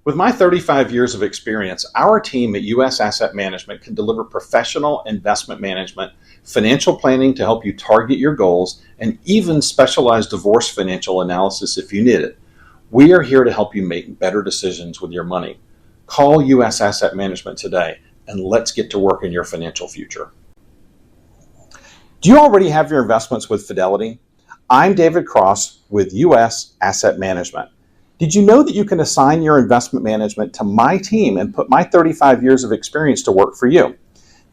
With my 35 years of experience, our team at US Asset Management can deliver professional investment management, financial planning to help you target your goals, and even specialized divorce financial analysis if you need it. We are here to help you make better decisions with your money. Call US Asset Management today and let's get to work in your financial future. Do you already have your investments with Fidelity? I'm David Cross with US Asset Management. Did you know that you can assign your investment management to my team and put my 35 years of experience to work for you?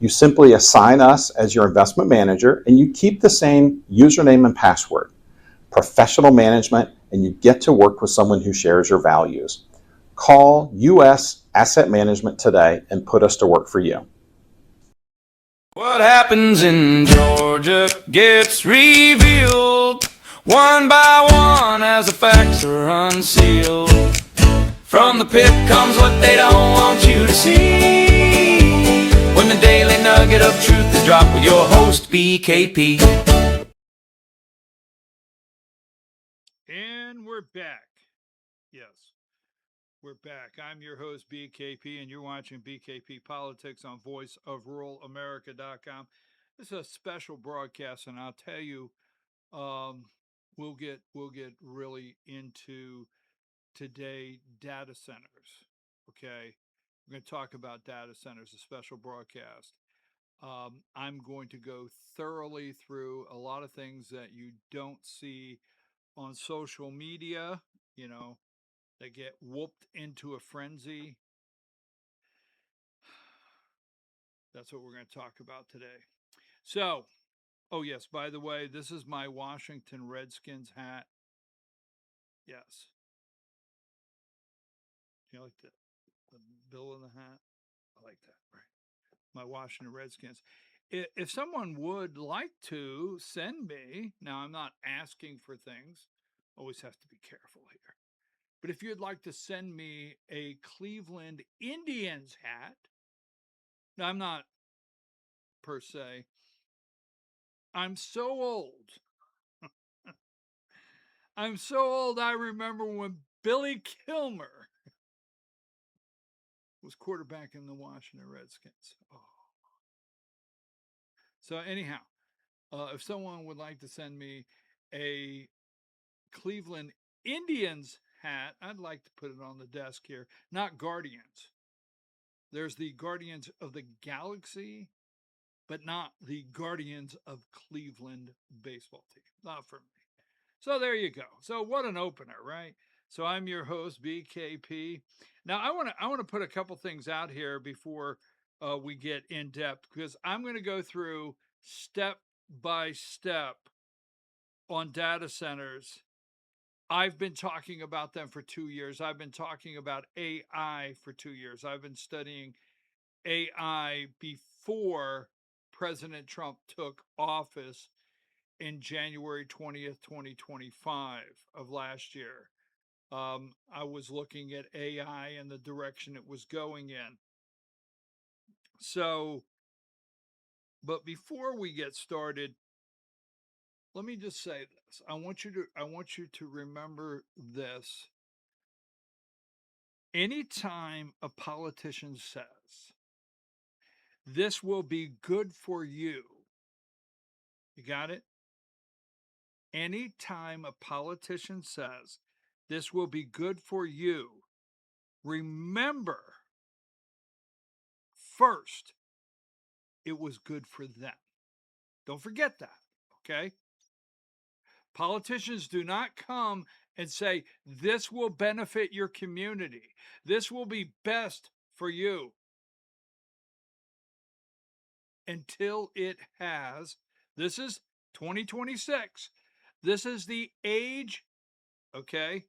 You simply assign us as your investment manager and you keep the same username and password. Professional management, and you get to work with someone who shares your values. Call US Asset Management today and put us to work for you. What happens in Georgia gets revealed one by one as the facts are unsealed. From the pit comes what they don't want you to see. When the daily nugget of truth is dropped with your host, BKP. And we're back. Yes, we're back. I'm your host, BKP, and you're watching BKP Politics on voiceofruralamerica.com. This is a special broadcast, and I'll tell you, we'll get really into today data centers. Okay, we're going to talk about data centers, a special broadcast. I'm going to go thoroughly through a lot of things that you don't see on social media. You know, they get whooped into a frenzy. That's what we're going to talk about today. So, oh yes, by the way, this is my Washington Redskins hat. Yes. You like the bill in the hat? I like that, right? My Washington Redskins. If someone would like to send me, now I'm not asking for things, always have to be careful here. But if you'd like to send me a Cleveland Indians hat, now I'm not per se, I'm so old. I'm so old, I remember when Billy Kilmer was quarterbacking the Washington Redskins. Oh. So, anyhow, if someone would like to send me a Cleveland Indians hat, I'd like to put it on the desk here. Not Guardians. There's the Guardians of the Galaxy, but not the Guardians of Cleveland baseball team. Not for me. So there you go. So what an opener, right? So I'm your host, BKP. Now I want to put a couple things out here before we get in depth, because I'm going to go through step by step on data centers. I've been talking about them for 2 years. I've been talking about AI for 2 years. I've been studying AI before President Trump took office in January 20th, 2025 of last year. I was looking at AI and the direction it was going in. So, but before we get started, let me just say this. I want you to remember this. Anytime a politician says, this will be good for you, you got it? Anytime a politician says, this will be good for you, remember, first, it was good for them. Don't forget that, okay? Politicians do not come and say, this will benefit your community. This will be best for you, until it has. This is 2026. This is the age, okay,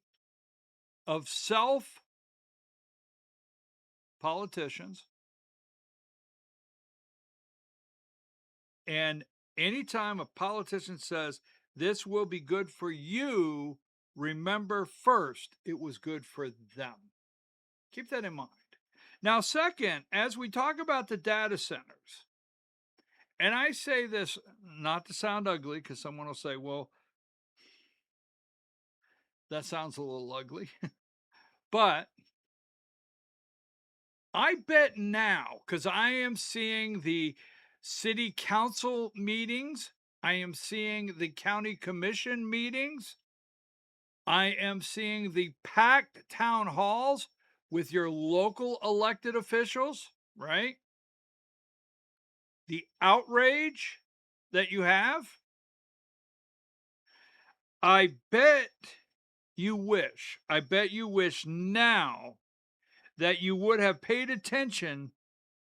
of self politicians. And anytime a politician says, this will be good for you, remember first, it was good for them. Keep that in mind. Now, second, as we talk about the data centers, and I say this not to sound ugly, because someone will say, well, that sounds a little ugly. But I bet now, because I am seeing the city council meetings, I am seeing the county commission meetings, I am seeing the packed town halls with your local elected officials, right? The outrage that you have. I bet you wish now that you would have paid attention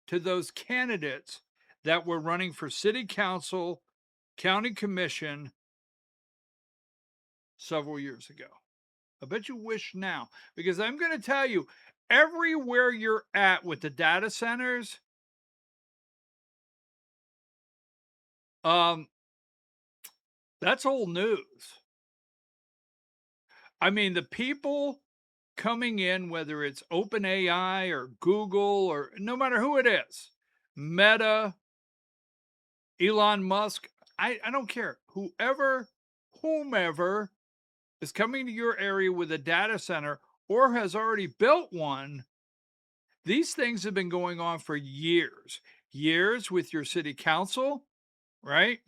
to those candidates that were running for city council, county commission several years ago. I bet you wish now, because I'm going to tell you, everywhere you're at with the data centers, um, that's old news. I mean, the people coming in, whether it's OpenAI or Google or no matter who it is, Meta, Elon Musk, I don't care. Whomever is coming to your area with a data center or has already built one, these things have been going on for years. Years with your city council, right?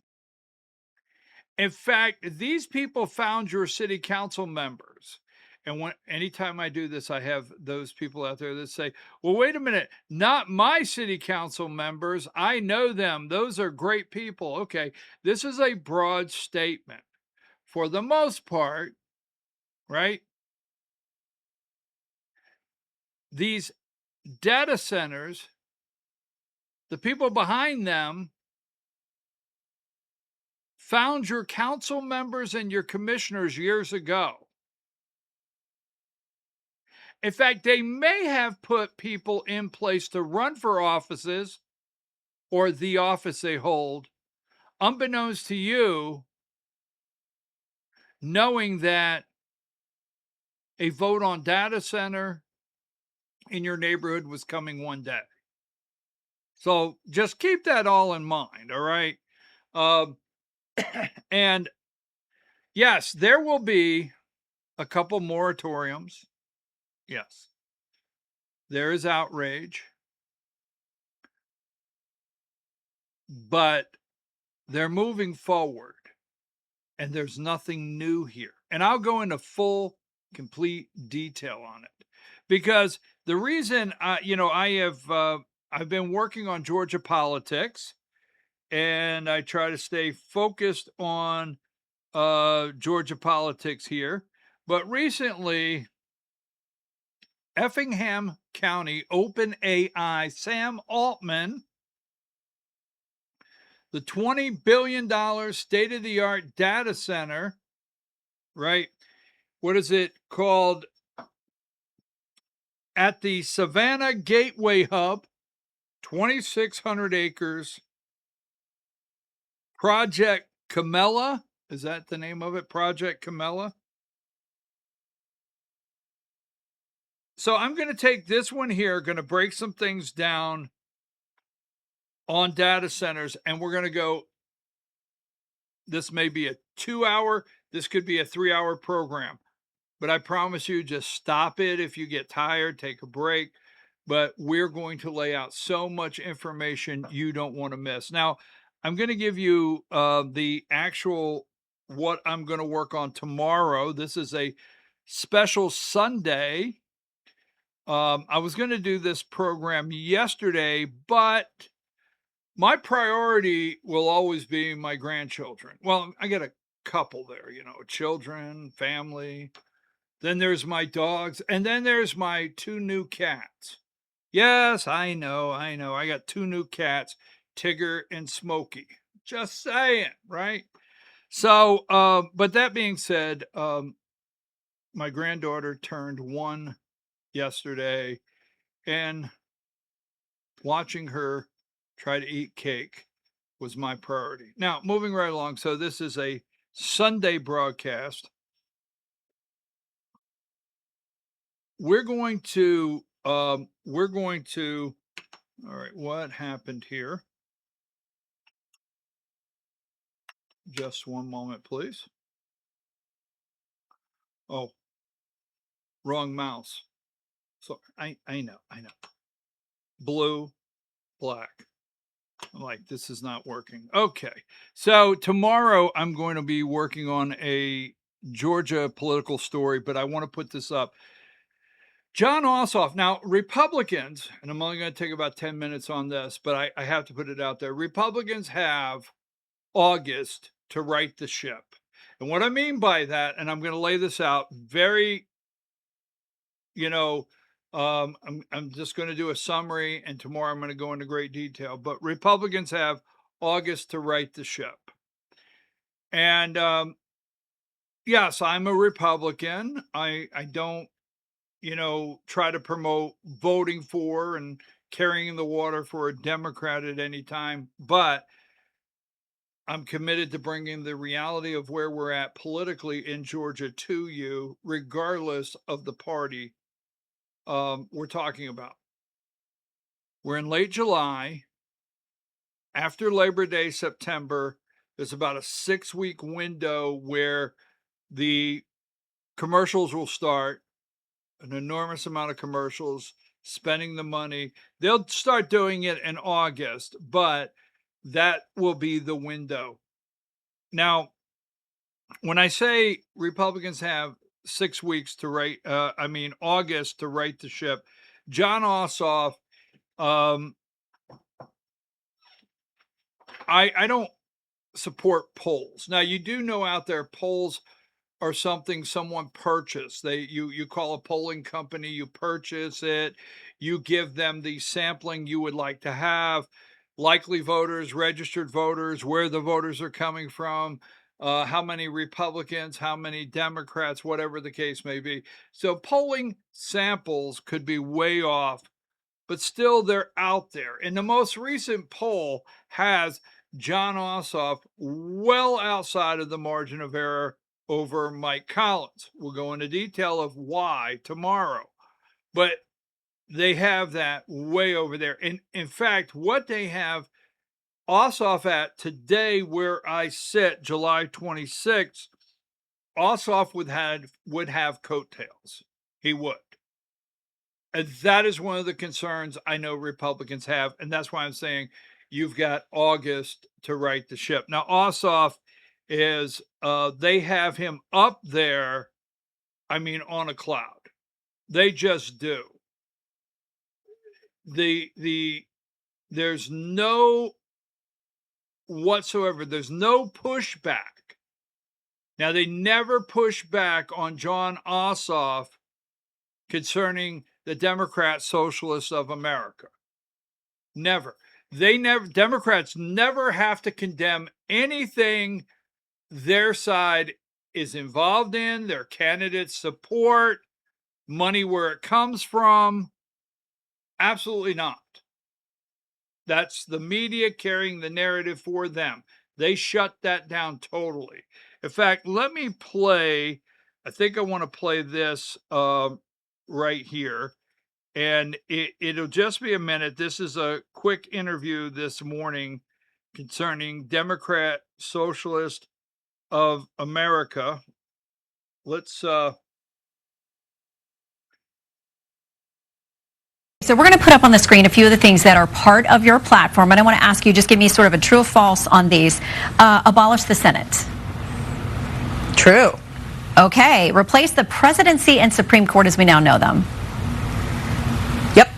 In fact, these people found your city council members. And anytime I do this, I have those people out there that say, well, wait a minute, not my city council members. I know them. Those are great people. Okay, this is a broad statement. For the most part, right? These data centers, the people behind them found your council members and your commissioners years ago. In fact, they may have put people in place to run for offices or the office they hold, unbeknownst to you, knowing that a vote on data center in your neighborhood was coming one day. So just keep that all in mind, all right? Um, and yes, there will be a couple moratoriums. Yes, there is outrage, but they're moving forward and there's nothing new here. And I'll go into full, complete detail on it because the reason I've been working on Georgia politics and I try to stay focused on Georgia politics here. But recently, Effingham County OpenAI Sam Altman, the $20 billion state of the art data center, right? What is it called? At the Savannah Gateway Hub, 2,600 acres. Project Camella. Is that the name of it? Project Camella. So I'm going to take this one here, going to break some things down on data centers, and we're going to go. This may be a 2 hour, this could be a 3 hour program, but I promise you, just stop it if you get tired, take a break. But we're going to lay out so much information you don't want to miss. Now, I'm going to give you the actual what I'm going to work on tomorrow. This is a special Sunday. I was going to do this program yesterday, but my priority will always be my grandchildren. Well, I got a couple there, children, family. Then there's my dogs, and then there's my two new cats. Yes, I know. I got two new cats, Tigger and Smokey. Just saying, right? So, but that being said, my granddaughter turned 1 yesterday, and watching her try to eat cake was my priority. Now, moving right along. So this is a Sunday broadcast. We're going to all right, what happened here? Just one moment, please. Oh, wrong mouse. So I know. blue, black. I'm like, this is not working. Okay. So tomorrow I'm going to be working on a Georgia political story, but I want to put this up. John Ossoff. Now, Republicans, and I'm only going to take about 10 minutes on this, but I have to put it out there. Republicans have August to right the ship. And what I mean by that, and I'm going to lay this out very, you know, I'm just going to do a summary, and tomorrow I'm going to go into great detail. But Republicans have August to right the ship. And yes, I'm a Republican. I don't, try to promote voting for and carrying the water for a Democrat at any time, but I'm committed to bringing the reality of where we're at politically in Georgia to you, regardless of the party we're talking about. We're in late July. After Labor Day, September, there's about a 6-week window where the commercials will start, an enormous amount of commercials, spending the money. They'll start doing it in August, but that will be the window. Now, when I say Republicans have 6 weeks to right, August to right the ship, John Ossoff, I don't support polls. Now, you do know out there polls are something someone purchased. You call a polling company, you purchase it, you give them the sampling you would like to have, likely voters, registered voters, where the voters are coming from, how many Republicans, how many Democrats, whatever the case may be. So polling samples could be way off, but still they're out there. And the most recent poll has John Ossoff well outside of the margin of error over Mike Collins. We'll go into detail of why tomorrow, but they have that way over there. And in fact, what they have Ossoff at today, where I sit, July 26th, Ossoff would have coattails. He would. And that is one of the concerns I know Republicans have. And that's why I'm saying you've got August to right the ship. Now, Ossoff is, they have him up there, on a cloud. They just do. There's no whatsoever, there's no pushback. Now, they never push back on John Ossoff concerning the Democrat Socialists of America. Never. Democrats never have to condemn anything their side is involved in, their candidates support, money where it comes from. Absolutely not. That's the media carrying the narrative for them. They shut that down totally. In fact, let me play, I think I want to play this right here. And it'll just be a minute. This is a quick interview this morning concerning Democrat Socialist of America. Let's So we're going to put up on the screen a few of the things that are part of your platform, and I want to ask you, just give me sort of a true or false on these. Abolish the Senate. True. Okay. Replace the presidency and Supreme Court as we now know them. Yep.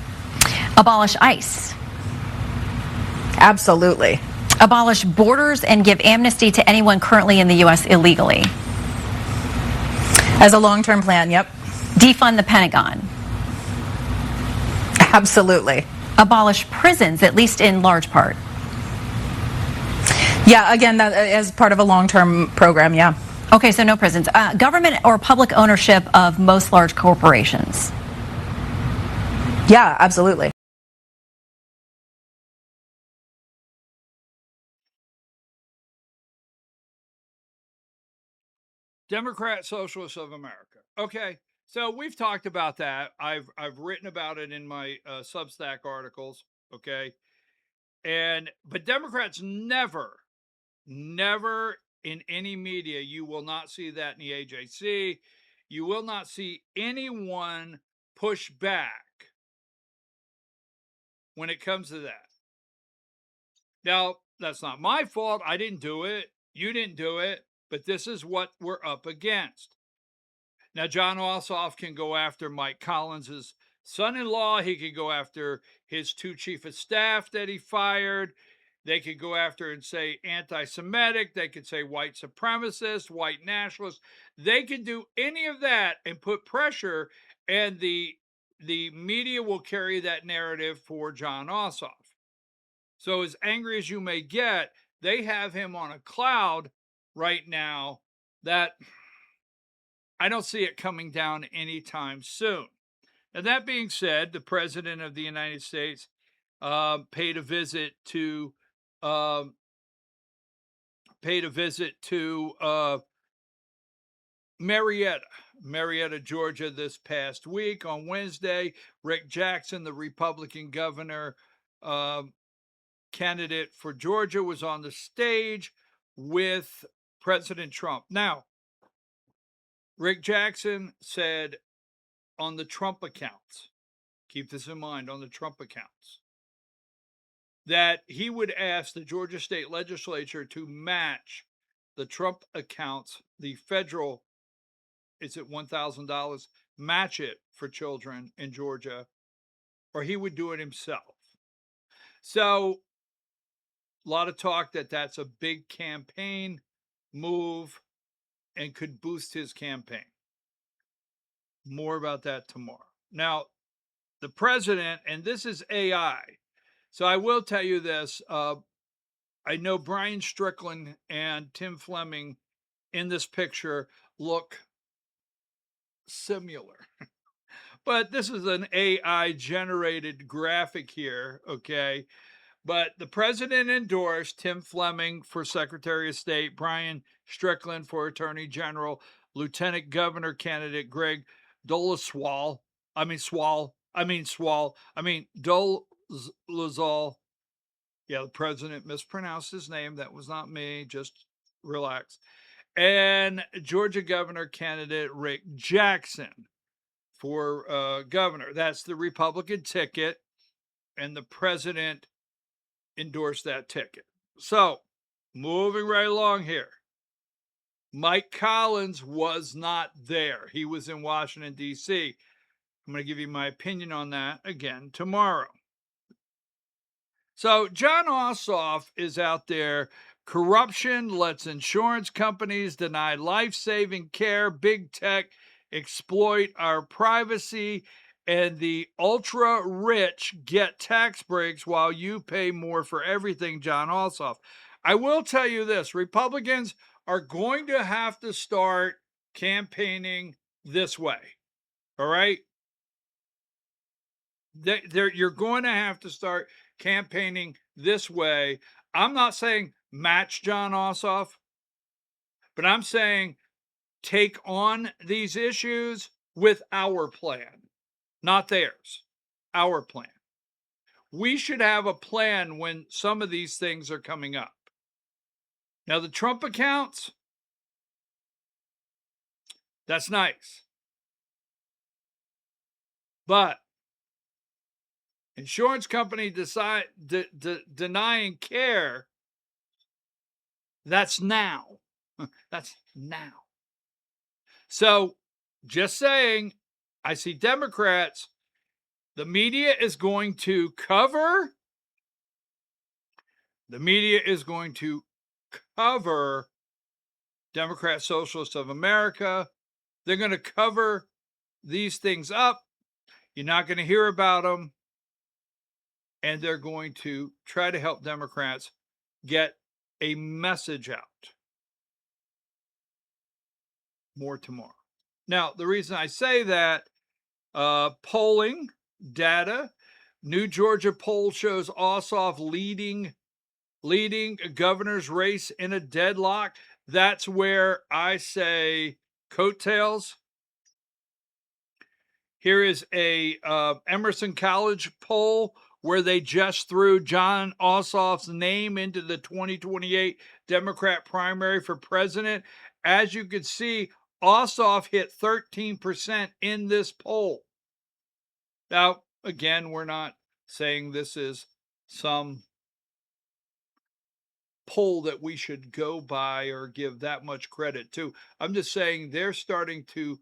Abolish ICE. Absolutely. Abolish borders and give amnesty to anyone currently in the U.S. illegally. As a long-term plan, yep. Defund the Pentagon. Absolutely. Abolish prisons, at least in large part. Yeah, again, that as part of a long-term program, yeah. Okay, so no prisons. Government or public ownership of most large corporations. Yeah, absolutely. Democrat Socialists of America. Okay, so we've talked about that. I've written about it in my Substack articles. Okay, but Democrats never in any media, you will not see that in the AJC. You will not see anyone push back when it comes to that. Now, that's not my fault. I didn't do it. You didn't do it. But this is what we're up against. Now, John Ossoff can go after Mike Collins' son-in-law. He could go after his two chief of staff that he fired. They could go after and say anti-Semitic. They could say white supremacist, white nationalist. They could do any of that and put pressure, and the media will carry that narrative for John Ossoff. So as angry as you may get, they have him on a cloud right now that I don't see it coming down anytime soon. And that being said, the President of the United States paid a visit to Marietta, Georgia, this past week on Wednesday. Rick Jackson, the Republican governor candidate for Georgia, was on the stage with President Trump. Now, Rick Jackson said on the Trump accounts, keep this in mind, on the Trump accounts, that he would ask the Georgia State Legislature to match the Trump accounts, the federal, it's at $1,000, match it for children in Georgia, or he would do it himself. So, a lot of talk that that's a big campaign move and could boost his campaign. More about that tomorrow. Now, the president, and this is AI. So I will tell you this. I know Brian Strickland and Tim Fleming in this picture look similar. But this is an AI generated graphic here, okay? But the president endorsed Tim Fleming for Secretary of State, Brian Strickland for Attorney General, Lieutenant Governor candidate Greg Dolezal. Yeah, the president mispronounced his name. That was not me. Just relax. And Georgia Governor candidate Rick Jackson for governor. That's the Republican ticket. And the president endorsed that ticket. So, moving right along here. Mike Collins was not there. He was in Washington, D.C. I'm going to give you my opinion on that again tomorrow. So, John Ossoff is out there. Corruption lets insurance companies deny life-saving care. Big tech exploit our privacy. And the ultra-rich get tax breaks while you pay more for everything, John Ossoff. I will tell you this. Republicans are going to have to start campaigning this way. All right? You're going to have to start campaigning this way. I'm not saying match John Ossoff, but I'm saying take on these issues with our plan, not theirs, our plan. We should have a plan when some of these things are coming up. Now, the Trump accounts, that's nice. But insurance company denying care, that's now. That's now. So, just saying, I see Democrats, the media is going to cover Democrat Socialists of America. They're going to cover these things up. You're not going to hear about them. And they're going to try to help Democrats get a message out. More tomorrow. Now, the reason I say that, polling data, new Georgia poll shows Ossoff leading governor's race in a deadlock. That's where I say coattails. Here is a Emerson College poll where they just threw John Ossoff's name into the 2028 Democrat primary for president. As you can see, Ossoff hit 13% in this poll. Now, again, we're not saying this is some poll that we should go by or give that much credit to. I'm just saying they're starting to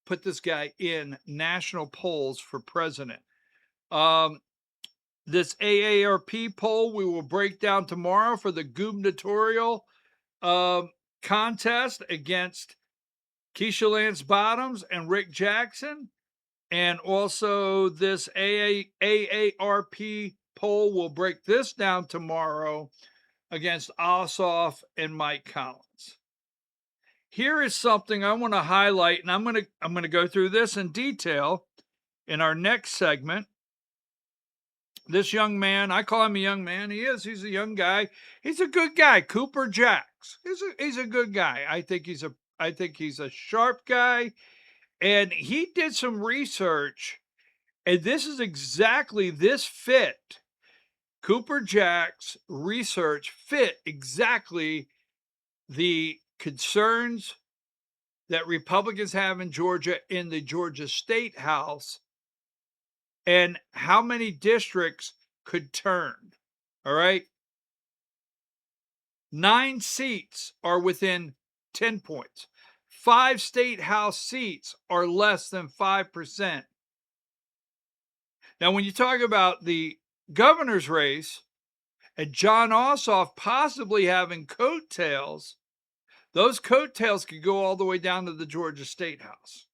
put this guy in national polls for president. This AARP poll we will break down tomorrow for the gubernatorial contest against Keisha Lance Bottoms and Rick Jackson. And also this AARP poll will break this down tomorrow against Ossoff and Mike Collins. Here is something I want to highlight, and I'm going to go through this in detail in our next segment. This young man, I call him a young man. He's a young guy. He's a good guy. Cooper Jacks. He's a good guy. I think he's a sharp guy. And he did some research, and this is exactly this fit. Cooper Jacks' research fit exactly the concerns that Republicans have in Georgia in the Georgia State House and how many districts could turn. All right. 9 seats are within 10 points. 5 state house seats are less than 5%. Now, when you talk about the governor's race and John Ossoff possibly having coattails, those coattails could go all the way down to the Georgia State House.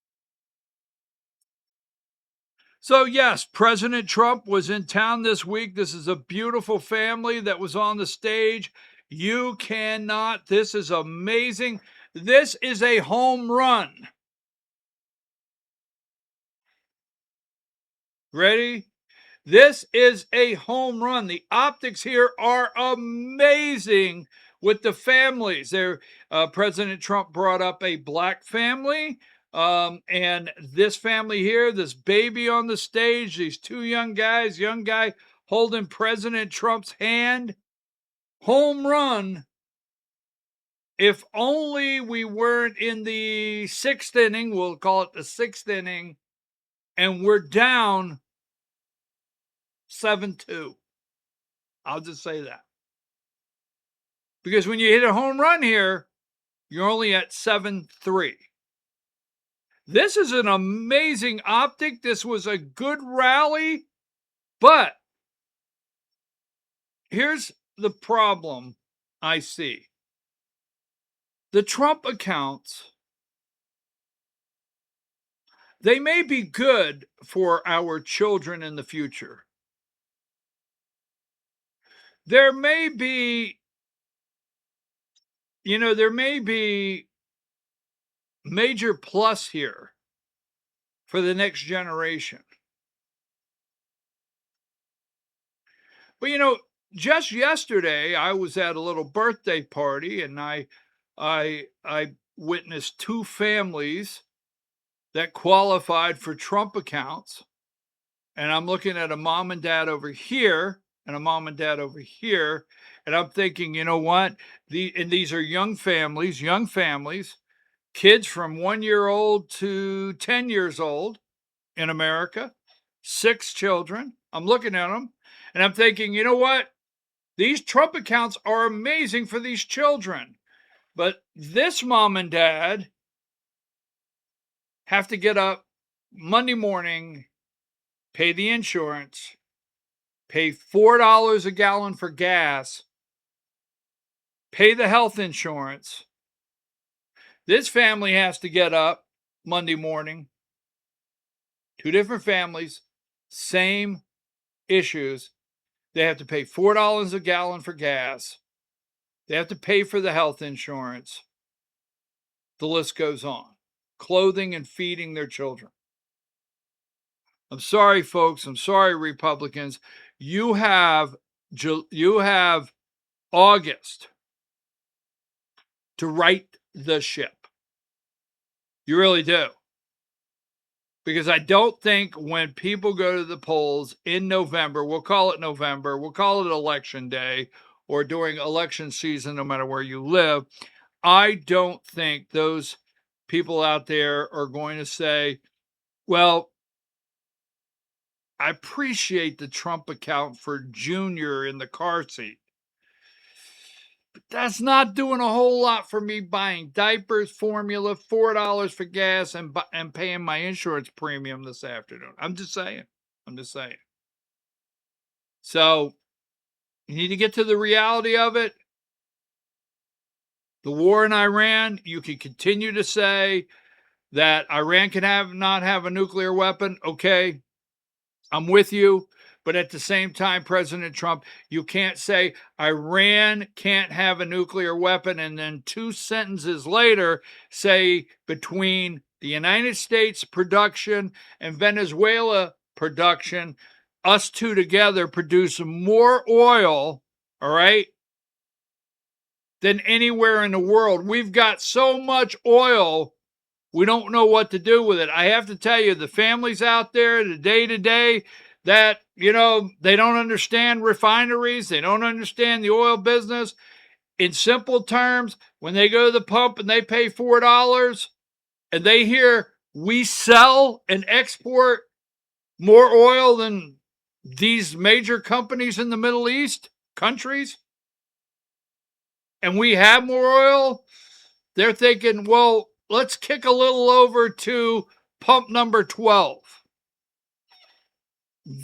So, yes, President Trump was in town this week. This is a beautiful family that was on the stage. You cannot, this is amazing. This is a home run. Ready? This is a home run. The optics here are amazing with the families. President Trump brought up a black family, and this family here, this baby on the stage, these 2 young guy holding President Trump's hand. Home run. If only we weren't in the 6th inning, we'll call it the 6th inning, and we're down 7-2. I'll just say that. Because when you hit a home run here, you're only at 7-3. This is an amazing optic. This was a good rally. But here's the problem I see. The Trump accounts, they may be good for our children in the future. There may be, major plus here for the next generation. But, just yesterday, I was at a little birthday party, and I witnessed 2 families that qualified for Trump accounts. And I'm looking at a mom and dad over here and a mom and dad over here. And I'm thinking, you know what? These are young families, kids from 1 year old to 10 years old in America, 6 children. I'm looking at them and I'm thinking, you know what? These Trump accounts are amazing for these children. But this mom and dad have to get up Monday morning, pay the insurance, pay $4 a gallon for gas, pay the health insurance. This family has to get up Monday morning. 2 different families, same issues. They have to pay $4 a gallon for gas. They have to pay for the health insurance. The list goes on. Clothing and feeding their children. I'm sorry, folks. I'm sorry, Republicans. You have August to right the ship. You really do. Because I don't think when people go to the polls in November, we'll call it November, we'll call it election day, or during election season, no matter where you live, I don't think those people out there are going to say, well, I appreciate the Trump account for Junior in the car seat. But that's not doing a whole lot for me buying diapers, formula, $4 for gas, and paying my insurance premium this afternoon. I'm just saying. So you need to get to the reality of it. The war in Iran, you can continue to say that Iran can not have a nuclear weapon. Okay, I'm with you. But at the same time, President Trump, you can't say Iran can't have a nuclear weapon and then 2 sentences later say between the United States production and Venezuela production, us two together produce more oil, all right, than anywhere in the world. We've got so much oil, we don't know what to do with it. I have to tell you, the families out there, the day-to-day, that, they don't understand refineries. They don't understand the oil business. In simple terms, when they go to the pump and they pay $4 and they hear we sell and export more oil than these major companies in the Middle East countries, and we have more oil, they're thinking, well, let's kick a little over to pump number 12.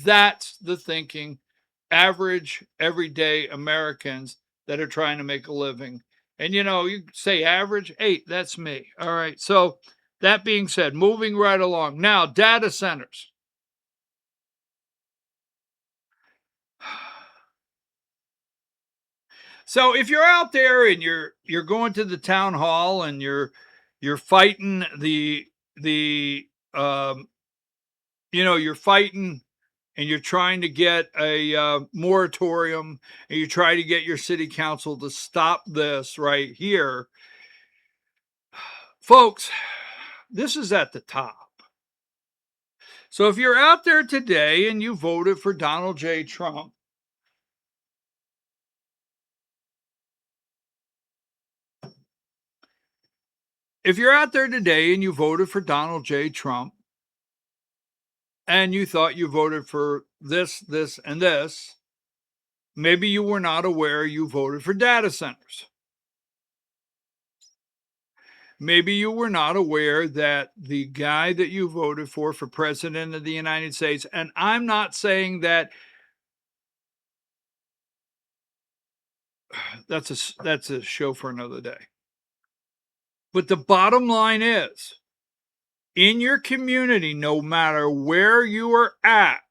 That's the thinking. Average, everyday Americans that are trying to make a living. And you say average, hey, that's me. All right. So that being said, moving right along. Now, data centers. So if you're out there and you're going to the town hall and you're fighting you're fighting and you're trying to get a moratorium, and you try to get your city council to stop this right here, folks, this is at the top. So if you're out there today and you voted for Donald J. Trump, and you thought you voted for this, and this, maybe you were not aware you voted for data centers. Maybe you were not aware that the guy that you voted for president of the United States, and I'm not saying that that's a show for another day. But the bottom line is, in your community, no matter where you are at,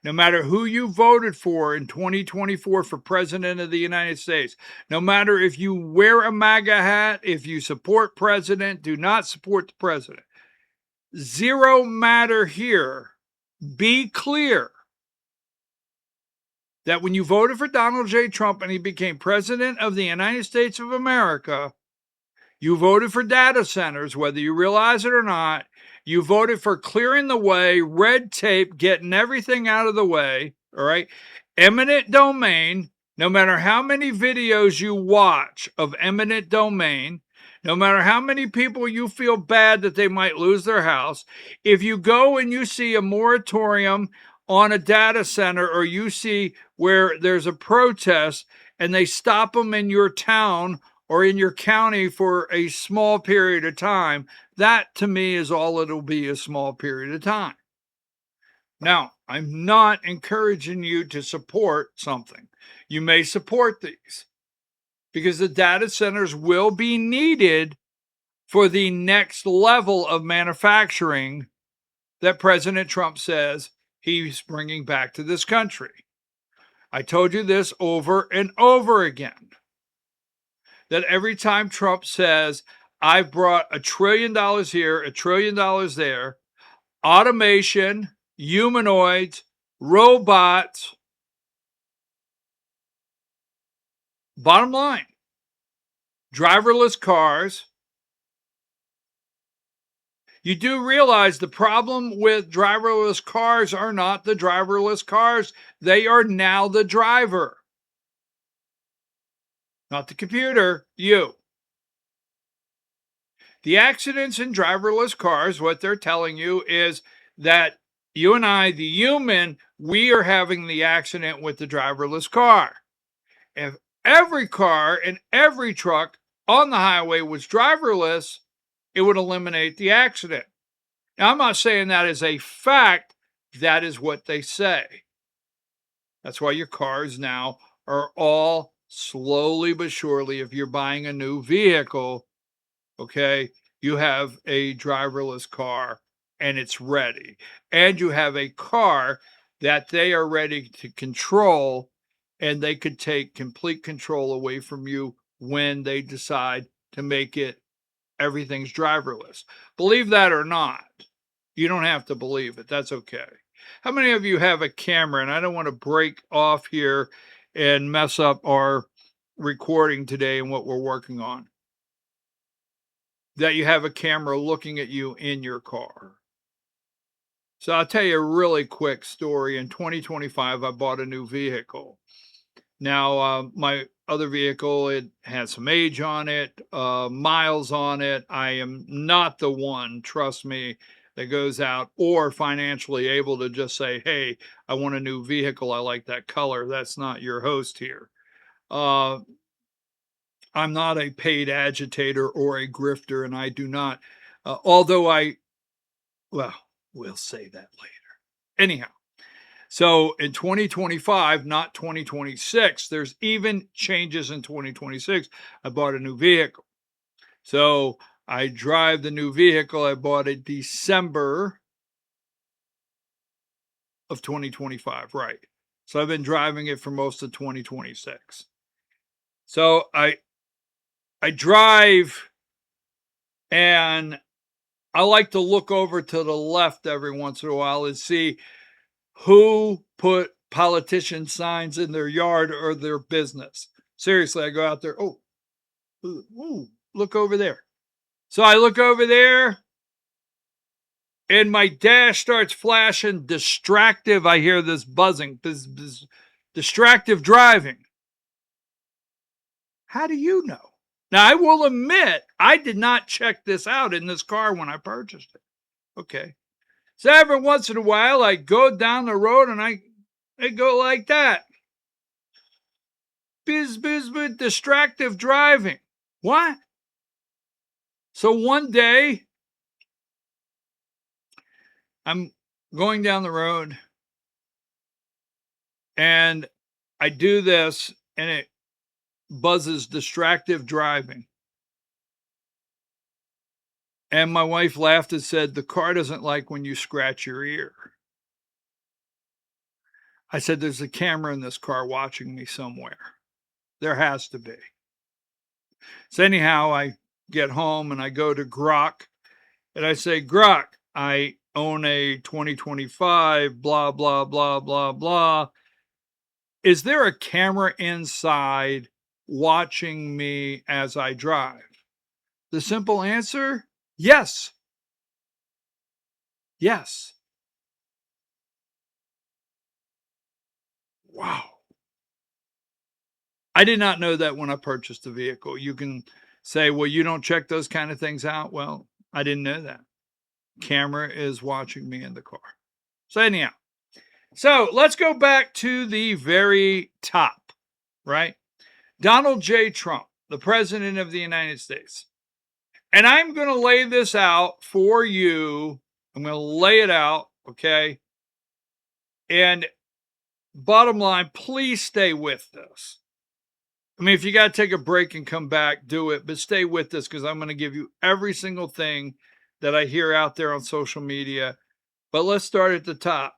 no matter who you voted for in 2024 for president of the United States, no matter if you wear a MAGA hat, if you support president, do not support the president, zero matter here. Be clear that when you voted for Donald J. Trump and he became president of the United States of America, you voted for data centers, whether you realize it or not. You voted for clearing the way, red tape, getting everything out of the way, all right? Eminent domain, no matter how many videos you watch of eminent domain, no matter how many people you feel bad that they might lose their house, if you go and you see a moratorium on a data center, or you see where there's a protest and they stop them in your town or in your county for a small period of time, that to me is all it'll be, a small period of time. Now, I'm not encouraging you to support something. You may support these because the data centers will be needed for the next level of manufacturing that President Trump says he's bringing back to this country. I told you this over and over again, that every time Trump says, I've brought $1 trillion here, $1 trillion there, automation, humanoids, robots, bottom line, driverless cars. You do realize the problem with driverless cars are not the driverless cars. They are now the driver. Not the computer, you. The accidents in driverless cars, what they're telling you is that you and I, the human, we are having the accident with the driverless car. If every car and every truck on the highway was driverless, it would eliminate the accident. Now, I'm not saying that is a fact. That is what they say. That's why your cars now are all slowly but surely, if you're buying a new vehicle, okay, you have a driverless car and it's ready. And you have a car that they are ready to control, and they could take complete control away from you when they decide to make it everything's driverless. Believe that or not. You don't have to believe it. That's okay. How many of you have a camera? And I don't want to break off here and mess up our recording today and what we're working on. That you have a camera looking at you in your car. So I'll tell you a really quick story. In 2025, I bought a new vehicle. Now, my other vehicle, it has some age on it, miles on it. I am not the one, trust me, that goes out or financially able to just say, hey, I want a new vehicle. I like that color. That's not your host here. I'm not a paid agitator or a grifter, and I do not, although well, we'll say that later. Anyhow. So in 2025, not 2026, there's even changes in 2026. I bought a new vehicle. So I drive the new vehicle I bought in December of 2025, right? So I've been driving it for most of 2026. So I drive, and I like to look over to the left every once in a while and see who put politician signs in their yard or their business. Seriously, I go out there. Oh, ooh, look over there. So I look over there, and my dash starts flashing distractive. I hear this buzzing, this distractive driving. How do you know? Now, I will admit, I did not check this out in this car when I purchased it. Okay. So every once in a while, I go down the road and I go like that. Biz, distractive driving. What? So one day, I'm going down the road and I do this, and it buzzes distractive driving. And my wife laughed and said, the car doesn't like when you scratch your ear. I said, there's a camera in this car watching me somewhere. There has to be. So anyhow, I get home and I go to Grok and I say, Grok, I own a 2025, blah, blah, blah, blah, blah. Is there a camera inside watching me as I drive? The simple answer, yes. Yes. Wow. I did not know that when I purchased the vehicle. You can say, well, you don't check those kind of things out. Well, I didn't know that. Camera is watching me in the car. So anyhow, so let's go back to the very top, right? Donald J. Trump, the president of the United States. And I'm going to lay this out for you. I'm going to lay it out, okay? And bottom line, please stay with this. I mean, if you got to take a break and come back, do it, but stay with this because I'm going to give you every single thing that I hear out there on social media. But let's start at the top.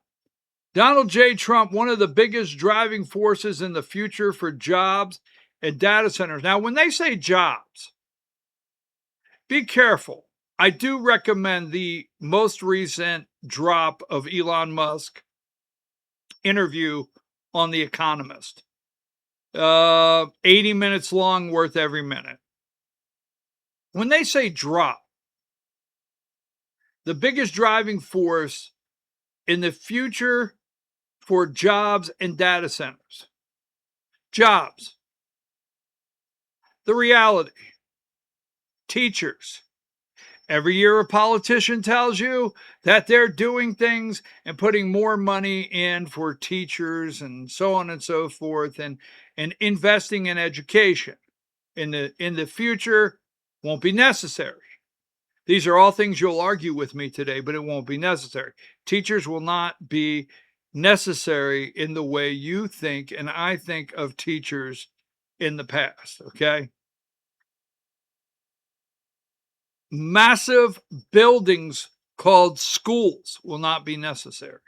Donald J. Trump, one of the biggest driving forces in the future for jobs and data centers. Now, when they say jobs, be careful. I do recommend the most recent drop of Elon Musk interview on The Economist. 80 minutes long, worth every minute. When they say drop, the biggest driving force in the future for jobs and data centers. Jobs. The reality. Teachers. Every year, a politician tells you that they're doing things and putting more money in for teachers and so on and so forth, and investing in education. In the future, won't be necessary. These are all things you'll argue with me today, but it won't be necessary. Teachers will not be necessary in the way you think and I think of teachers in the past, okay? Massive buildings called schools will not be necessary.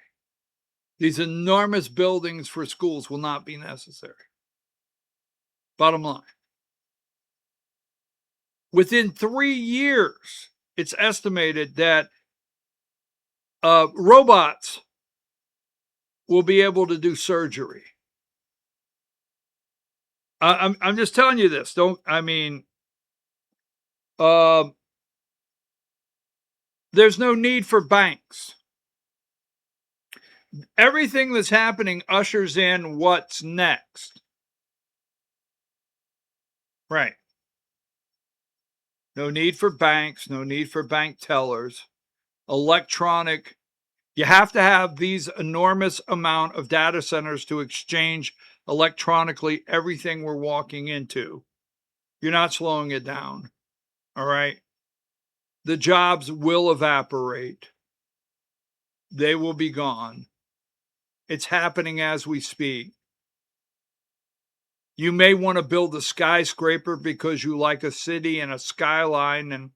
These enormous buildings for schools will not be necessary. Bottom line. Within 3 years, it's estimated that robots will be able to do surgery. I'm just telling you this. Uh, there's no need for banks. Everything that's happening ushers in what's next. Right. No need for banks, no need for bank tellers. Electronic. You have to have these enormous amount of data centers to exchange electronically everything we're walking into. You're not slowing it down. All right. The jobs will evaporate. They will be gone. It's happening as we speak. You may want to build a skyscraper because you like a city and a skyline and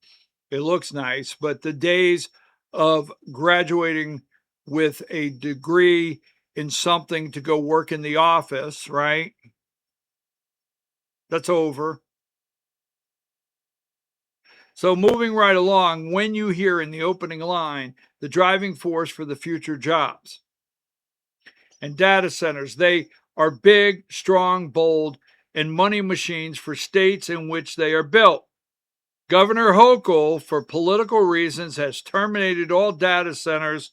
it looks nice, but the days of graduating with a degree in something to go work in the office, right? That's over. So moving right along, when you hear in the opening line, the driving force for the future jobs and data centers, they are big, strong, bold, and money machines for states in which they are built. Governor Hochul, for political reasons, has terminated all data centers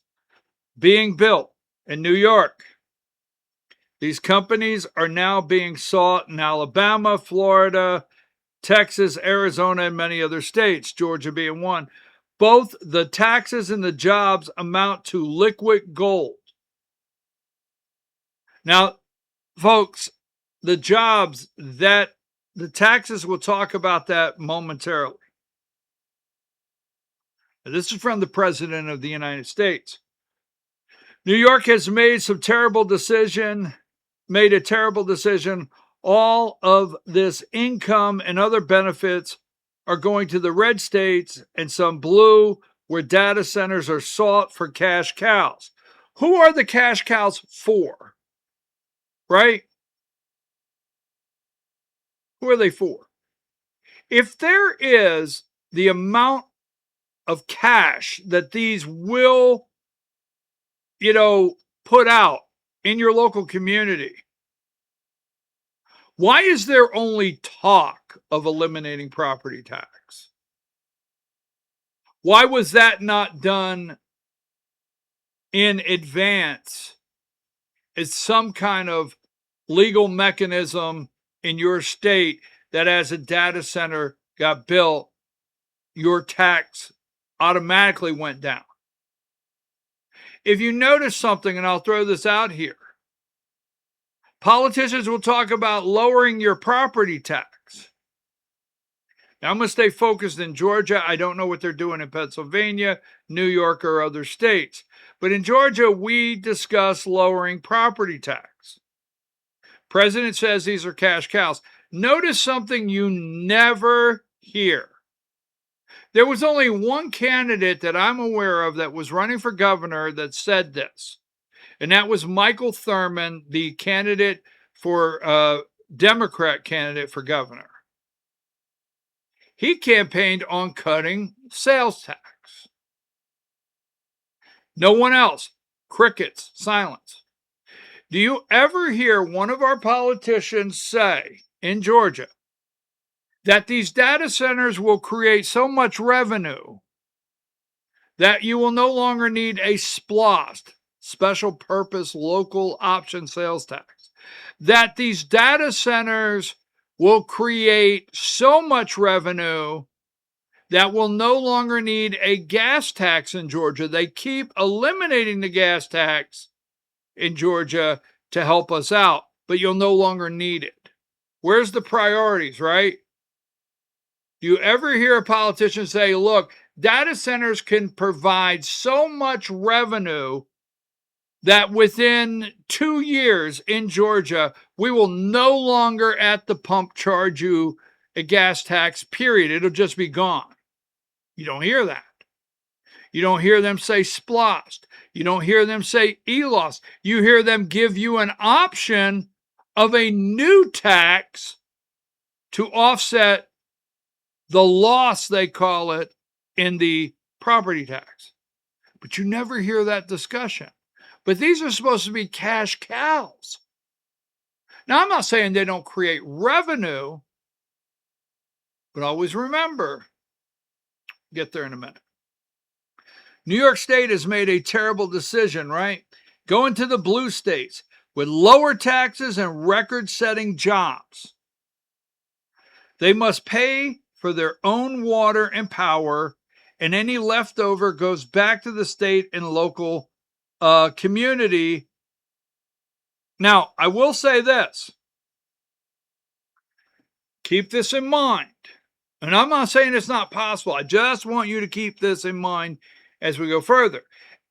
being built in New York. These companies are now being sought in Alabama, Florida, Texas, Arizona, and many other states, Georgia being one. Both the taxes and the jobs amount to liquid gold. Now, folks, the jobs that the taxes, we'll talk about that momentarily. This is from the President of the United States. New York has made a terrible decision. All of this income and other benefits are going to the red states and some blue, where data centers are sought for cash cows. Who are the cash cows for? Right? Who are they for? If there is the amount of cash that these will, put out in your local community, why is there only talk of eliminating property tax? Why was that not done in advance as some kind of legal mechanism in your state that as a data center got built, your tax automatically went down? If you notice something, and I'll throw this out here, politicians will talk about lowering your property tax. Now, I'm going to stay focused in Georgia. I don't know what they're doing in Pennsylvania, New York, or other states. But in Georgia, we discuss lowering property tax. President says these are cash cows. Notice something you never hear. There was only one candidate that I'm aware of that was running for governor that said this, and that was Michael Thurmond, the candidate for Democrat candidate for governor. He campaigned on cutting sales tax. No one else. Crickets, silence. Do you ever hear one of our politicians say in Georgia that these data centers will create so much revenue that you will no longer need a SPLOST, special purpose local option sales tax? That these data centers will create so much revenue that will no longer need a gas tax in Georgia. They keep eliminating the gas tax in Georgia to help us out, but you'll no longer need it. Where's the priorities, right? Do you ever hear a politician say, look, data centers can provide so much revenue that within 2 years in Georgia, we will no longer at the pump charge you a gas tax, period. It'll just be gone. You don't hear that. You don't hear them say splost. You don't hear them say ELOS. You hear them give you an option of a new tax to offset the loss, they call it, in the property tax. But you never hear that discussion. But these are supposed to be cash cows. Now, I'm not saying they don't create revenue, but always remember, get there in a minute. New York State has made a terrible decision, right? Going to the blue states with lower taxes and record-setting jobs. They must pay for their own water and power, and any leftover goes back to the state and local community. Now, I will say this. Keep this in mind. And I'm not saying it's not possible. I just want you to keep this in mind as we go further.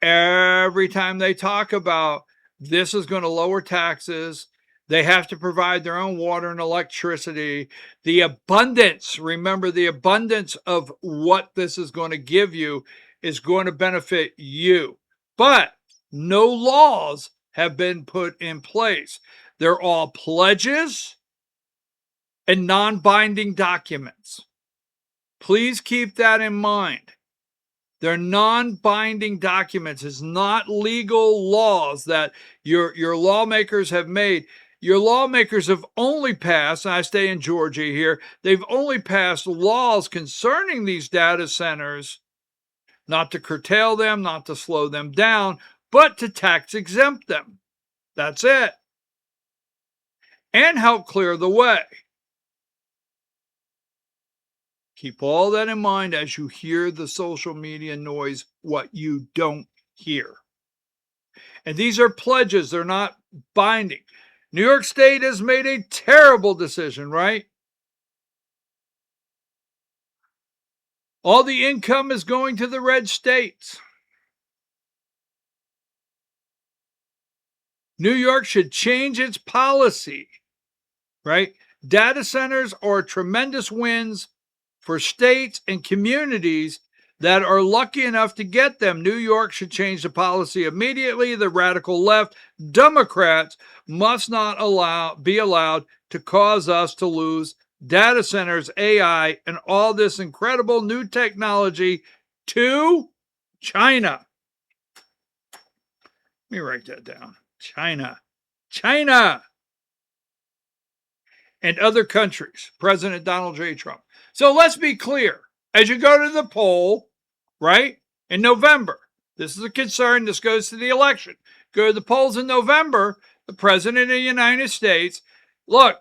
Every time they talk about this is going to lower taxes, they have to provide their own water and electricity. The abundance, remember, the abundance of what this is going to give you is going to benefit you. But no laws have been put in place. They're all pledges and non-binding documents. Please keep that in mind. They're non-binding documents. It's not legal laws that your lawmakers have made. Your lawmakers have only passed, and I stay in Georgia here, they've only passed laws concerning these data centers, not to curtail them, not to slow them down, but to tax exempt them. That's it. And help clear the way. Keep all that in mind as you hear the social media noise, what you don't hear. And these are pledges, they're not binding. New York State has made a terrible decision, right? All the income is going to the red states. New York should change its policy, right? Data centers are tremendous wins for states and communities that are lucky enough to get them. New York should change the policy immediately. The radical left Democrats must not be allowed to cause us to lose data centers, AI, and all this incredible new technology to China. Let me write that down. China. And other countries. President Donald J. Trump. So let's be clear. As you go to the poll, right, in November, this is a concern. This goes to the election. Go to the polls in November, the President of the United States, look,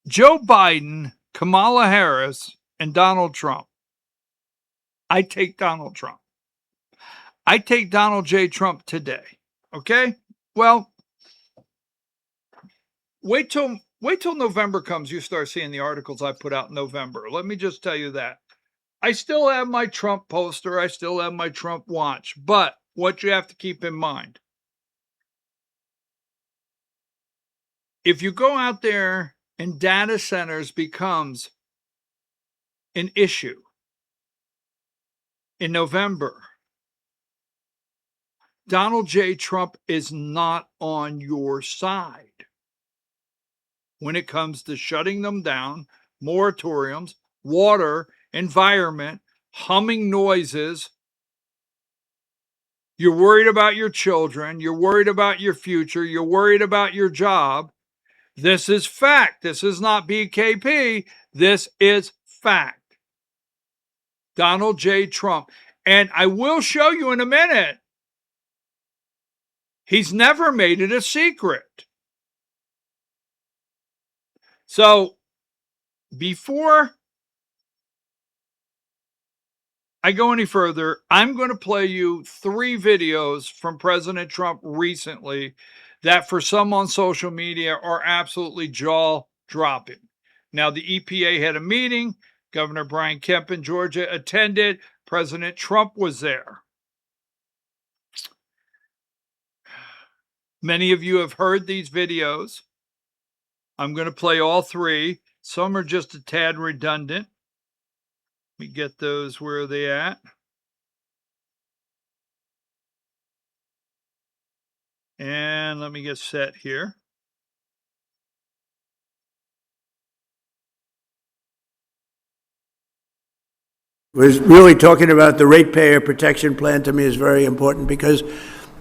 Joe Biden, Kamala Harris, and Donald Trump. I take Donald Trump. I take Donald J. Trump today. Okay? Well, wait till November comes. You start seeing the articles I put out in November. Let me just tell you that. I still have my Trump poster. I still have my Trump watch. But what you have to keep in mind, if you go out there and data centers becomes an issue in November, Donald J. Trump is not on your side when it comes to shutting them down, moratoriums, water, environment, humming noises. You're worried about your children. You're worried about your future. You're worried about your job. This is fact. This is not BKP. This is fact. Donald J. Trump. And I will show you in a minute. He's never made it a secret. So before I go any further, I'm going to play you 3 videos from President Trump recently that for some on social media are absolutely jaw-dropping. Now, the EPA had a meeting. Governor Brian Kemp in Georgia attended. President Trump was there. Many of you have heard these videos. I'm going to play all 3. Some are just a tad redundant. Let me get those. Where are they at? And let me get set here. Was really talking about the ratepayer protection plan to me is very important because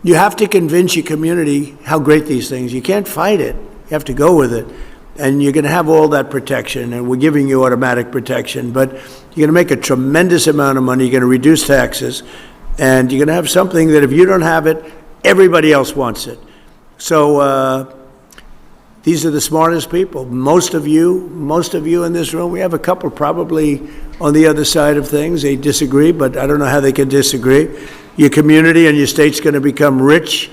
you have to convince your community how great these things. You can't fight it. You have to go with it. And you're going to have all that protection, and we're giving you automatic protection, but you're going to make a tremendous amount of money. You're going to reduce taxes, and you're going to have something that if you don't have it, everybody else wants it. So these are the smartest people. Most of you in this room, we have a couple probably on the other side of things. They disagree, but I don't know how they can disagree. Your community and your state's going to become rich,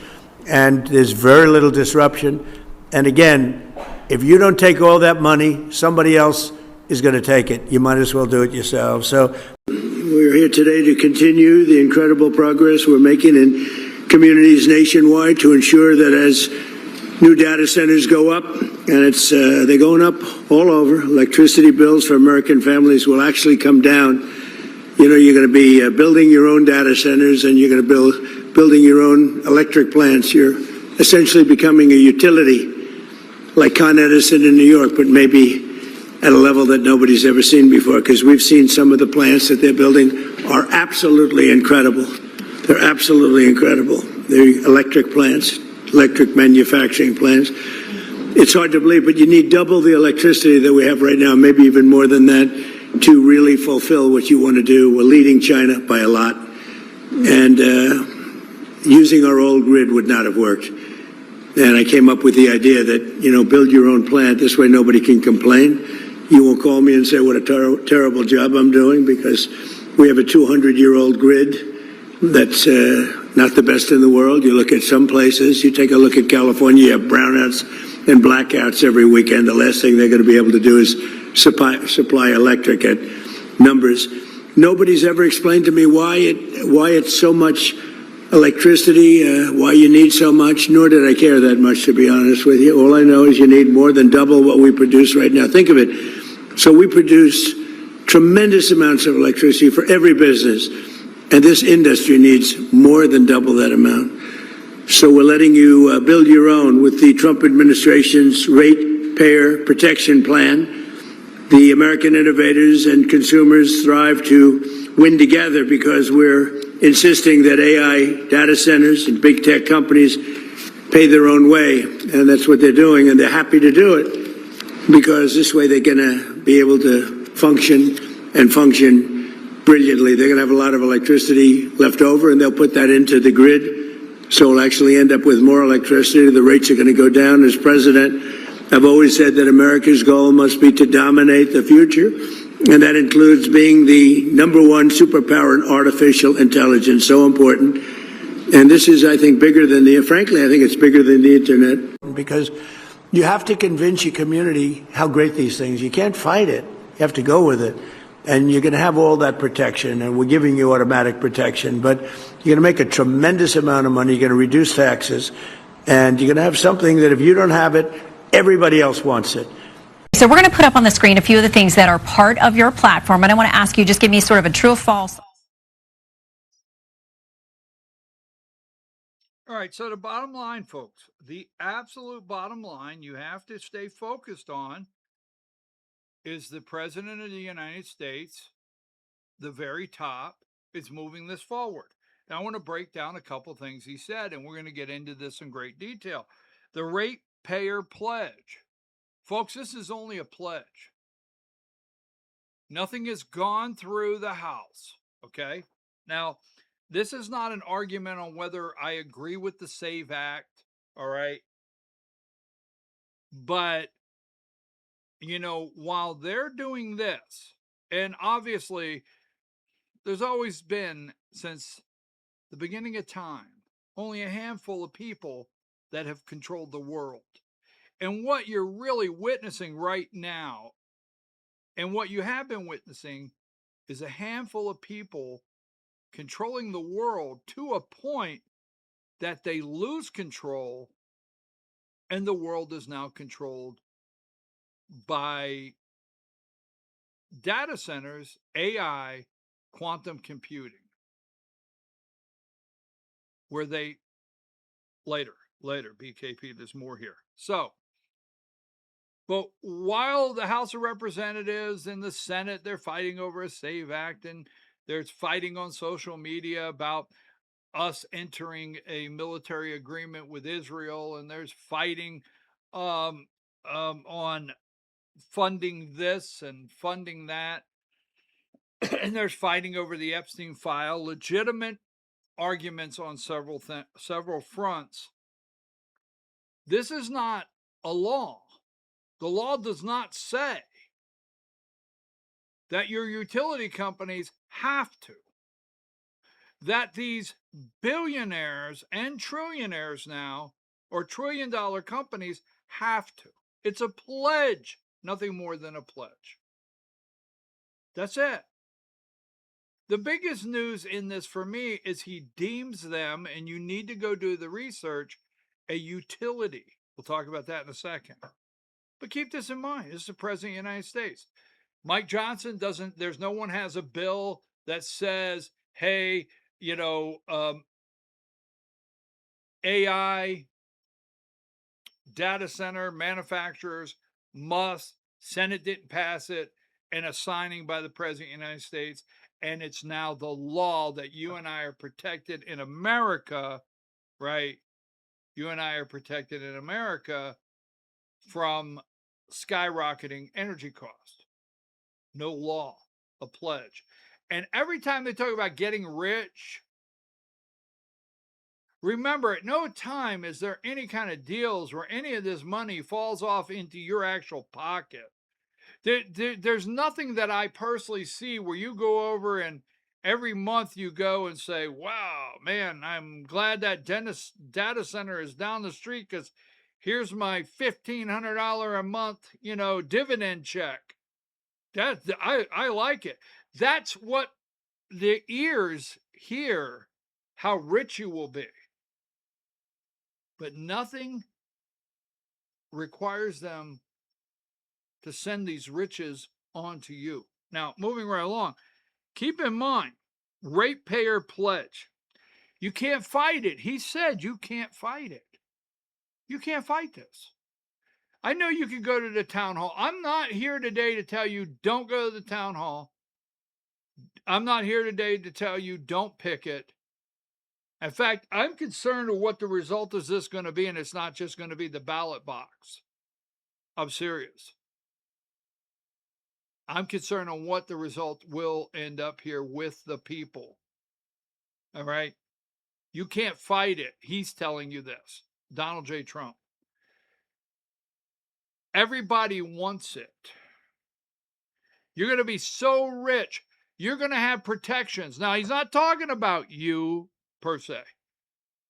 and there's very little disruption. And again, if you don't take all that money, somebody else is going to take it. You might as well do it yourself. So we're here today to continue the incredible progress we're making in communities nationwide to ensure that as new data centers go up, and they're going up all over. Electricity bills for American families will actually come down. You know, you're going to be building your own data centers, and you're going to building your own electric plants. You're essentially becoming a utility, like Con Edison in New York, but maybe at a level that nobody's ever seen before, because we've seen some of the plants that they're building are absolutely incredible. They're absolutely incredible. They're electric plants, electric manufacturing plants. It's hard to believe, but you need double the electricity that we have right now, maybe even more than that, to really fulfill what you want to do. We're leading China by a lot, and using our old grid would not have worked. And I came up with the idea that, you know, build your own plant. This way nobody can complain. You won't call me and say what a terrible job I'm doing, because we have a 200-year-old grid that's not the best in the world. You look at some places, you take a look at California, you have brownouts and blackouts every weekend. The last thing they're going to be able to do is supply electric at numbers. Nobody's ever explained to me why it's so much electricity, why you need so much, nor did I care that much, to be honest with you. All I know is you need more than double what we produce right now. Think of it. So we produce tremendous amounts of electricity for every business, and this industry needs more than double that amount. So we're letting you build your own with the Trump administration's ratepayer protection plan. The American innovators and consumers thrive to win together because we're insisting that AI data centers and big tech companies pay their own way, and that's what they're doing, and they're happy to do it because this way they're going to be able to function and function brilliantly. They're going to have a lot of electricity left over, and they'll put that into the grid, so we'll actually end up with more electricity. The rates are going to go down. As president, I've always said that America's goal must be to dominate the future, and that includes being the #1 superpower in artificial intelligence. So important. And this is, I think, bigger than frankly, I think it's bigger than the internet. Because you have to convince your community how great these things. You can't fight it. You have to go with it. And you're going to have all that protection, and we're giving you automatic protection, but you're going to make a tremendous amount of money. You're going to reduce taxes, and you're going to have something that if you don't have it, everybody else wants it. So we're going to put up on the screen a few of the things that are part of your platform, and I want to ask you, just give me sort of a true or false. All right, so the bottom line, folks, the absolute bottom line you have to stay focused on is the President of the United States, the very top, is moving this forward. Now, I want to break down a couple things he said, and we're going to get into this in great detail. The ratepayer pledge. Folks, this is only a pledge. Nothing has gone through the House, okay? Now, this is not an argument on whether I agree with the SAVE Act, all right? But while they're doing this, and obviously there's always been, since the beginning of time, only a handful of people that have controlled the world. And what you're really witnessing right now, and what you have been witnessing, is a handful of people controlling the world to a point that they lose control, and the world is now controlled by data centers, AI, quantum computing, where they later, BKP, there's more here. So, but while the House of Representatives and the Senate, they're fighting over a SAVE Act, and there's fighting on social media about us entering a military agreement with Israel, and there's fighting on funding this and funding that, and there's fighting over the Epstein file, legitimate arguments on several fronts. This is not a law. The law does not say that your utility companies have to, that these billionaires and trillionaires now, or trillion-dollar companies, have to. It's a pledge, nothing more than a pledge. That's it. The biggest news in this for me is he deems them, and you need to go do the research, a utility. We'll talk about that in a second. But keep this in mind. This is the President of the United States. Mike Johnson doesn't, there's no one has a bill that says, hey, AI data center manufacturers must, Senate didn't pass it, and a signing by the President of the United States, and it's now the law that you and I are protected in America, right? You and I are protected in America from skyrocketing energy costs. No law, a pledge. And every time they talk about getting rich, remember, at no time is there any kind of deals where any of this money falls off into your actual pocket. There's nothing that I personally see where you go over and every month you go and say, wow, man, I'm glad that data center is down the street because here's my $1,500 a month, dividend check. I like it. That's what the ears hear, how rich you will be. But nothing requires them to send these riches on to you. Now, moving right along, keep in mind, ratepayer pledge. You can't fight it. He said you can't fight it. You can't fight this. I know you can go to the town hall. I'm not here today to tell you don't go to the town hall. I'm not here today to tell you don't picket. In fact, I'm concerned with what the result is this going to be, and it's not just going to be the ballot box. I'm serious. I'm concerned on what the result will end up here with the people. All right? You can't fight it. He's telling you this. Donald J. Trump. Everybody wants it. You're going to be so rich. You're going to have protections. Now, he's not talking about you per se.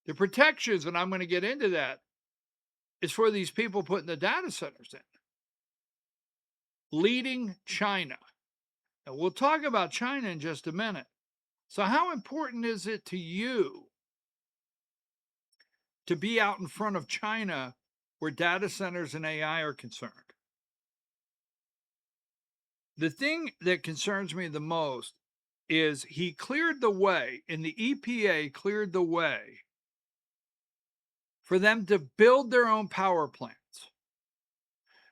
The protections, and I'm going to get into that, is for these people putting the data centers in. Leading China. Now, we'll talk about China in just a minute. So how important is it to you to be out in front of China where data centers and AI are concerned? The thing that concerns me the most is he cleared the way, and the EPA cleared the way for them to build their own power plants.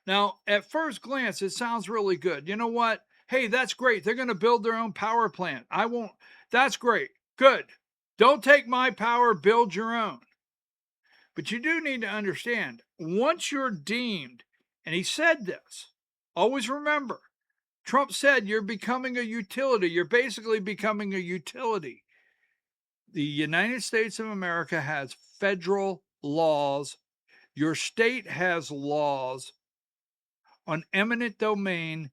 Now, at first glance, it sounds really good. You know what? Hey, that's great. They're going to build their own power plant. I won't. That's great. Good. Don't take my power, build your own. But you do need to understand, once you're deemed, and he said this, always remember, Trump said you're becoming a utility. You're basically becoming a utility. The United States of America has federal laws. Your state has laws. on eminent domain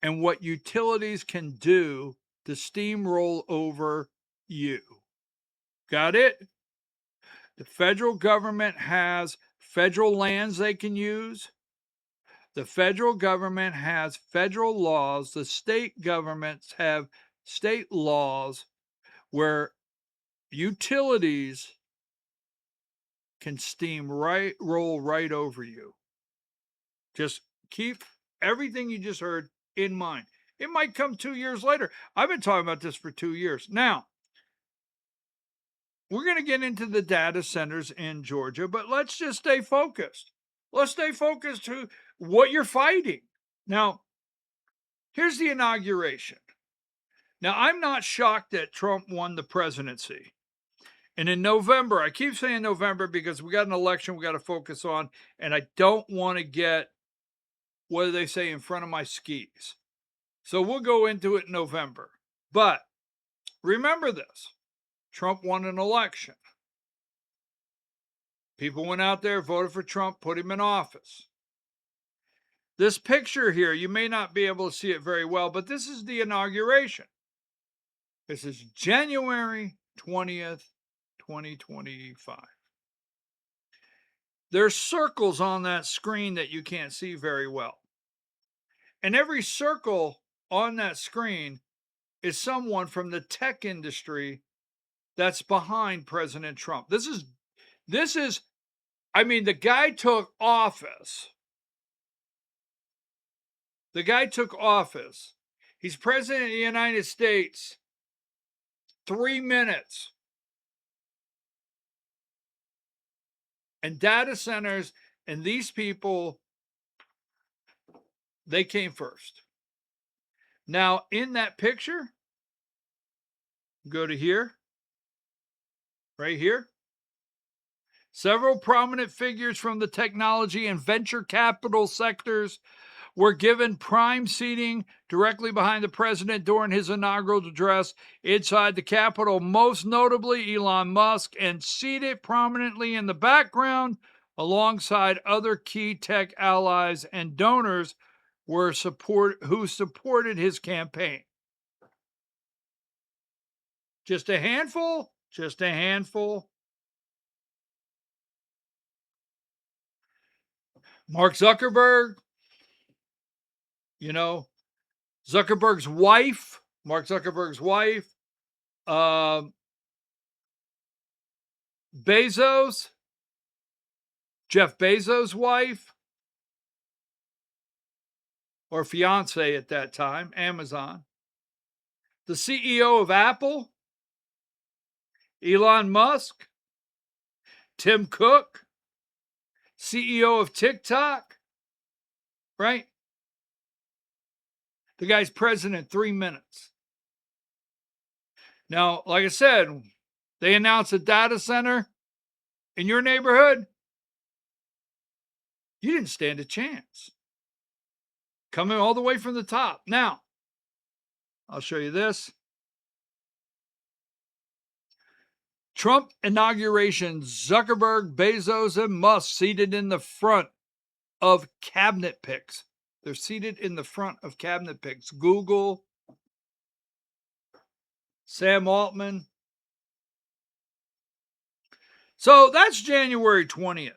and what utilities can do to steamroll over you. Got it? The federal government has federal lands they can use. The federal government has federal laws. The state governments have state laws where utilities can roll right over you. Just keep everything you just heard in mind. It might come 2 years later. I've been talking about this for 2 years. Now, we're going to get into the data centers in Georgia, but let's just stay focused. Let's stay focused to what you're fighting. Now, here's the inauguration. Now, I'm not shocked that Trump won the presidency. And in November, I keep saying November because we got an election we got to focus on, and I don't want to get, what do they say, in front of my skis. So we'll go into it in November. But remember this, Trump won an election. People went out there, voted for Trump, put him in office. This picture here, you may not be able to see it very well, but this is the inauguration. This is January 20th, 2025. There's circles on that screen that you can't see very well. And every circle on that screen is someone from the tech industry that's behind President Trump. This is, I mean, the guy took office. The guy took office. He's president of the United States 3 minutes. And data centers and these people, they came first. Now, in that picture, go to here, right here. Several prominent figures from the technology and venture capital sectors were given prime seating directly behind the president during his inaugural address inside the Capitol, most notably Elon Musk, and seated prominently in the background alongside other key tech allies and donors who supported his campaign. Just a handful, just a handful. Mark Zuckerberg, Zuckerberg's wife, Mark Zuckerberg's wife, Bezos, Jeff Bezos' wife, or fiance at that time, Amazon, the CEO of Apple, Elon Musk, Tim Cook, CEO of TikTok, right? The guy's president 3 minutes. Now, like I said, they announced a data center in your neighborhood. You didn't stand a chance. Coming all the way from the top. Now, I'll show you this. Trump inauguration, Zuckerberg, Bezos, and Musk seated in the front of cabinet picks. They're seated in the front of cabinet picks. Google, Sam Altman. So that's January 20th.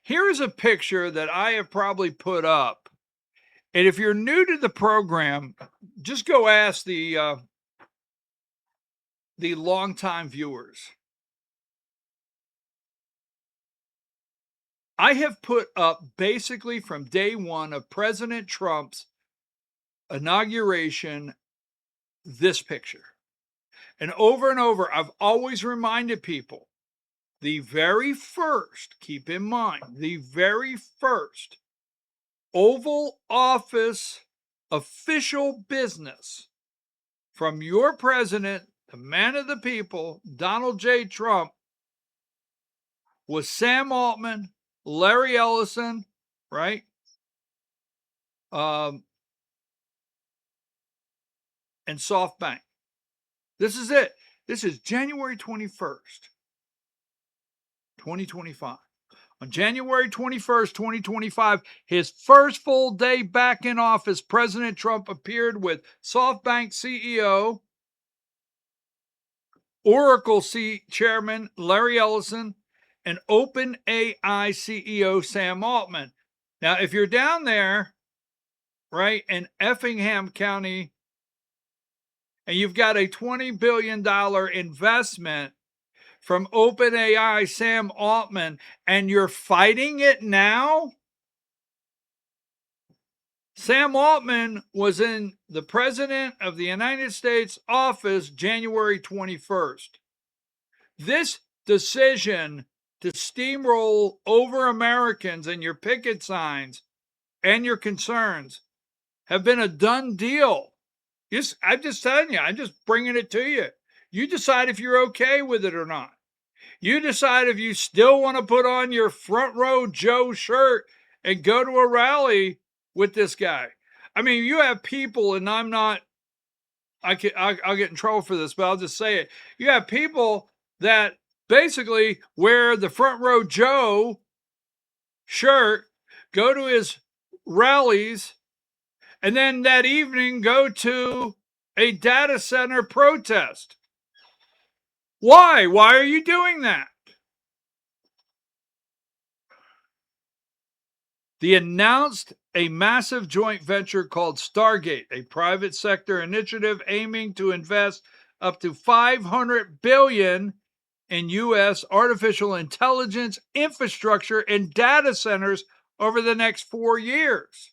Here is a picture that I have probably put up. And if you're new to the program, just go ask the longtime viewers. I have put up basically from day one of President Trump's inauguration this picture. And over, I've always reminded people, the very first, keep in mind, the very first Oval Office official business from your president, the man of the people, Donald J. Trump, was Sam Altman, Larry Ellison, right? And SoftBank. This is it. This is January 21st, 2025. On January 21st, 2025, his first full day back in office, President Trump appeared with SoftBank CEO, Oracle Chairman Larry Ellison, and OpenAI CEO Sam Altman. Now, if you're down there, right, in Effingham County, and you've got a $20 billion investment from OpenAI, Sam Altman, and you're fighting it now? Sam Altman was in the President of the United States office January 21st. This decision to steamroll over Americans and your picket signs and your concerns have been a done deal. I'm just telling you, I'm just bringing it to you. You decide if you're okay with it or not. You decide if you still want to put on your front row Joe shirt and go to a rally with this guy. I mean, you have people, and I'll get in trouble for this, but I'll just say it. You have people that basically wear the front row Joe shirt, go to his rallies, and then that evening go to a data center protest. Why? Why are you doing that? They announced a massive joint venture called Stargate, a private sector initiative aiming to invest up to $500 billion in U.S. artificial intelligence infrastructure and data centers over the next 4 years.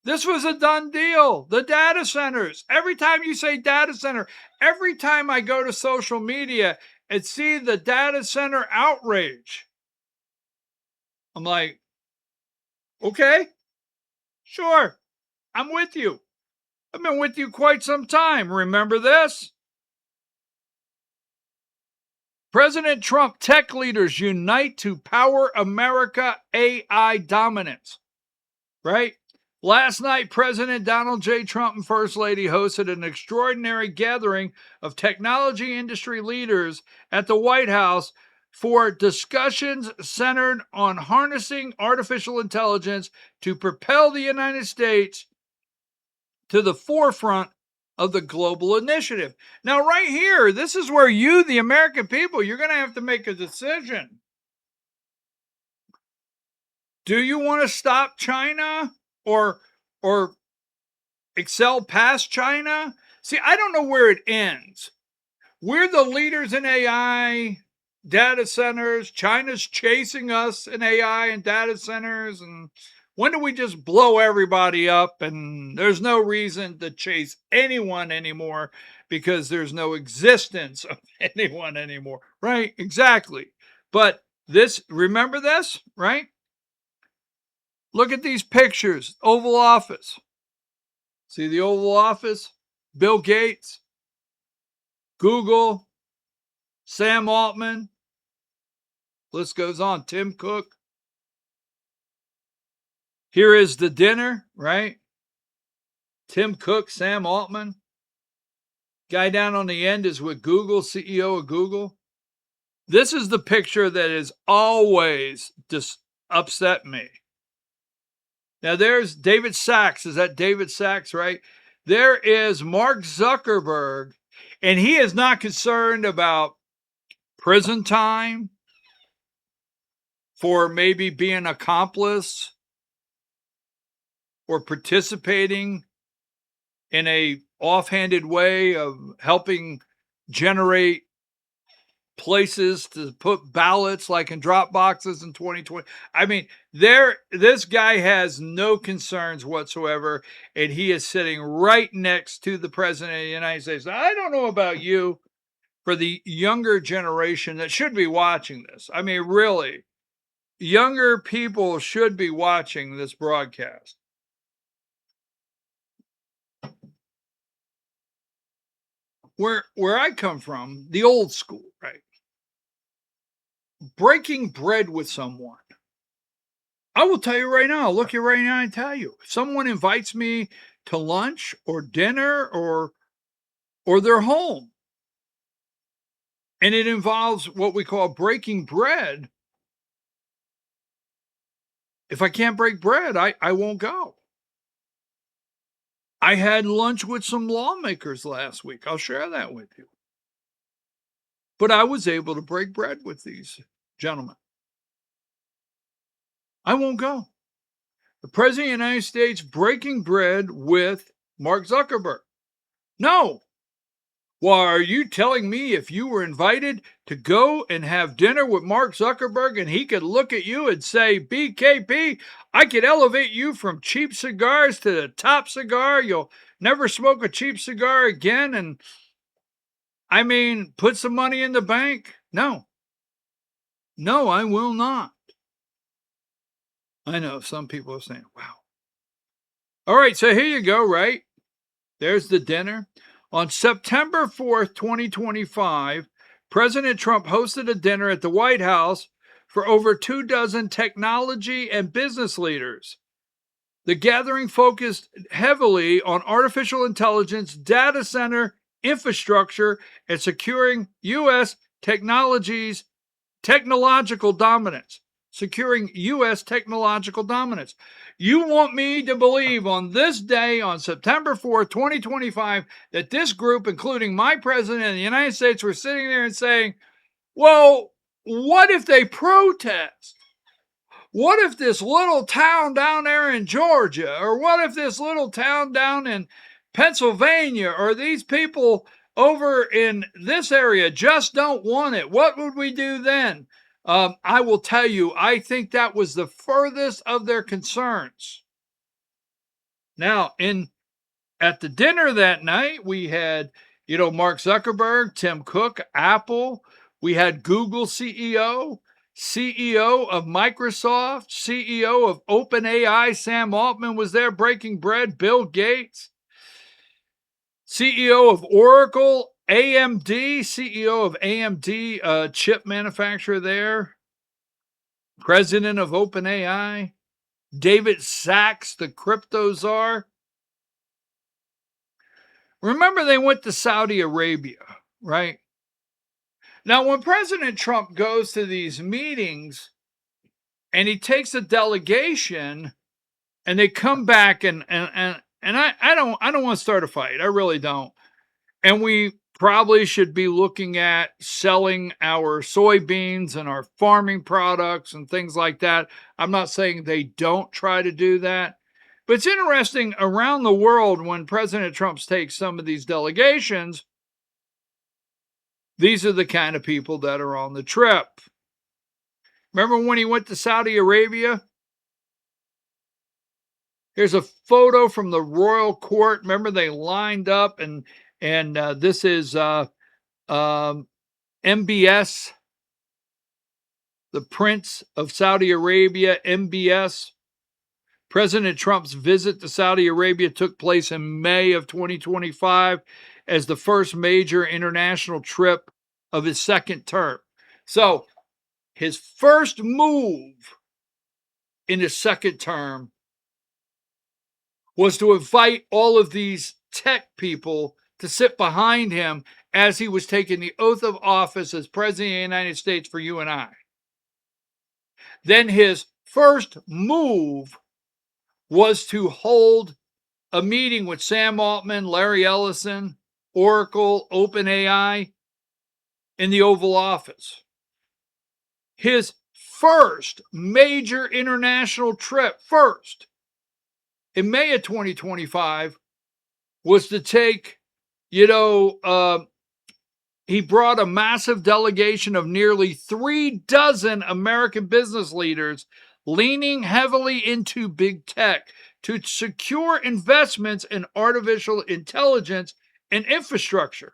This was a done deal. The data centers. Every time you say data center, every time I go to social media and see the data center outrage, I'm like, okay, sure, I'm with you. I've been with you quite some time. Remember this? President Trump, tech leaders unite to power America AI dominance. Right? Last night, President Donald J. Trump and First Lady hosted an extraordinary gathering of technology industry leaders at the White House for discussions centered on harnessing artificial intelligence to propel the United States to the forefront of the global initiative. Now, right here, this is where you, the American people, you're going to have to make a decision. Do you want to stop China or excel past China? See, I don't know where it ends. We're the leaders in AI, data centers. China's chasing us in AI and data centers. And when do we just blow everybody up and there's no reason to chase anyone anymore because there's no existence of anyone anymore, right? Exactly. But remember this, right? Look at these pictures, Oval Office. See the Oval Office? Bill Gates, Google, Sam Altman, list goes on, Tim Cook. Here is the dinner, right? Tim Cook, Sam Altman. Guy down on the end is with Google, CEO of Google. This is the picture that has always just upset me. Now there's David Sachs. Is that David Sachs, right? There is Mark Zuckerberg, and he is not concerned about prison time for maybe being an accomplice or participating in a offhanded way of helping generate places to put ballots like in drop boxes in 2020. I mean, this guy has no concerns whatsoever, and he is sitting right next to the president of the United States. Now, I don't know about you, for the younger generation that should be watching this. I mean, really, younger people should be watching this broadcast. Where I come from, the old school, right? Breaking bread with someone. I will tell you right now, I'll look you right now and tell you. If someone invites me to lunch or dinner or their home, and it involves what we call breaking bread, if I can't break bread, I won't go. I had lunch with some lawmakers last week. I'll share that with you. But I was able to break bread with these gentlemen. I won't go. The President of the United States breaking bread with Mark Zuckerberg. No. Well, are you telling me if you were invited to go and have dinner with Mark Zuckerberg and he could look at you and say, BKP, I could elevate you from cheap cigars to the top cigar. You'll never smoke a cheap cigar again. And I mean, put some money in the bank? No. No, I will not. I know some people are saying, wow. All right, so here you go, right? There's the dinner. On September 4th, 2025, President Trump hosted a dinner at the White House for over 24 technology and business leaders. The gathering focused heavily on artificial intelligence, data center infrastructure, and securing U.S. technological dominance. Securing U.S. technological dominance. You want me to believe on this day, on September 4th, 2025, that this group, including my president of the United States, were sitting there and saying, well, what if they protest? What if this little town down there in Georgia, or what if this little town down in Pennsylvania, or these people over in this area just don't want it? What would we do then? I will tell you, I think that was the furthest of their concerns. Now, at the dinner that night, we had, Mark Zuckerberg, Tim Cook, Apple. We had Google CEO of Microsoft, CEO of OpenAI, Sam Altman was there breaking bread, Bill Gates, CEO of Oracle, AMD, CEO of AMD, chip manufacturer there, president of OpenAI, David Sachs, the crypto czar. Remember, they went to Saudi Arabia, right? Now, when President Trump goes to these meetings and he takes a delegation and they come back and I don't want to start a fight. I really don't. And we probably should be looking at selling our soybeans and our farming products and things like that. I'm not saying they don't try to do that. But it's interesting around the world when President Trump takes some of these delegations, these are the kind of people that are on the trip. Remember when he went to Saudi Arabia? Here's a photo from the royal court. Remember they lined up and this is MBS, the Prince of Saudi Arabia, MBS. President Trump's visit to Saudi Arabia took place in May of 2025 as the first major international trip of his second term. So his first move in his second term was to invite all of these tech people to sit behind him as he was taking the oath of office as President of the United States for you and I. Then his first move was to hold a meeting with Sam Altman, Larry Ellison, Oracle, OpenAI in the Oval Office. His first major international trip, in May of 2025, was to take, he brought a massive delegation of nearly 36 American business leaders leaning heavily into big tech to secure investments in artificial intelligence and infrastructure.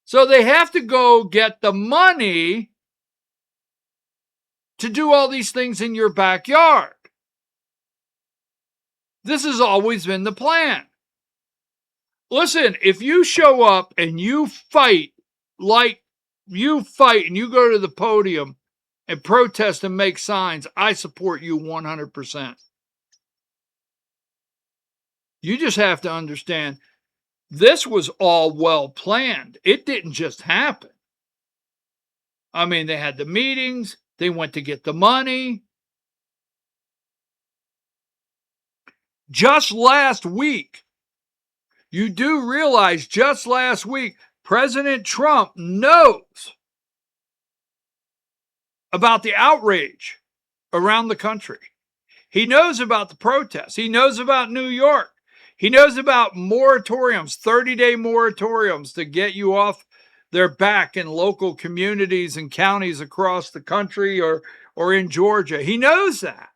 So they have to go get the money to do all these things in your backyard. This has always been the plan. Listen, if you show up and you fight and you go to the podium and protest and make signs, I support you 100%. You just have to understand, this was all well planned. It didn't just happen. I mean, they had the meetings, they went to get the money. Just last week, you do realize just last week, President Trump knows about the outrage around the country. He knows about the protests. He knows about New York. He knows about moratoriums, 30-day moratoriums to get you off their back in local communities and counties across the country or in Georgia. He knows that.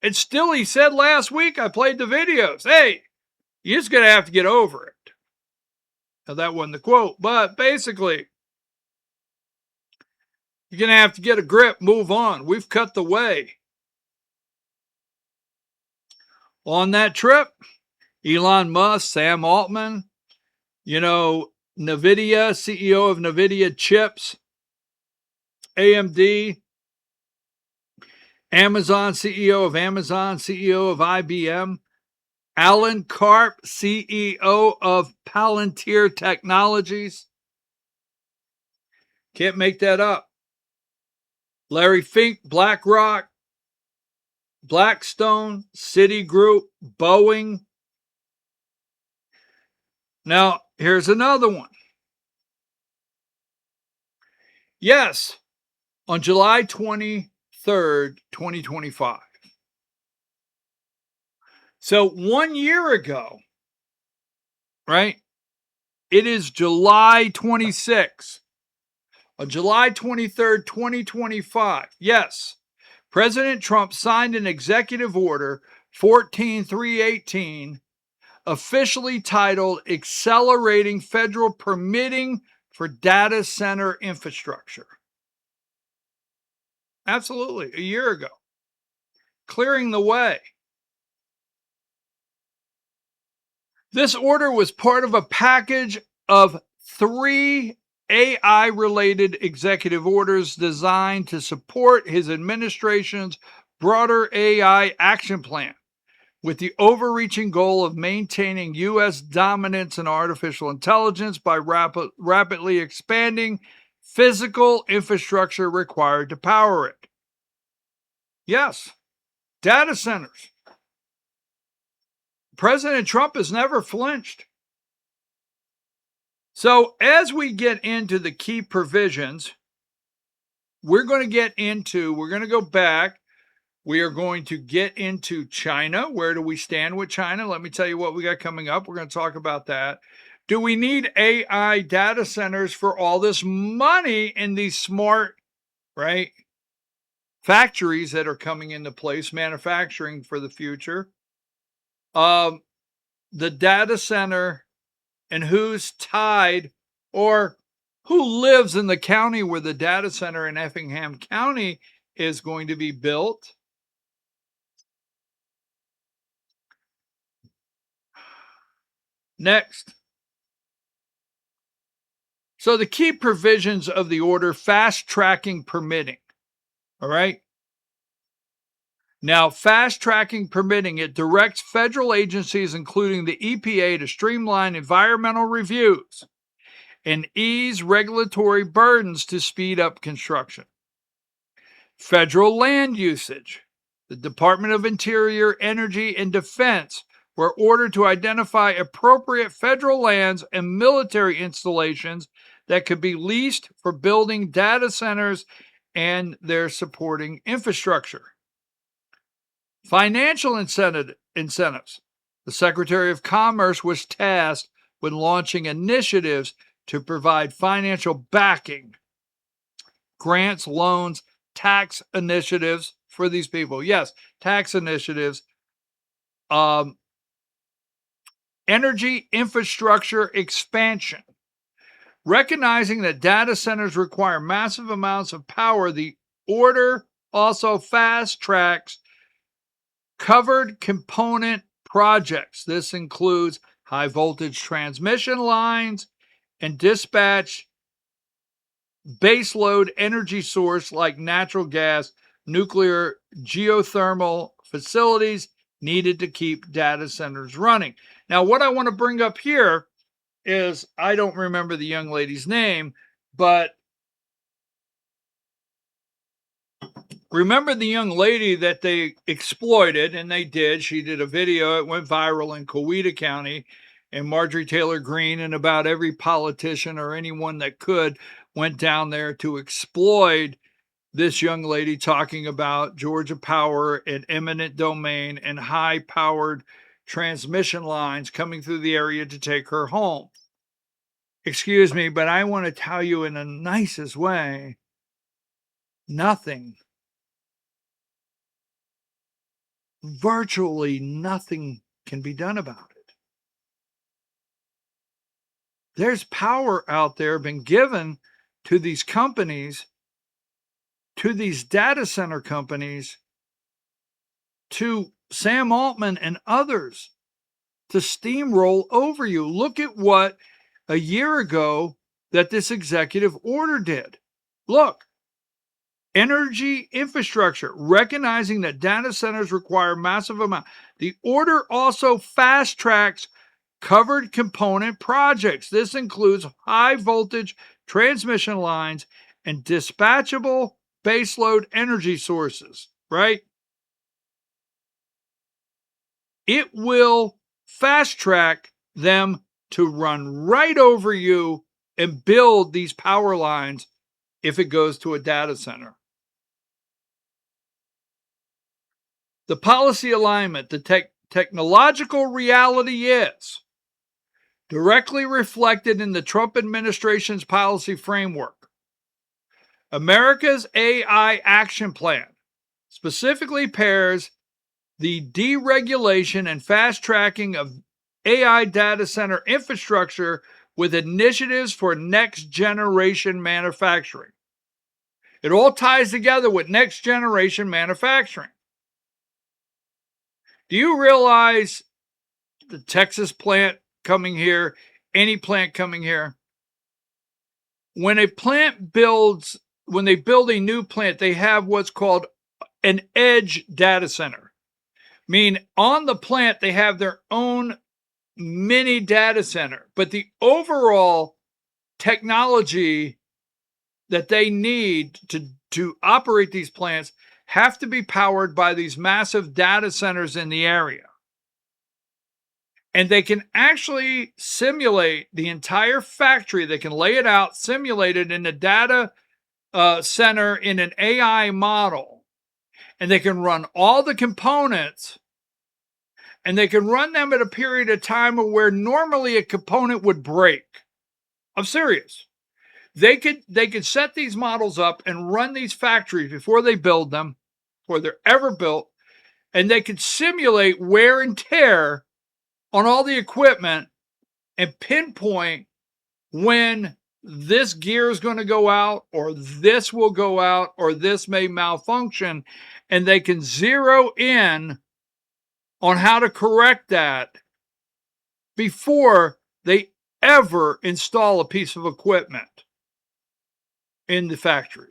And still, he said last week, I played the videos, hey, you're just going to have to get over it. Now, that wasn't the quote, but basically, you're going to have to get a grip, move on. We've cut the way. On that trip, Elon Musk, Sam Altman, NVIDIA, CEO of NVIDIA chips, AMD, Amazon, CEO of Amazon, CEO of IBM, Alan Karp, CEO of Palantir Technologies. Can't make that up. Larry Fink, BlackRock, Blackstone, Citigroup, Boeing. Now, here's another one. Yes, on July 23rd, 2025. So 1 year ago, right? It is July 26th. On July 23rd, 2025, yes, President Trump signed an executive order 14318, officially titled Accelerating Federal Permitting for Data Center Infrastructure. Absolutely, a year ago. Clearing the way. This order was part of a package of 3 AI-related executive orders designed to support his administration's broader AI action plan, with the overreaching goal of maintaining U.S. dominance in artificial intelligence by rapidly expanding physical infrastructure required to power it. Yes, data centers. President Trump has never flinched. So as we get into the key provisions, we're going to go back. We are going to get into China. Where do we stand with China? Let me tell you what we got coming up. We're going to talk about that. Do we need AI data centers for all this money in these smart, right, factories that are coming into place, manufacturing for the future? The data center and who's tied or who lives in the county where the data center in Effingham County is going to be built. Next. So the key provisions of the order, fast tracking permitting. All right. Now, fast tracking permitting, it directs federal agencies, including the EPA, to streamline environmental reviews and ease regulatory burdens to speed up construction. Federal land usage. The Department of Interior, Energy, and Defense were ordered to identify appropriate federal lands and military installations that could be leased for building data centers and their supporting infrastructure. Financial incentives. The Secretary of Commerce was tasked with launching initiatives to provide financial backing, grants, loans, tax initiatives for these people. Yes, tax initiatives. Energy infrastructure expansion. Recognizing that data centers require massive amounts of power, the order also fast tracks covered component projects. This includes high voltage transmission lines and dispatch baseload energy source like natural gas, nuclear, geothermal facilities needed to keep data centers running. Now, what I want to bring up here is, I don't remember the young lady's name, but Remember the young lady that they exploited, and they did. She did a video. It went viral in Coweta County, and Marjorie Taylor Greene and about every politician or anyone that could went down there to exploit this young lady talking about Georgia Power and eminent domain and high-powered transmission lines coming through the area to take her home. Excuse me, but I want to tell you in the nicest way, nothing, virtually nothing can be done about it. There's power out there been given to these companies, to these data center companies, to Sam Altman and others to steamroll over you. Look at what a year ago that this executive order did. Look, energy infrastructure, recognizing that data centers require massive amount. The order also fast tracks covered component projects. This includes high voltage transmission lines and dispatchable baseload energy sources, right? It will fast track them to run right over you and build these power lines if it goes to a data center. The policy alignment, the technological reality is directly reflected in the Trump administration's policy framework. America's AI Action Plan specifically pairs the deregulation and fast tracking of AI data center infrastructure with initiatives for next generation manufacturing. It all ties together with next generation manufacturing. Do you realize the Texas plant coming here, any plant coming here? When a plant builds, when they build a new plant, they have what's called an edge data center. I mean, on the plant, they have their own mini data center, but the overall technology that they need to operate these plants have to be powered by these massive data centers in the area. And they can actually simulate the entire factory. They can lay it out, simulate it in a data center in an AI model. And they can run all the components, and they can run them at a period of time where normally a component would break. I'm serious. They could set these models up and run these factories before they build them, before they're ever built, and they could simulate wear and tear on all the equipment and pinpoint when this gear is going to go out, or this will go out, or this may malfunction, and they can zero in on how to correct that before they ever install a piece of equipment in the factory.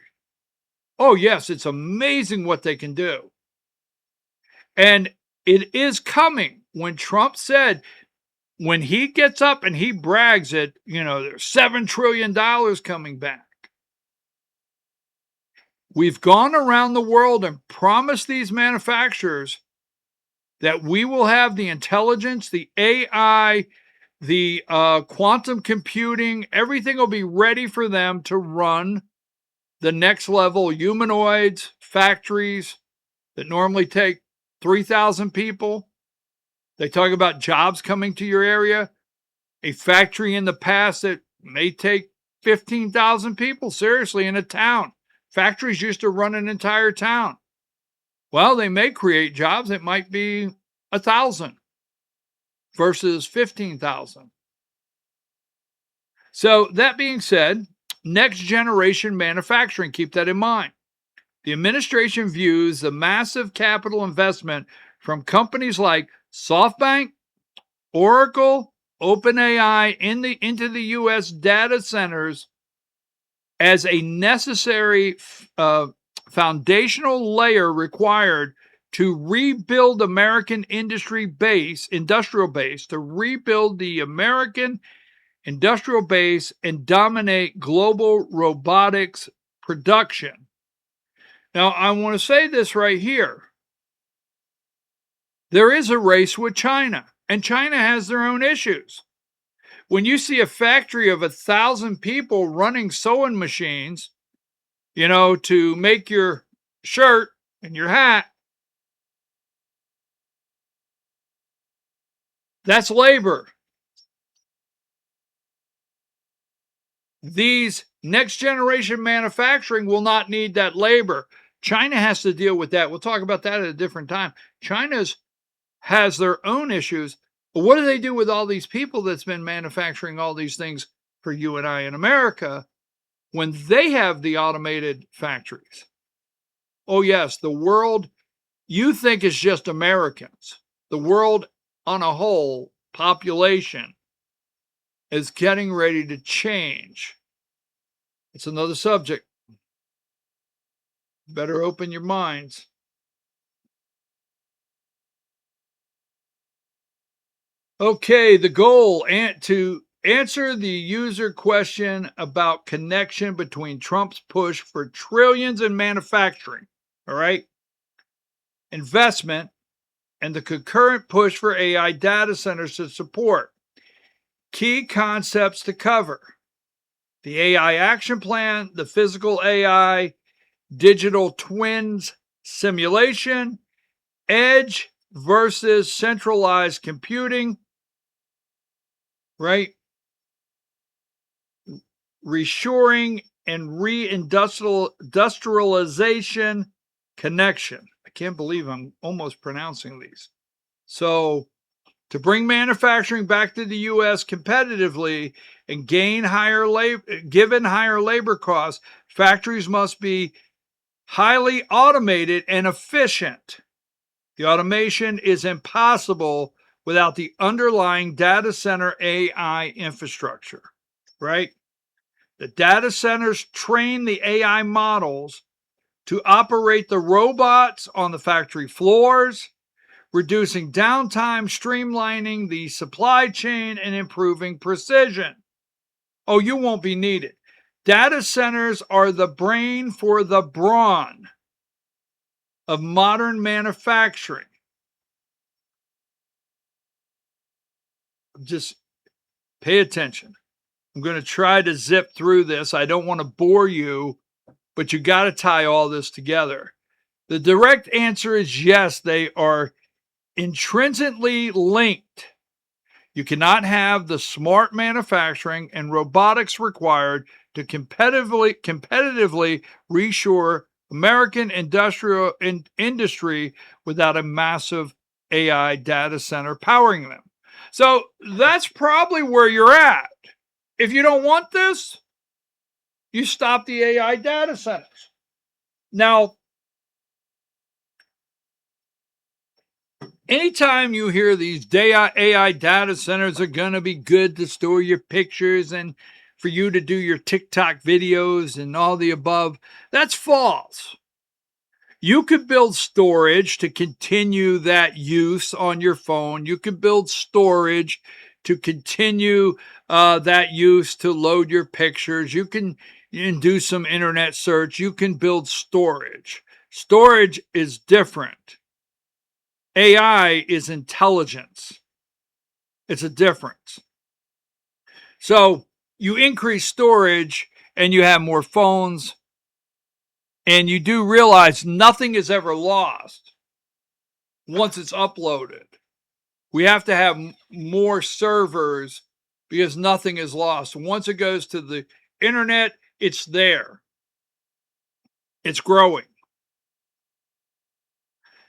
Oh, yes, it's amazing what they can do. And it is coming. When Trump said, when he gets up and he brags it, there's $7 trillion coming back. We've gone around the world and promised these manufacturers that we will have the intelligence, the AI, the quantum computing, everything will be ready for them to run the next level humanoids, factories that normally take 3,000 people. They talk about jobs coming to your area. A factory in the past that may take 15,000 people, seriously, in a town. Factories used to run an entire town. Well, they may create jobs. It might be 1,000 versus 15,000. So that being said, next generation manufacturing, keep that in mind. The administration views the massive capital investment from companies like SoftBank, Oracle, OpenAI into the U.S. data centers as a necessary foundational layer required to rebuild American industrial base, to rebuild the American industrial base and dominate global robotics production. Now, I want to say this right here. There is a race with China, and China has their own issues. When you see a factory of 1,000 people running sewing machines, to make your shirt and your hat, that's labor. These next generation manufacturing will not need that labor. China has to deal with that. We'll talk about that at a different time. China's has their own issues. But what do they do with all these people that's been manufacturing all these things for you and I in America when they have the automated factories? Oh, yes, the world you think is just Americans. The world on a whole, population, is getting ready to change. It's another subject. Better open your minds. Okay, the goal to answer the user question about connection between Trump's push for trillions in manufacturing, all right, investment, and the concurrent push for AI data centers to support. Key concepts to cover: the AI action plan, the physical AI, digital twins simulation, edge versus centralized computing, right? Reshoring and reindustrialization connection. I can't believe I'm almost pronouncing these. So, to bring manufacturing back to the U.S. competitively and given higher labor costs, factories must be highly automated and efficient. The automation is impossible without the underlying data center AI infrastructure, right? The data centers train the AI models to operate the robots on the factory floors, reducing downtime, streamlining the supply chain, and improving precision. Oh, you won't be needed. Data centers are the brain for the brawn of modern manufacturing. Just pay attention. I'm going to try to zip through this. I don't want to bore you, but you got to tie all this together. The direct answer is yes, they are intrinsically linked. You cannot have the smart manufacturing and robotics required to competitively reshore American industry without a massive AI data center powering them. So that's probably where you're at. If you don't want this, you stop the AI data centers. Now, anytime you hear these AI data centers are going to be good to store your pictures and for you to do your TikTok videos and all the above, that's false. You could build storage to continue that use on your phone. You could build storage to continue that use to load your pictures. You can do some internet search. You can build storage. Storage is different. AI is intelligence. It's a difference. So you increase storage and you have more phones, and you do realize nothing is ever lost once it's uploaded. We have to have more servers because nothing is lost. Once it goes to the internet, it's there. It's growing.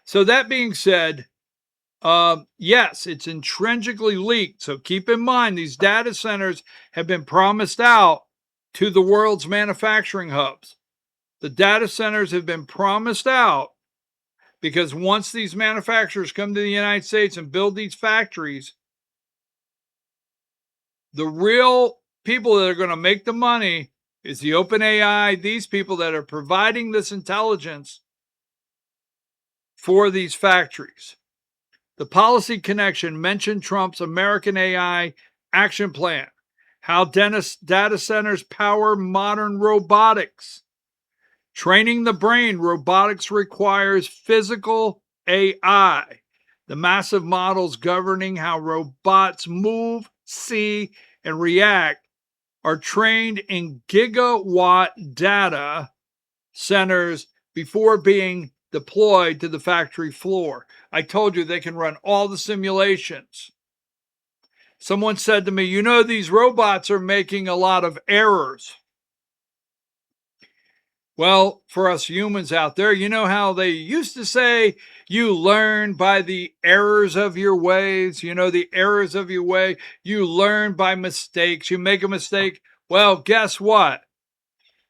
So that being said, yes, it's intrinsically leaked. So keep in mind, these data centers have been promised out to the world's manufacturing hubs. The data centers have been promised out because once these manufacturers come to the United States and build these factories, the real people that are going to make the money is the OpenAI, these people that are providing this intelligence for these factories. The policy connection mentioned Trump's American AI action plan, how data centers power modern robotics. Training the brain, robotics requires physical AI. The massive models governing how robots move, see, and react are trained in gigawatt data centers before being deployed to the factory floor. I told you they can run all the simulations. Someone said to me, you know, these robots are making a lot of errors. Well, for us humans out there, you know how they used to say you learn by the errors of your ways, you know, the errors of your way. You learn by mistakes. You make a mistake. Well, guess what?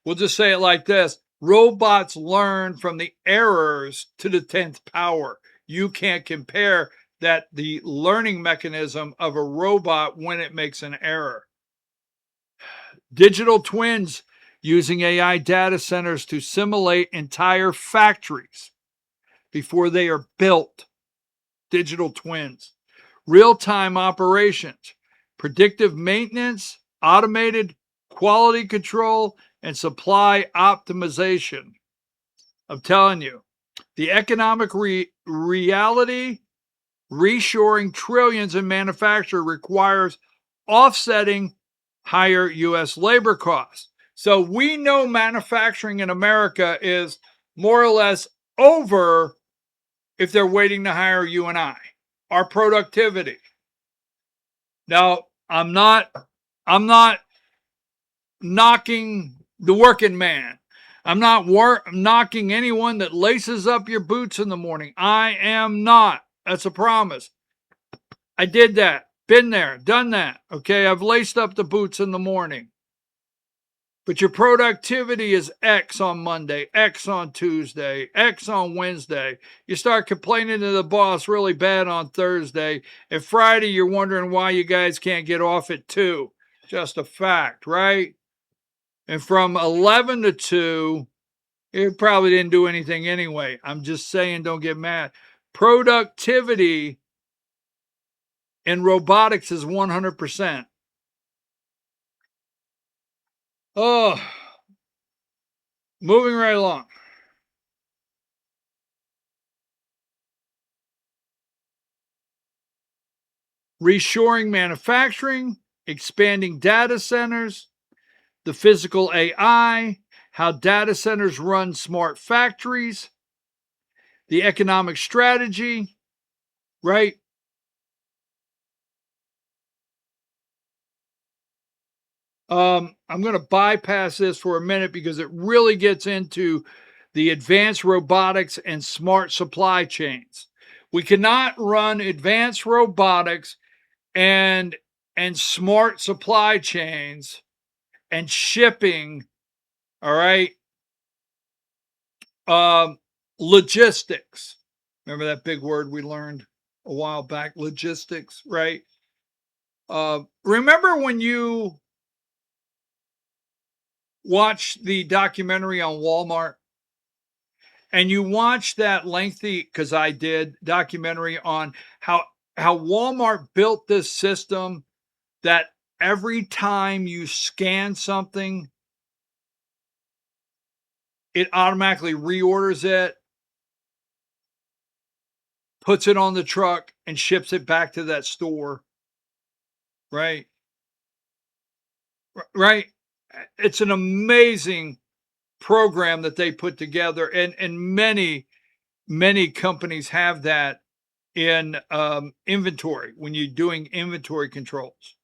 We'll just say it like this. Robots learn from the errors to the 10th power. You can't compare that the learning mechanism of a robot when it makes an error. Digital twins using AI data centers to simulate entire factories before they are built. Digital twins. Real-time operations, predictive maintenance, automated quality control, and supply optimization. I'm telling you, the economic reality, reshoring trillions in manufacture requires offsetting higher U.S. labor costs. So we know manufacturing in America is more or less over if they're waiting to hire you and I. Our productivity. Now, I'm not knocking the working man. I'm not knocking anyone that laces up your boots in the morning. I am not. That's a promise. I did that. Been there, done that. Okay, I've laced up the boots in the morning. But your productivity is X on Monday, X on Tuesday, X on Wednesday. You start complaining to the boss really bad on Thursday. And Friday, you're wondering why you guys can't get off at 2. Just a fact, right? And from 11 to 2, you probably didn't do anything anyway. I'm just saying, don't get mad. Productivity in robotics is 100%. Oh, moving right along. Reshoring manufacturing, expanding data centers, the physical AI, how data centers run smart factories, the economic strategy, right? I'm going to bypass this for a minute because it really gets into the advanced robotics and smart supply chains. We cannot run advanced robotics and smart supply chains and shipping, all right, logistics. Remember that big word we learned a while back, logistics, right? Remember when you watched the documentary on Walmart and you watched that lengthy, because I did, documentary on how Walmart built this system that every time you scan something, it automatically reorders it, puts it on the truck, and ships it back to that store, right? Right? It's an amazing program that they put together, and many companies have that in inventory when you're doing inventory controls.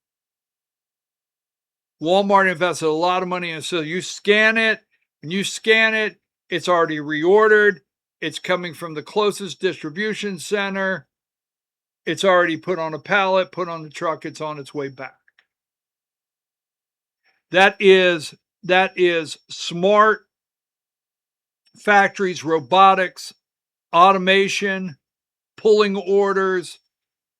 Walmart invested a lot of money in it. So you scan it, when you scan it, it's already reordered. It's coming from the closest distribution center. It's already put on a pallet, put on the truck. It's on its way back. That is smart factories, robotics, automation, pulling orders,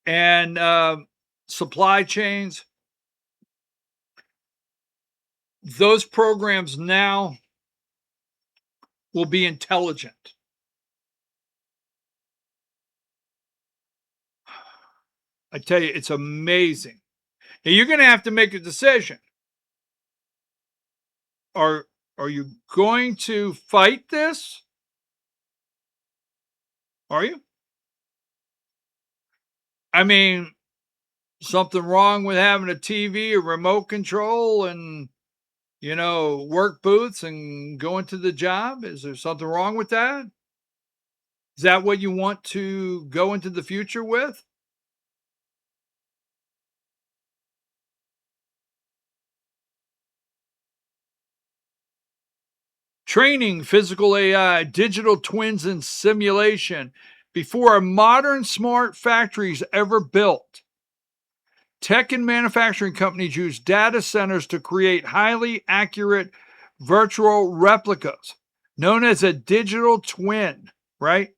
and supply chains. Those programs now will be intelligent. I tell you, it's amazing. Now you're going to have to make a decision. Are Are you going to fight this? Are you? I mean, something wrong with having a TV, a remote control, and, work booths and going to the job? Is there something wrong with that? Is that what you want to go into the future with? Training physical AI, digital twins, and simulation before a modern smart factories ever built. Tech and manufacturing companies use data centers to create highly accurate virtual replicas, known as a digital twin, right?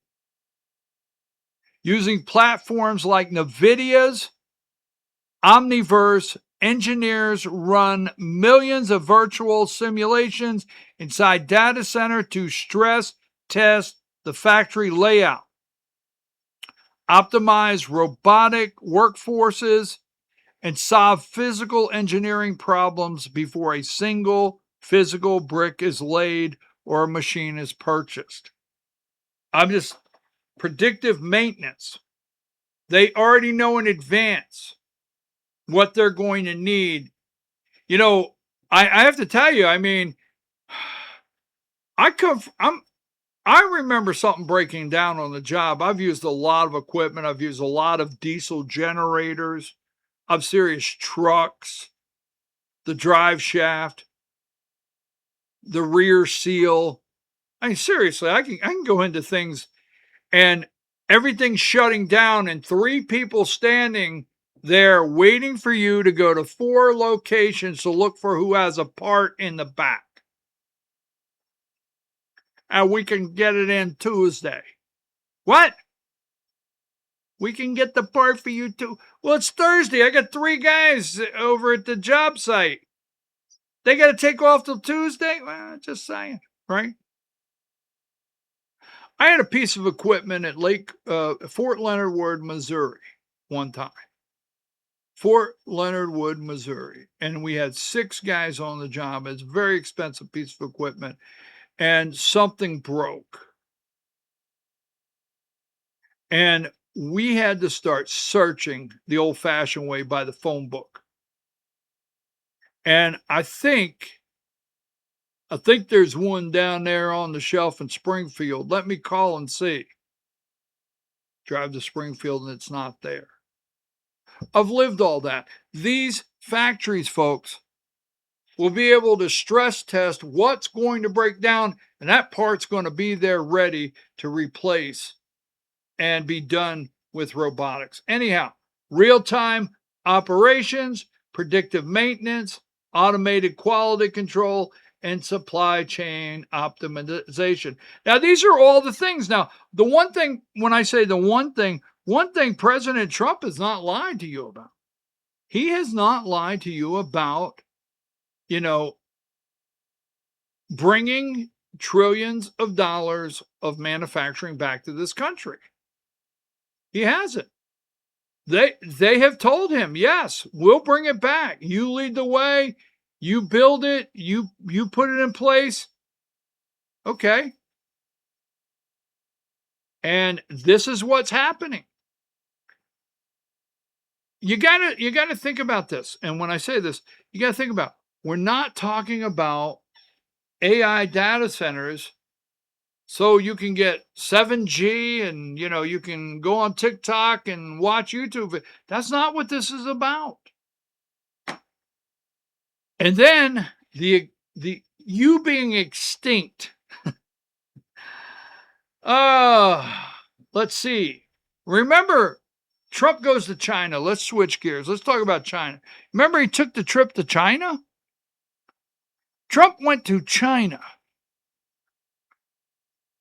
Using platforms like NVIDIA's Omniverse, engineers run millions of virtual simulations inside data center to stress test the factory layout, optimize robotic workforces, and solve physical engineering problems before a single physical brick is laid or a machine is purchased. I'm just predictive maintenance. They already know in advance what they're going to need. I have to tell you, I mean, I remember something breaking down on the job. I've used a lot of equipment. I've used a lot of diesel generators. I've serious trucks, the drive shaft, the rear seal. I mean, seriously, I can go into things and everything's shutting down and 3 people standing there waiting for you to go to 4 locations to look for who has a part in the back. And we can get it in Tuesday. What? We can get the part for you too. Well, it's Thursday. I got 3 guys over at the job site. They got to take off till Tuesday? Well, just saying, right? I had a piece of equipment at Fort Leonard Wood, Missouri, one time. Fort Leonard Wood, Missouri. And we had 6 guys on the job. It's a very expensive piece of equipment. And something broke. And we had to start searching the old-fashioned way by the phone book. And I think there's one down there on the shelf in Springfield. Let me call and see. Drive to Springfield and it's not there. I've lived all that. These factories, folks, will be able to stress test what's going to break down, and that part's going to be there ready to replace and be done with robotics. Anyhow, real-time operations, predictive maintenance, automated quality control, and supply chain optimization. Now, these are all the things. Now, the one thing, when I say the one thing President Trump has not lied to you about. He has not lied to you about, bringing trillions of dollars of manufacturing back to this country. He hasn't. They have told him, yes, we'll bring it back. You lead the way. You build it. You put it in place. Okay. And this is what's happening. You gotta think about this. And when I say this, you gotta think about, we're not talking about AI data centers so you can get 7G and you can go on TikTok and watch YouTube. That's not what this is about. And then the you being extinct. Let's see. Remember, Trump goes to China. Let's switch gears. Let's talk about China. Remember he took the trip to China? Trump went to China.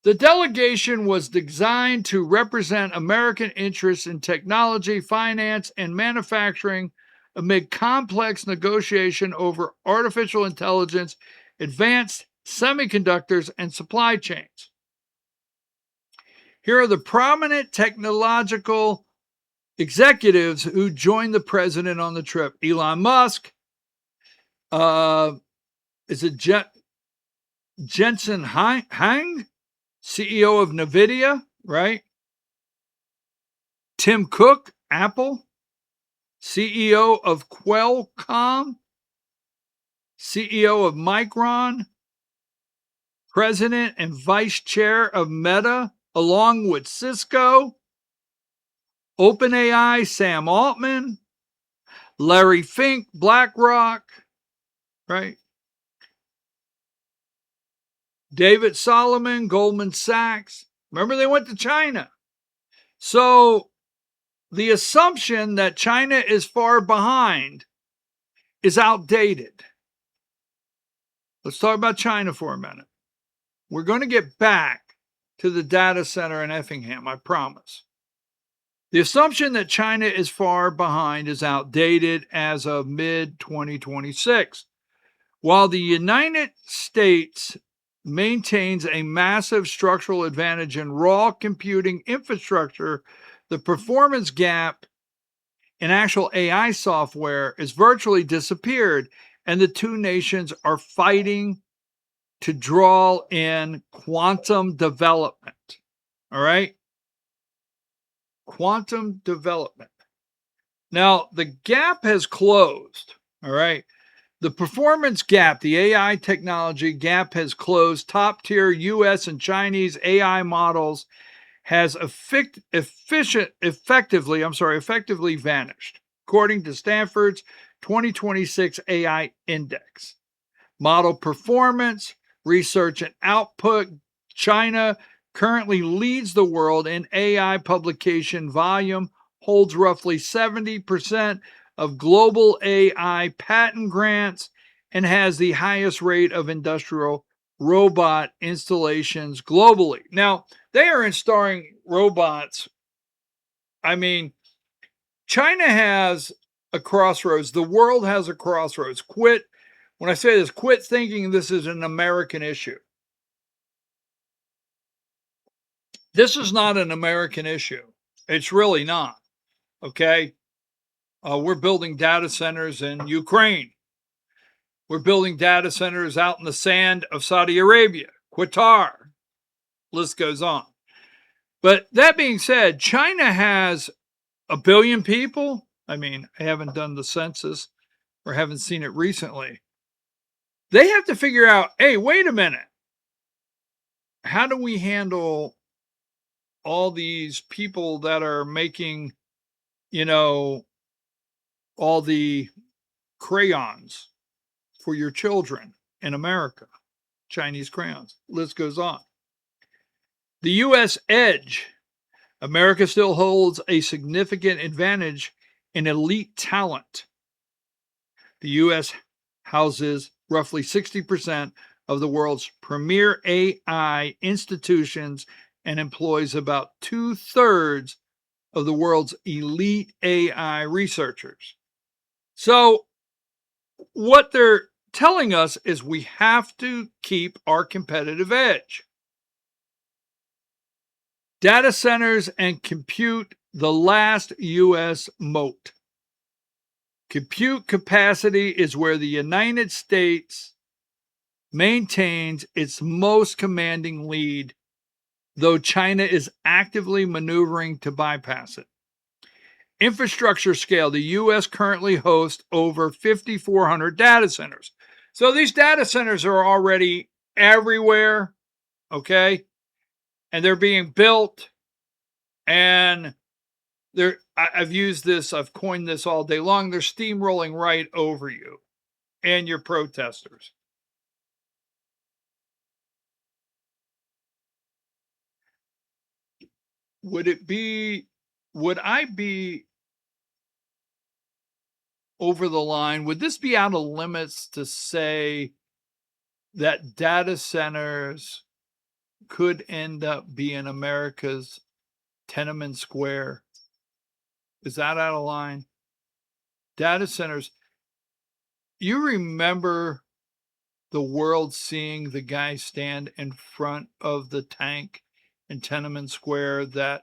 The delegation was designed to represent American interests in technology, finance, and manufacturing amid complex negotiation over artificial intelligence, advanced semiconductors, and supply chains. Here are the prominent technological executives who joined the president on the trip. Elon Musk, Jensen Huang, CEO of NVIDIA, right? Tim Cook, Apple, CEO of Qualcomm, CEO of Micron, President and Vice Chair of Meta, along with Cisco, OpenAI, Sam Altman, Larry Fink, BlackRock, right? David Solomon, Goldman Sachs. Remember, they went to China. So the assumption that China is far behind is outdated. Let's talk about China for a minute. We're going to get back to the data center in Effingham, I promise. The assumption that China is far behind is outdated as of mid-2026. While the United States maintains a massive structural advantage in raw computing infrastructure, the performance gap in actual AI software is virtually disappeared, and the two nations are fighting to draw in quantum development. All right? Quantum development. Now, the gap has closed. All right? The performance gap, the AI technology gap has closed. Top tier US and Chinese AI models has effectively vanished, according to Stanford's 2026 AI Index. Model performance, research and output, China currently leads the world in AI publication volume, holds roughly 70% of global AI patent grants, and has the highest rate of industrial robot installations globally. Now, they are installing robots. I mean, China has a crossroads. The world has a crossroads. When I say this, quit thinking this is an American issue. This is not an American issue. It's really not. Okay? We're building data centers in Ukraine. We're building data centers out in the sand of Saudi Arabia, Qatar. List goes on. But that being said, China has 1 billion people. I mean, I haven't done the census or haven't seen it recently. They have to figure out, hey, wait a minute. How do we handle all these people that are making, all the crayons for your children in America? Chinese crayons. List goes on. The U.S. edge. America still holds a significant advantage in elite talent. The U.S. houses roughly 60% of the world's premier AI institutions and employs about 2/3 of the world's elite AI researchers. So, what they're telling us is we have to keep our competitive edge. Data centers and compute, the last U.S. moat. Compute capacity is where the United States maintains its most commanding lead, though China is actively maneuvering to bypass it. Infrastructure scale, the U.S. currently hosts over 5,400 data centers. So these data centers are already everywhere, okay? And they're being built, and I've used this, I've coined this all day long. They're steamrolling right over you and your protesters. Would I be over the line? Would this be out of limits to say that data centers could end up being America's Tenement Square? Is that out of line? Data centers. You remember the world seeing the guy stand in front of the tank in Tenement Square that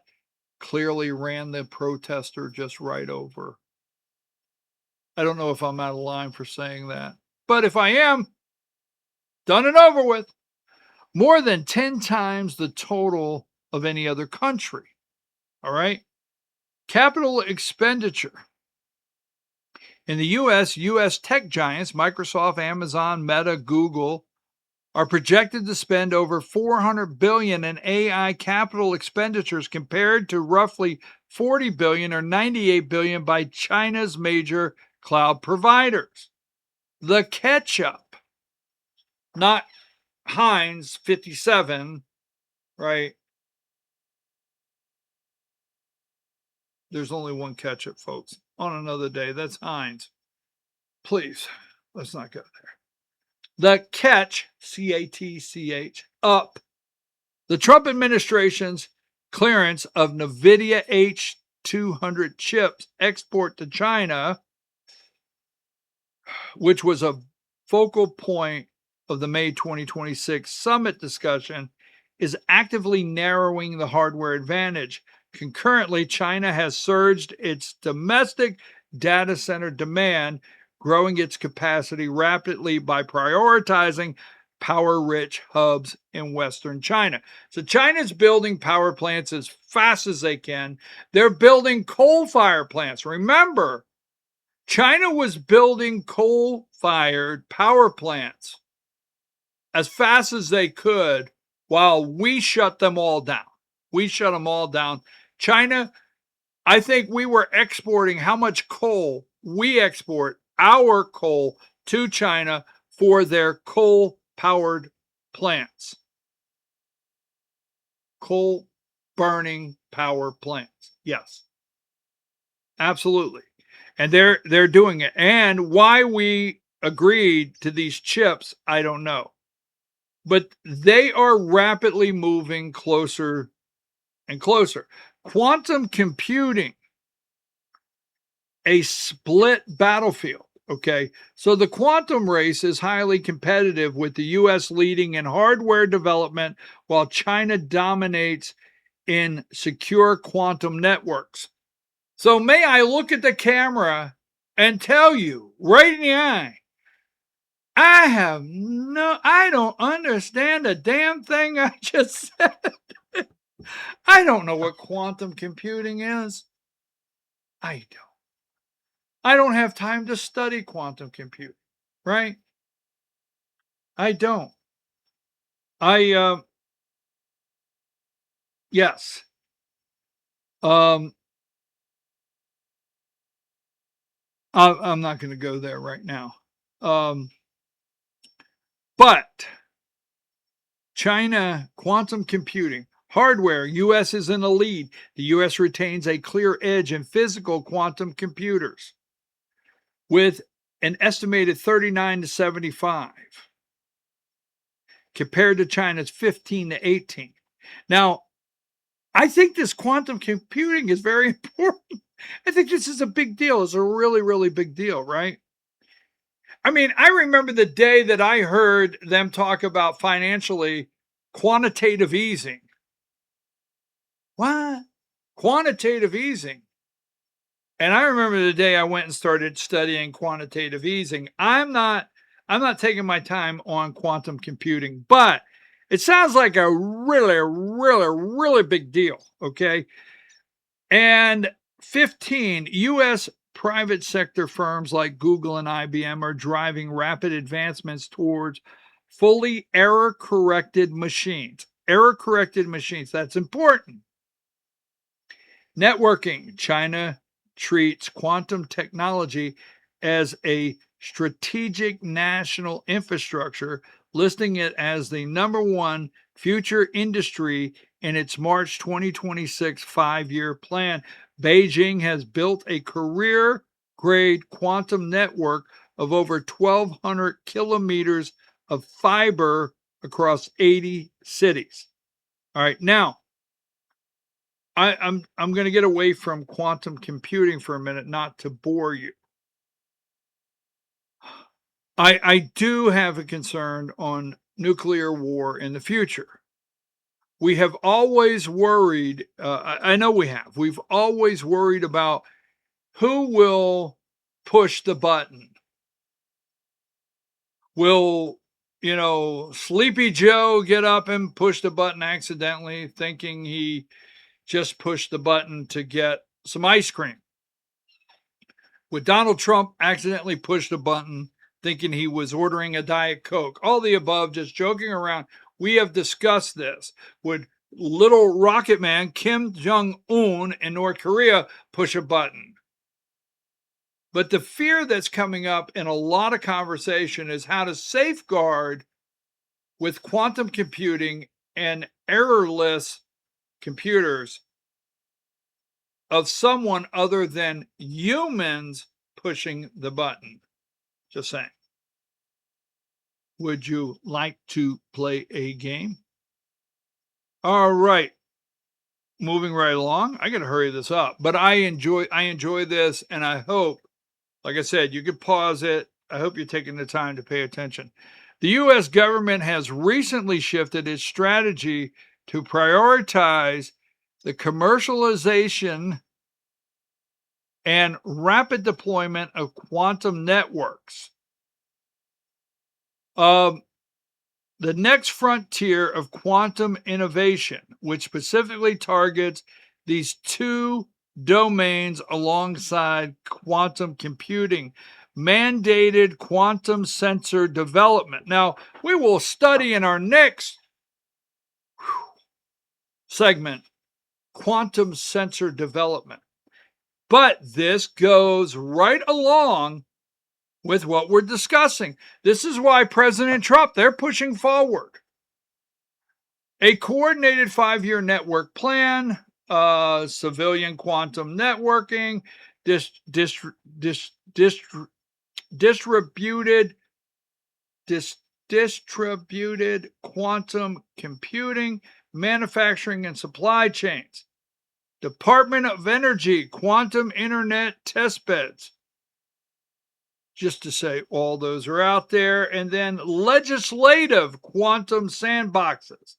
clearly ran the protester just right over? I don't know if I'm out of line for saying that, but if I am, done and over with. more than 10 times the total of any other country. All right. Capital expenditure. In the U.S. tech giants, Microsoft, Amazon, Meta, Google, are projected to spend over $400 billion in AI capital expenditures compared to roughly $40 billion or $98 billion by China's major cloud providers. The ketchup, not Heinz 57, right? There's only one ketchup, folks. On another day, that's Heinz. Please, let's not go there. The catch, CATCH, up. The Trump administration's clearance of NVIDIA H200 chips export to China, which was a focal point of the May 2026 summit discussion, is actively narrowing the hardware advantage. Concurrently, China has surged its domestic data center demand, growing its capacity rapidly by prioritizing power-rich hubs in Western China. So China's building power plants as fast as they can. They're building coal-fired plants. Remember, China was building coal-fired power plants as fast as they could while we shut them all down. We shut them all down. China, I think we were exporting how much coal we export, our coal, to China for their coal-powered plants. Coal burning power plants. Yes. Absolutely. And they're doing it. And why we agreed to these chips, I don't know. But they are rapidly moving closer and closer. Quantum computing, a split battlefield. Okay, so the quantum race is highly competitive, with the U.S. leading in hardware development while China dominates in secure quantum networks. So may I look at the camera and tell you right in the eye, I don't understand a damn thing I just said. I don't know what quantum computing is. I don't. I don't have time to study quantum computing, right? I don't. Yes. I'm not going to go there right now. But China quantum computing hardware, U.S. is in the lead. The U.S. retains a clear edge in physical quantum computers with an estimated 39 to 75 compared to China's 15 to 18. Now, I think this quantum computing is very important. I think this is a big deal. It's a really, really big deal, right? I mean, I remember the day that I heard them talk about financially quantitative easing. What? Quantitative easing. And I remember the day I went and started studying quantitative easing. I'm not taking my time on quantum computing, but it sounds like a really, really, really big deal. Okay. And 15 U.S. private sector firms like Google and IBM are driving rapid advancements towards fully error-corrected machines. Error-corrected machines, that's important. Networking. China treats quantum technology as a strategic national infrastructure, listing it as the number one future industry in its March 2026 5-year plan. Beijing has built a career-grade quantum network of over 1,200 kilometers of fiber across 80 cities. All right, now, I'm going to get away from quantum computing for a minute, not to bore you. I do have a concern on nuclear war in the future. We have always worried, I know we have, we've always worried about who will push the button. Will Sleepy Joe get up and push the button accidentally, thinking he just pushed the button to get some ice cream? Would Donald Trump accidentally push the button thinking he was ordering a Diet Coke? All the above, just joking around. We have discussed this. Would little rocket man Kim Jong-un in North Korea push a button? But the fear that's coming up in a lot of conversation is how to safeguard with quantum computing and errorless computers of someone other than humans pushing the button. Just saying. Would you like to play a game? All right. Moving right along. I got to hurry this up, but I enjoy this, and I hope, like I said, you could pause it. I hope you're taking the time to pay attention. The U.S. government has recently shifted its strategy to prioritize the commercialization and rapid deployment of quantum networks. The next frontier of quantum innovation, which specifically targets these two domains alongside quantum computing, mandated quantum sensor development. Now, we will study in our next segment quantum sensor development. But this goes right along with what we're discussing. This is why President Trump, they're pushing forward a coordinated 5-year network plan, civilian quantum networking, distributed quantum computing, manufacturing and supply chains, Department of Energy, quantum internet testbeds. Just to say all those are out there. And then legislative quantum sandboxes.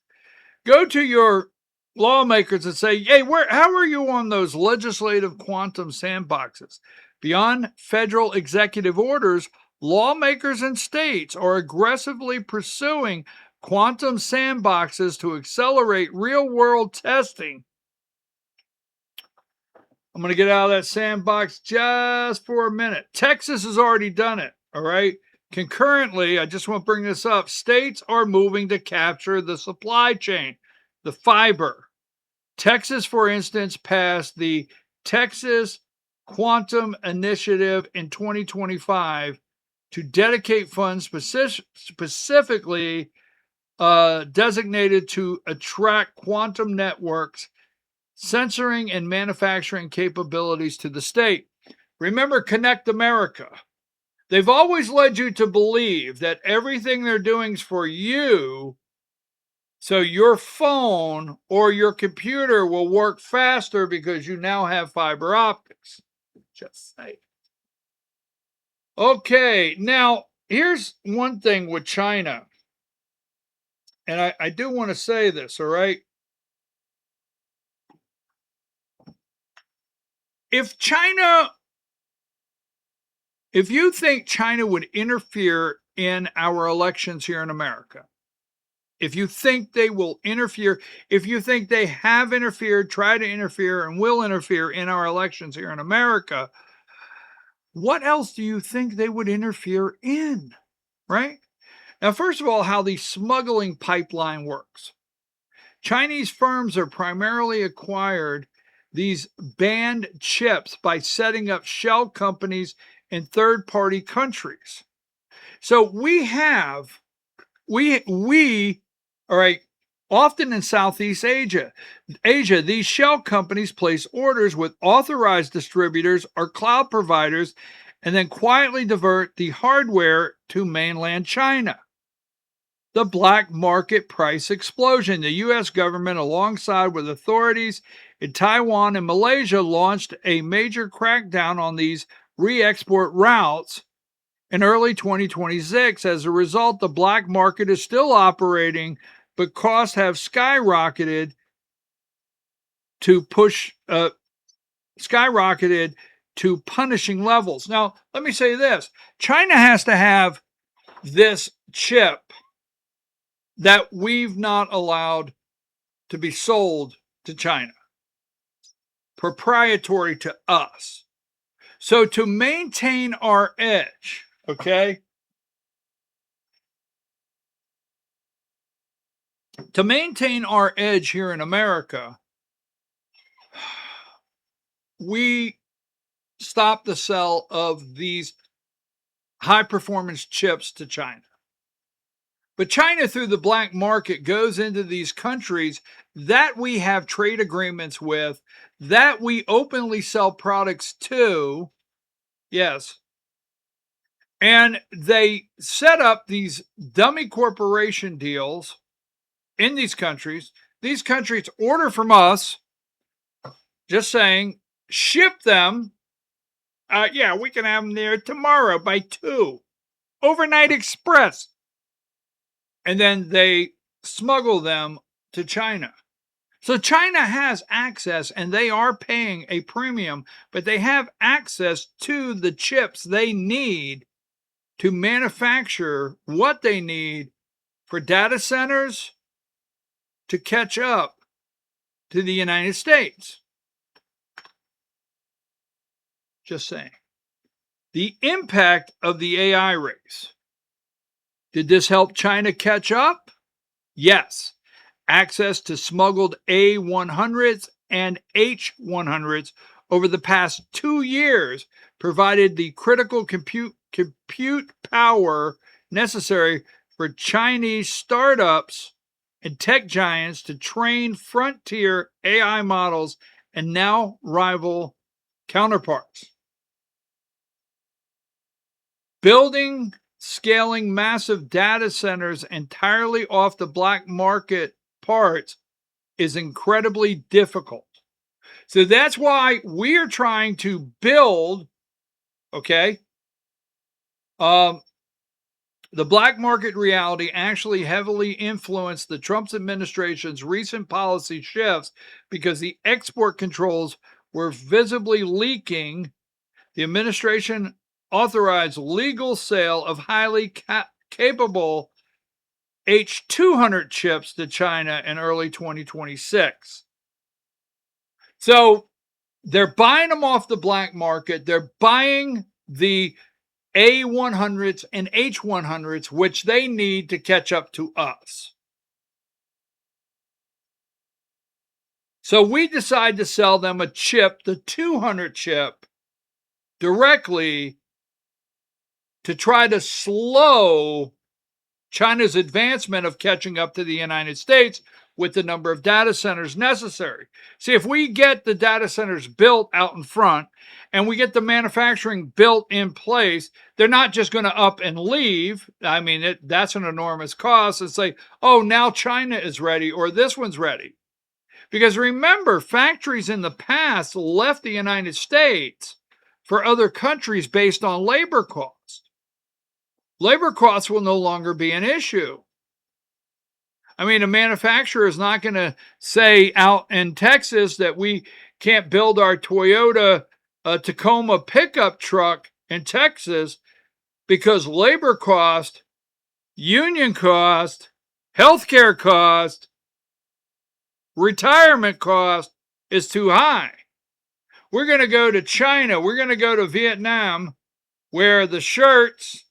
Go to your lawmakers and say, hey, how are you on those legislative quantum sandboxes? Beyond federal executive orders, lawmakers and states are aggressively pursuing quantum sandboxes to accelerate real-world testing. I'm going to get out of that sandbox just for a minute. Texas has already done it, all right? Concurrently, I just want to bring this up, states are moving to capture the supply chain, the fiber. Texas, for instance, passed the Texas Quantum Initiative in 2025 to dedicate funds specifically designated to attract quantum networks, sensoring and manufacturing capabilities to the state. Remember Connect America. They've always led you to believe that everything they're doing is for you, so your phone or your computer will work faster because you now have fiber optics. Just say. Okay, now here's one thing with China. And I do want to say this, all right? If you think China would interfere in our elections here in America, if you think they will interfere, if you think they have interfered, try to interfere, and will interfere in our elections here in America, what else do you think they would interfere in, right? Now, first of all, how the smuggling pipeline works. Chinese firms are primarily acquired these banned chips by setting up shell companies in third-party countries. So all right, often in Southeast Asia, these shell companies place orders with authorized distributors or cloud providers and then quietly divert the hardware to mainland China. The black market price explosion. The U.S. government, alongside with authorities in Taiwan and Malaysia, launched a major crackdown on these re-export routes in early 2026. As a result, the black market is still operating, but costs have skyrocketed to punishing levels. Now, let me say this. China has to have this chip that we've not allowed to be sold to China, proprietary to us. So to maintain our edge, okay, to maintain our edge here in America, we stop the sale of these high performance chips to China. But China, through the black market, goes into these countries that we have trade agreements with, that we openly sell products to. Yes. And they set up these dummy corporation deals in these countries. These countries order from us, just saying, ship them. Yeah, we can have them there tomorrow by 2. Overnight express. And then they smuggle them to China. So China has access, and they are paying a premium, but they have access to the chips they need to manufacture what they need for data centers to catch up to the United States. Just saying. The impact of the AI race. Did this help China catch up? Yes. Access to smuggled A100s and H100s over the past 2 years provided the critical compute power necessary for Chinese startups and tech giants to train frontier AI models and now rival counterparts. Building, scaling massive data centers entirely off the black market parts is incredibly difficult. So that's why we're trying to build, okay, the black market reality actually heavily influenced the Trump administration's recent policy shifts because the export controls were visibly leaking. The administration authorized legal sale of highly capable H200 chips to China in early 2026. So they're buying them off the black market. They're buying the A100s and H100s, which they need to catch up to us. So we decide to sell them a chip, the 200 chip, directly to try to slow China's advancement of catching up to the United States with the number of data centers necessary. See, if we get the data centers built out in front and we get the manufacturing built in place, they're not just going to up and leave. I mean, that's an enormous cost and say, oh, now China is ready or this one's ready. Because remember, factories in the past left the United States for other countries based on labor costs. Labor costs will no longer be an issue. I mean, a manufacturer is not going to say out in Texas that we can't build our Toyota Tacoma pickup truck in Texas because labor cost, union cost, healthcare cost, retirement cost is too high. We're going to go to China. We're going to go to Vietnam where the shirts,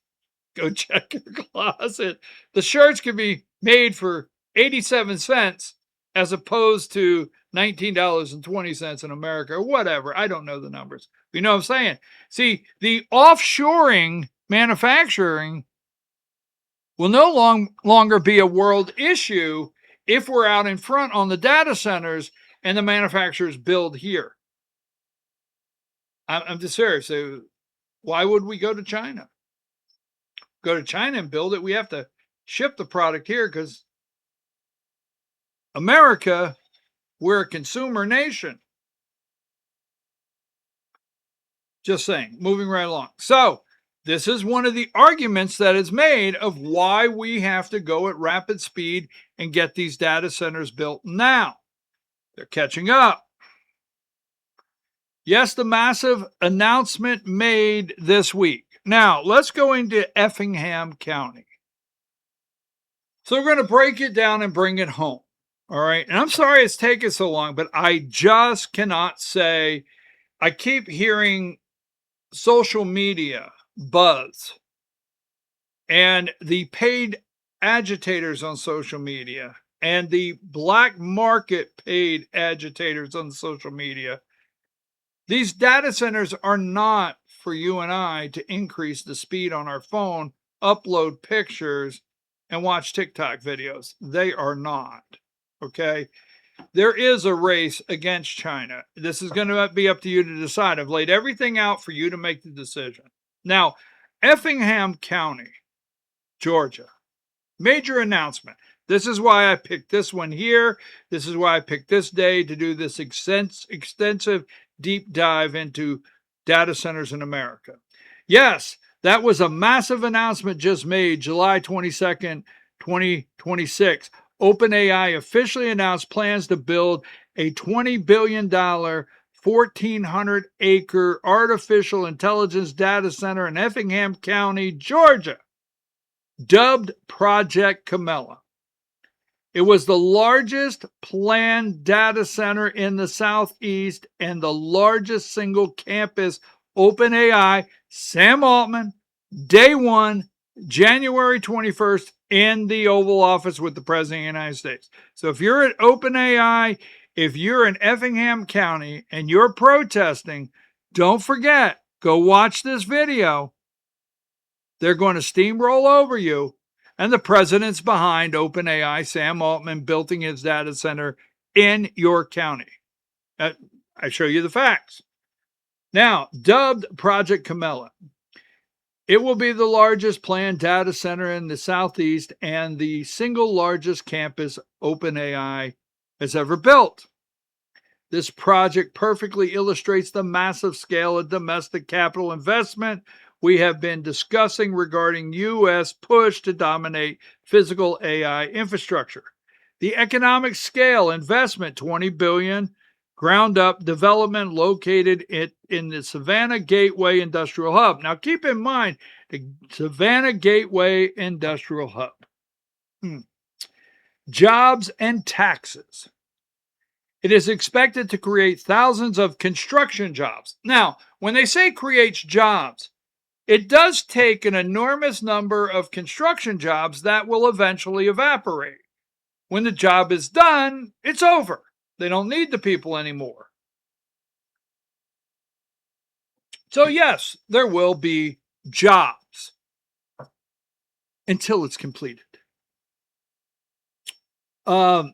go check your closet. The shirts can be made for 87 cents as opposed to $19.20 in America or whatever. I don't know the numbers. You know what I'm saying? See, the offshoring manufacturing will no longer be a world issue if we're out in front on the data centers and the manufacturers build here. I'm just serious. So why would we go to China? Go to China and build it. We have to ship the product here because America, we're a consumer nation. Just saying, moving right along. So this is one of the arguments that is made of why we have to go at rapid speed and get these data centers built now. They're catching up. Yes, the massive announcement made this week. Now, let's go into Effingham County. So we're going to break it down and bring it home. All right. And I'm sorry it's taken so long, but I just cannot say. I keep hearing social media buzz and the paid agitators on social media and the black market paid agitators on social media. These data centers are not for you and I to increase the speed on our phone, upload pictures, and watch TikTok videos. They are not. Okay. There is a race against China. This is going to be up to you to decide. I've laid everything out for you to make the decision. Now, Effingham County, Georgia, major announcement. This is why I picked this one here. This is why I picked this day to do this extensive deep dive into data centers in America. Yes, that was a massive announcement just made July 22nd, 2026. OpenAI officially announced plans to build a $20 billion 1,400-acre artificial intelligence data center in Effingham County, Georgia, dubbed Project Camella. It was the largest planned data center in the Southeast and the largest single campus. OpenAI, Sam Altman, day one, January 21st, in the Oval Office with the President of the United States. So if you're at OpenAI, if you're in Effingham County and you're protesting, don't forget, go watch this video. They're going to steamroll over you. And the president's behind OpenAI, Sam Altman, building his data center in your county. I show you the facts. Now, dubbed Project Camella, it will be the largest planned data center in the Southeast and the single largest campus OpenAI has ever built. This project perfectly illustrates the massive scale of domestic capital investment we have been discussing regarding U.S. push to dominate physical AI infrastructure. The economic scale investment, $20 billion, ground up development located in the Savannah Gateway Industrial Hub. Now keep in mind the Savannah Gateway Industrial Hub. Jobs and taxes. It is expected to create thousands of construction jobs. Now, when they say creates jobs, it does take an enormous number of construction jobs that will eventually evaporate. When the job is done, it's over. They don't need the people anymore. So yes, there will be jobs until it's completed. OpenAI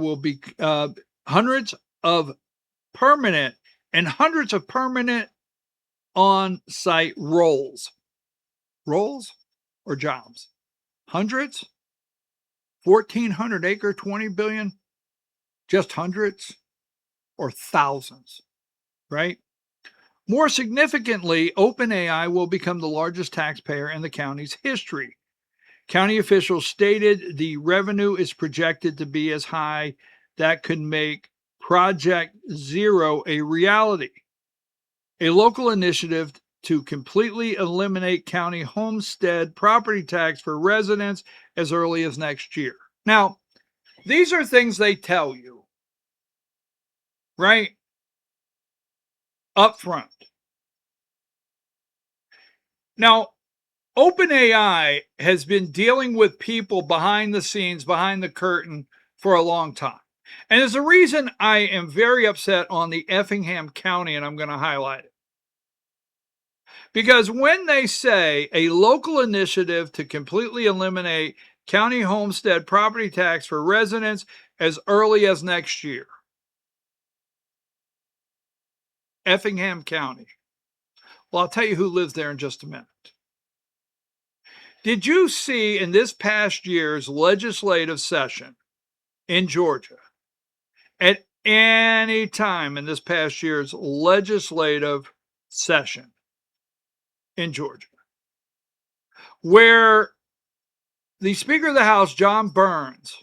will be hundreds of permanent on-site roles. Roles or jobs? Hundreds? 1,400 acre, 20 billion? Just hundreds or thousands, right? More significantly, OpenAI will become the largest taxpayer in the county's history. County officials stated the revenue is projected to be as high that could make Project Zero a reality, a local initiative to completely eliminate county homestead property tax for residents as early as next year. Now, these are things they tell you, right? Up front. Now, OpenAI has been dealing with people behind the scenes, behind the curtain for a long time. And there's a reason I am very upset on the Effingham County, and I'm going to highlight it. Because when they say a local initiative to completely eliminate county homestead property tax for residents as early as next year, Effingham County. Well, I'll tell you who lives there in just a minute. Did you see in this past year's legislative session in Georgia, at any time in this past year's legislative session in Georgia, where the Speaker of the House, John Burns,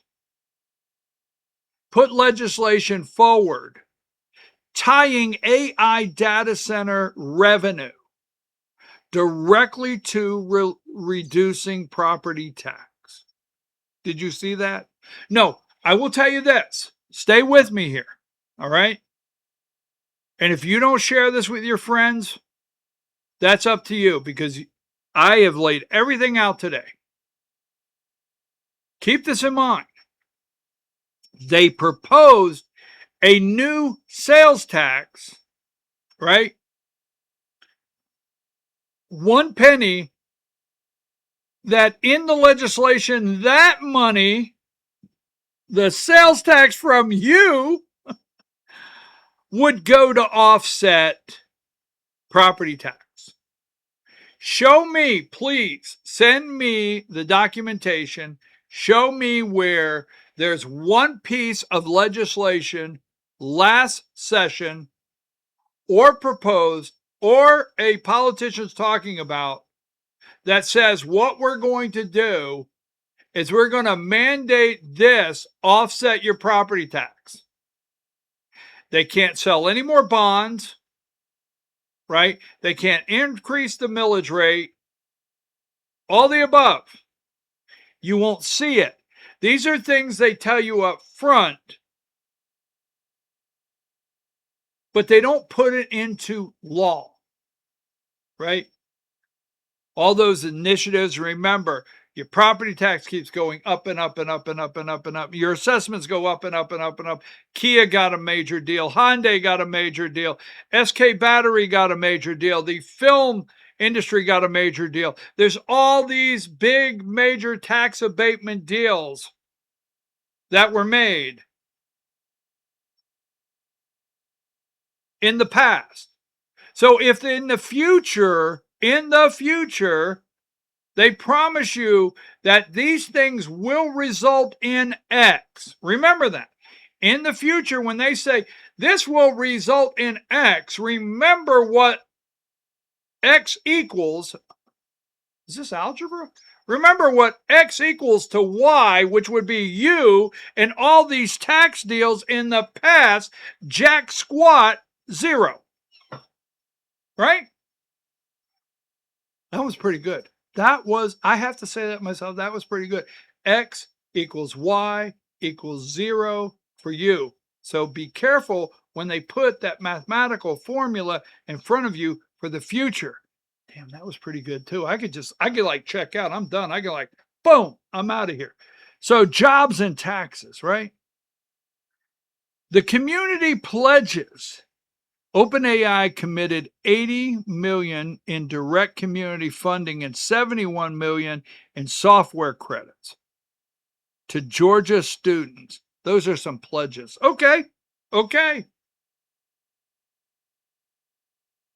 put legislation forward tying AI data center revenue directly to reducing property tax. Did you see that? No, I will tell you this. Stay with me here. All right. And if you don't share this with your friends, that's up to you, because I have laid everything out today. Keep this in mind. They proposed a new sales tax, right? 1 penny, that in the legislation, that money, the sales tax from you, would go to offset property tax. Show me, please, send me the documentation. Show me where there's one piece of legislation last session or proposed or a politician's talking about that says what we're going to do is we're going to mandate this offset your property tax. They can't sell any more bonds, right? They can't increase the millage rate. All the above. You won't see it. These are things they tell you up front, but they don't put it into law, right? All those initiatives, remember, your property tax keeps going up and up and up and up and up and up. Your assessments go up and up and up and up. Kia got a major deal. Hyundai got a major deal. SK Battery got a major deal. The film industry got a major deal. There's all these big major tax abatement deals that were made in the past. So if in the future, they promise you that these things will result in X. Remember that. In the future, when they say this will result in X, remember what X equals. Is this algebra? Remember what X equals to Y, which would be you, and all these tax deals in the past, jack squat, zero. Right? That was pretty good. I have to say that myself, that was pretty good. X equals Y equals zero for you. So be careful when they put that mathematical formula in front of you for the future. Damn, that was pretty good too. I could like check out. I'm done. I could like, boom, I'm out of here. So jobs and taxes, right? The community pledges. OpenAI committed $80 million in direct community funding and $71 million in software credits to Georgia students. Those are some pledges. Okay.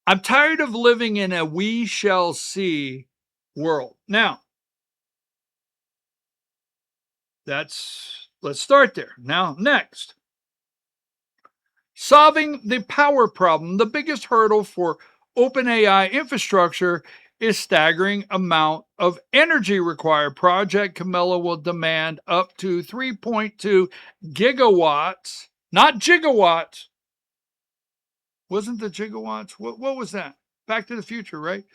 I'm tired of living in a we shall see world. Now, let's start there. Now, next. Solving the power problem, the biggest hurdle for OpenAI infrastructure is staggering amount of energy required. Project Camilla will demand up to 3.2 gigawatts, not gigawatts. Wasn't the gigawatts? What was that? Back to the Future, right?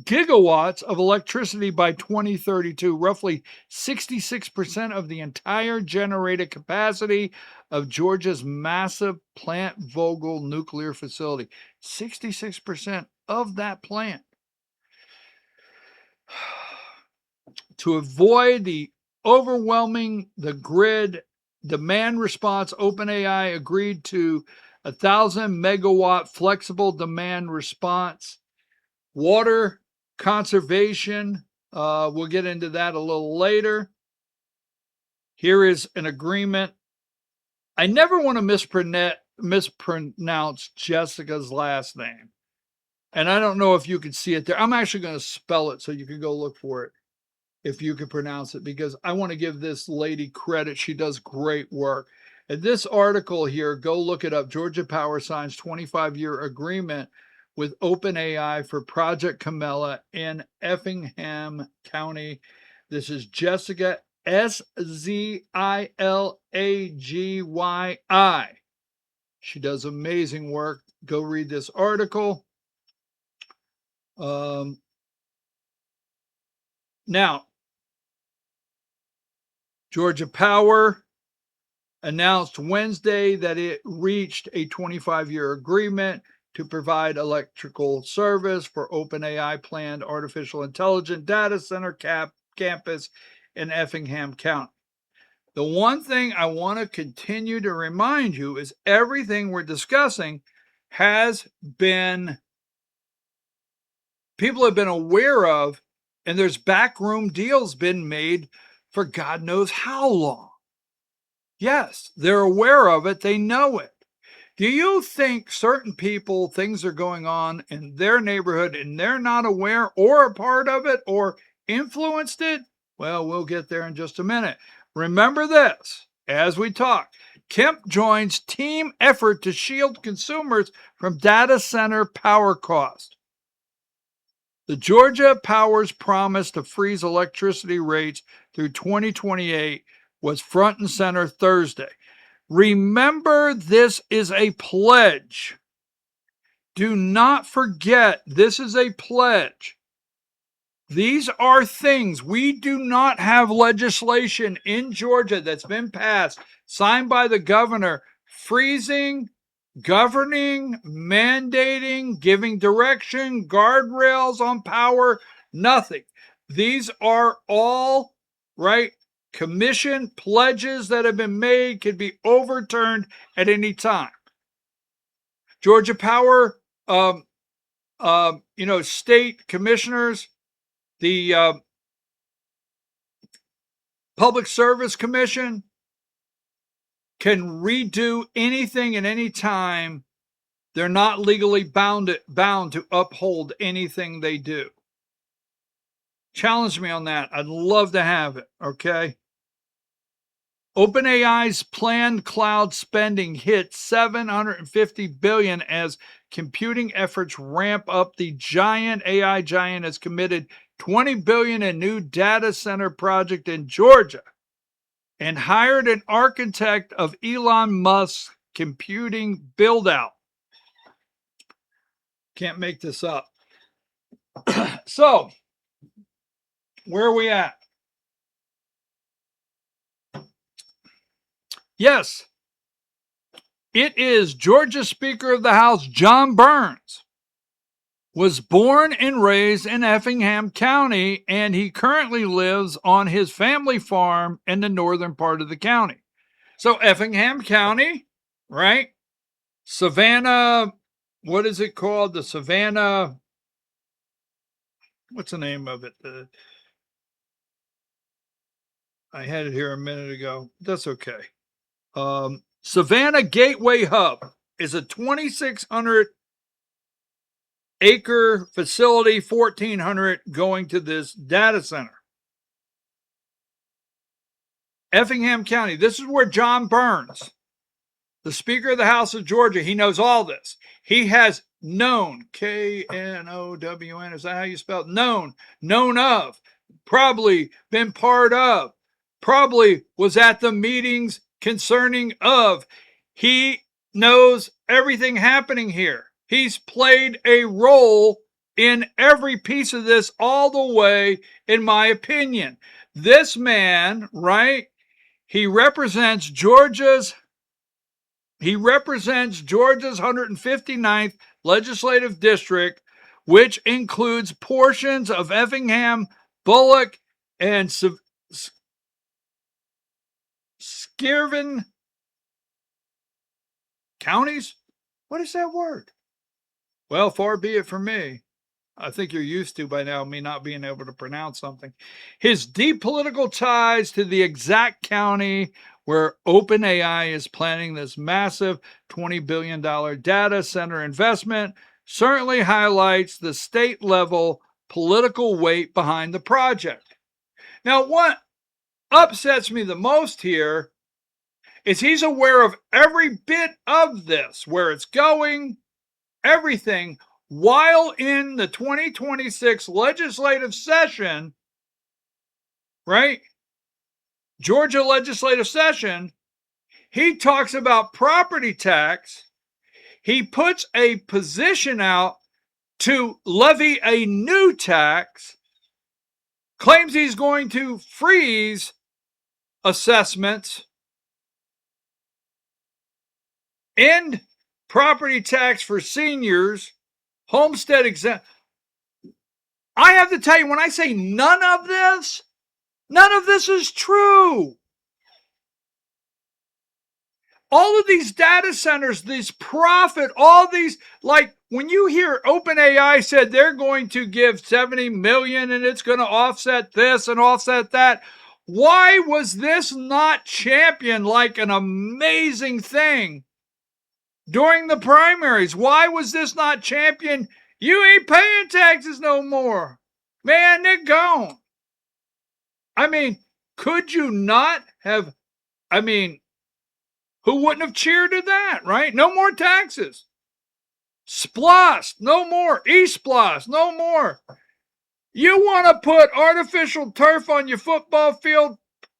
Gigawatts of electricity by 2032, roughly 66% of the entire generated capacity of Georgia's massive Plant Vogtle nuclear facility. 66% of that plant. To avoid the overwhelming the grid demand response, OpenAI agreed to 1,000 megawatt flexible demand response. Water conservation, we'll get into that a little later. Here is an agreement. I never want to mispronounce Jessica's last name. And I don't know if you can see it there. I'm actually going to spell it so you can go look for it if you can pronounce it, because I want to give this lady credit. She does great work. And this article here, go look it up. Georgia Power signs 25-year agreement with OpenAI for Project Camilla in Effingham County. This is Jessica Szilagyi. She does amazing work. Go read this article. Now, Georgia Power announced Wednesday that it reached a 25-year agreement to provide electrical service for OpenAI planned artificial intelligence data center campus in Effingham County. The one thing I want to continue to remind you is everything we're discussing has been, people have been aware of, and there's backroom deals been made for God knows how long. Yes, they're aware of it. They know it. Do you think certain people, things are going on in their neighborhood and they're not aware or a part of it or influenced it? Well, we'll get there in just a minute. Remember this as we talk. Kemp joins team effort to shield consumers from data center power cost. The Georgia Power's promise to freeze electricity rates through 2028 was front and center Thursday. Remember, this is a pledge. Do not forget, this is a pledge. These are things. We do not have legislation in Georgia that's been passed, signed by the governor, freezing, governing, mandating, giving direction, guardrails on power, nothing. These are all, right, commission pledges that have been made, could be overturned at any time. Georgia Power, state commissioners, the Public Service Commission can redo anything at any time. They're not legally bound to uphold anything they do. Challenge me on that. I'd love to have it, okay? OpenAI's planned cloud spending hit $750 billion as computing efforts ramp up. The AI giant has committed $20 billion in new data center project in Georgia and hired an architect of Elon Musk's computing build-out. Can't make this up. So, where are we at? Yes, it is Georgia Speaker of the House John Burns. Was born and raised in Effingham County, and he currently lives on his family farm in the northern part of the county. So Effingham County, right? Savannah, what is it called? The Savannah, what's the name of it? I had it here a minute ago. That's okay. Savannah Gateway Hub is a 2,600 acre facility, 1,400 going to this data center. Effingham County, this is where John Burns, the Speaker of the House of Georgia, he knows all this. He has known, Known, is that how you spell it? Known of, probably been part of, probably was at the meetings concerning of. He knows everything happening here. He's played a role in every piece of this all the way, in my opinion. This man, right, he represents Georgia's 159th legislative district, which includes portions of Effingham, Bullock, and Skirvin counties. What is that word? Well, far be it from me. I think you're used to by now me not being able to pronounce something. His deep political ties to the exact county where OpenAI is planning this massive $20 billion data center investment certainly highlights the state level political weight behind the project. Now, what upsets me the most here is he's aware of every bit of this, where it's going, everything, while in the 2026 legislative session, right? Georgia legislative session, he talks about property tax. He puts a position out to levy a new tax, claims he's going to freeze assessments, end property tax for seniors, homestead exempt. I have to tell you, when I say none of this is true. All of these data centers, these profit, all these, like when you hear OpenAI said they're going to give 70 million and it's going to offset this and offset that, why was this not championed like an amazing thing during the primaries? Why was this not championed? You ain't paying taxes no more. Man, they're gone. I mean, could you not have, who wouldn't have cheered to that, right? No more taxes. Splost, no more. E-Splost, no more. You want to put artificial turf on your football field?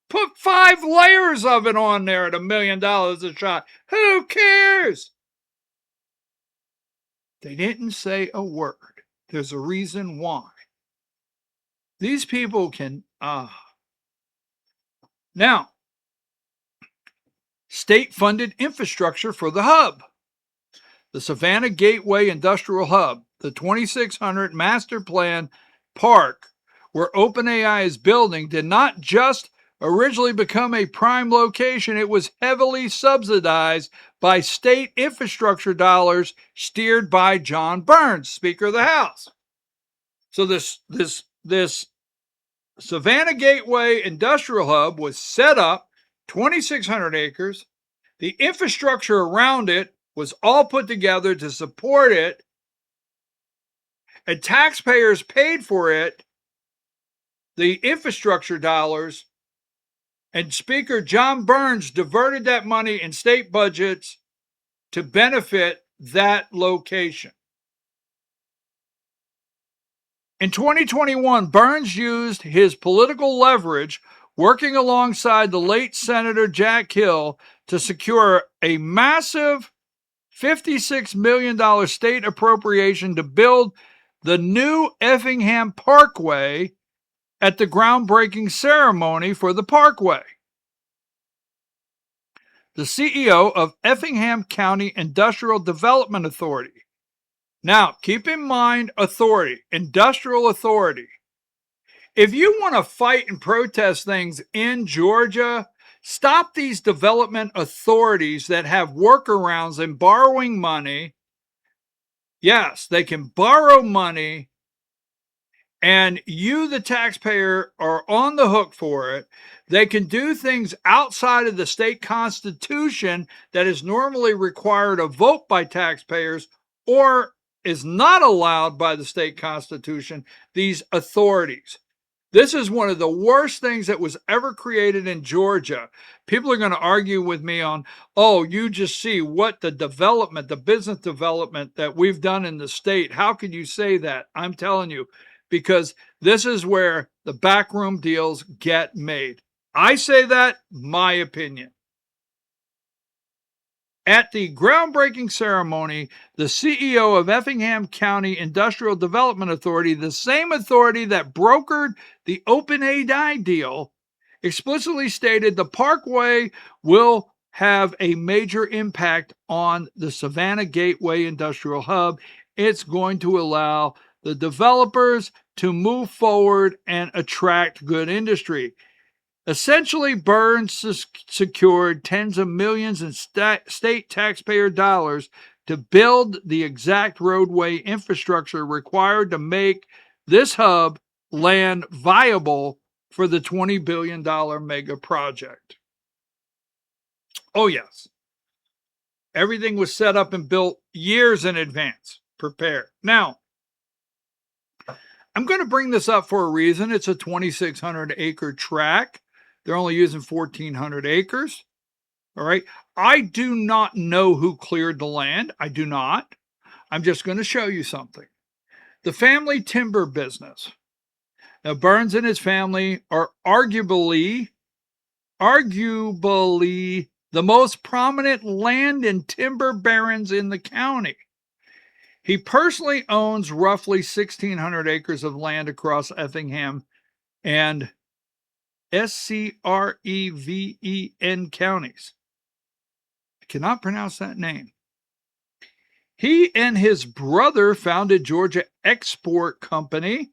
Put 5 layers of it on there at $1 million a shot. Who cares? They didn't say a word. There's a reason why. These people can, Now, state-funded infrastructure for the hub. The Savannah Gateway Industrial Hub, the 2600 master plan park where OpenAI is building, did not just originally become a prime location. It was heavily subsidized by state infrastructure dollars steered by John Burns, Speaker of the House. So this Savannah Gateway Industrial Hub was set up, 2,600 acres. The infrastructure around it was all put together to support it, and taxpayers paid for it, the infrastructure dollars, and Speaker John Burns diverted that money in state budgets to benefit that location. In 2021, Burns used his political leverage, working alongside the late Senator Jack Hill, to secure a massive $56 million state appropriation to build the new Effingham Parkway at the groundbreaking ceremony for the parkway. The CEO of Effingham County Industrial Development Authority. Now, keep in mind authority, industrial authority. If you want to fight and protest things in Georgia, stop these development authorities that have workarounds in borrowing money. Yes, they can borrow money, and you, the taxpayer, are on the hook for it. They can do things outside of the state constitution that is normally required a vote by taxpayers or is not allowed by the state constitution, these authorities. This is one of the worst things that was ever created in Georgia. People are going to argue with me on, oh, you just see what the development, the business development that we've done in the state. How could you say that? I'm telling you, because this is where the backroom deals get made. I say that, my opinion. At the groundbreaking ceremony, the CEO of Effingham County Industrial Development Authority, the same authority that brokered the OpenAI deal, explicitly stated the parkway will have a major impact on the Savannah Gateway Industrial Hub. It's going to allow the developers to move forward and attract good industry. Essentially, Burns secured tens of millions in state taxpayer dollars to build the exact roadway infrastructure required to make this hub land viable for the $20 billion mega project. Oh, yes. Everything was set up and built years in advance, prepared. Now, I'm going to bring this up for a reason. It's a 2,600 acre tract. They're only using 1,400 acres. All right. I do not know who cleared the land. I do not. I'm just going to show you something. The family timber business. Now, Burns and his family are arguably the most prominent land and timber barons in the county. He personally owns roughly 1,600 acres of land across Effingham and Screven counties. I cannot pronounce that name. He and his brother founded Georgia Export Company,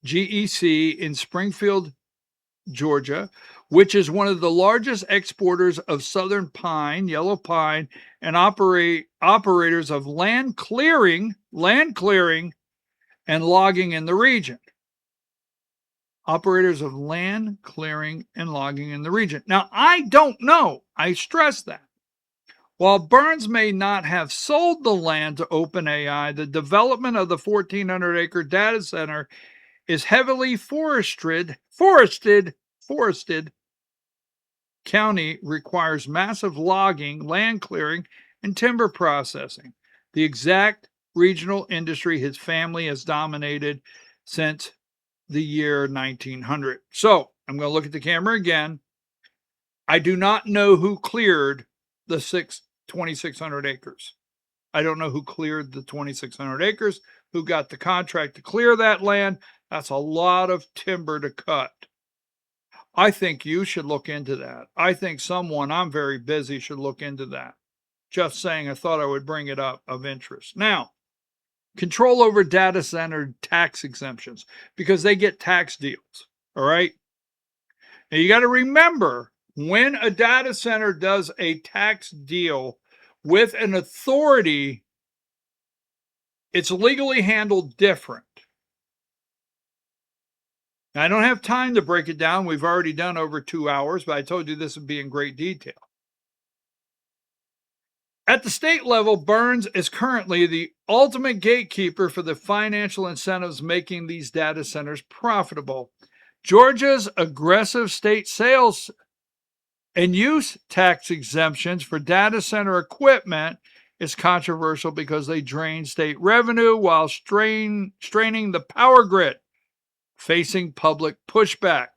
GEC, in Springfield, Georgia, which is one of the largest exporters of southern pine, yellow pine, and operators of land clearing, and logging in the region. Operators of land clearing and logging in the region. Now, I don't know. I stress that. While Burns may not have sold the land to OpenAI, the development of the 1,400-acre data center is heavily forested county requires massive logging, land clearing, and timber processing. The exact regional industry his family has dominated since the year 1900. So I'm going to look at the camera again. I do not know who cleared the 2,600 acres. I don't know who cleared the 2,600 acres, who got the contract to clear that land. That's a lot of timber to cut. I think you should look into that. I think someone, I'm very busy, should look into that. Just saying, I thought I would bring it up of interest. Now, control over data center tax exemptions, because they get tax deals. All right. Now you got to remember, when a data center does a tax deal with an authority, it's legally handled different. Now, I don't have time to break it down. We've already done over 2 hours, but I told you this would be in great detail. At the state level, Burns is currently the ultimate gatekeeper for the financial incentives making these data centers profitable. Georgia's aggressive state sales and use tax exemptions for data center equipment is controversial because they drain state revenue while straining the power grid, facing public pushback.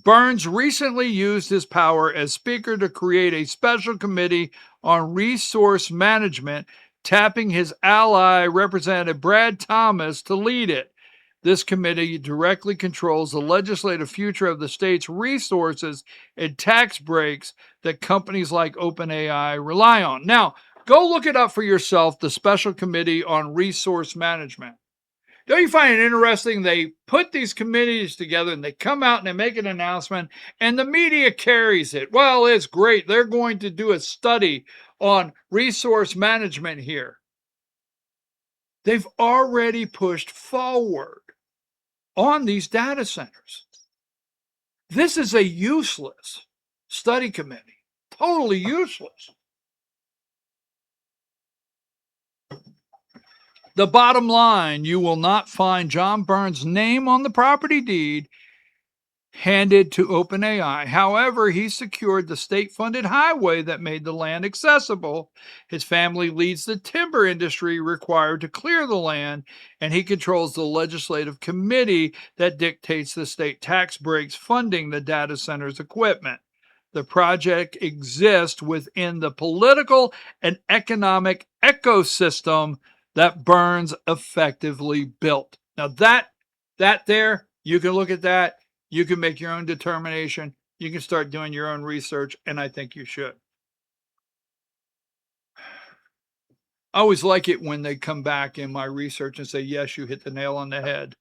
Burns recently used his power as Speaker to create a special committee on resource management, tapping his ally, Representative Brad Thomas, to lead it. This committee directly controls the legislative future of the state's resources and tax breaks that companies like OpenAI rely on. Now, go look it up for yourself, the Special Committee on Resource Management. Don't you find it interesting? They put these committees together and they come out and they make an announcement and the media carries it. Well, it's great. They're going to do a study on resource management here. They've already pushed forward on these data centers. This is a useless study committee, totally useless. The bottom line, you will not find John Burns' name on the property deed handed to OpenAI. However, he secured the state-funded highway that made the land accessible. His family leads the timber industry required to clear the land, and he controls the legislative committee that dictates the state tax breaks funding the data center's equipment. The project exists within the political and economic ecosystem that Burns effectively built. Now that there, you can look at that. You can make your own determination. You can start doing your own research, and I think you should. I always like it when they come back in my research and say, yes, you hit the nail on the head.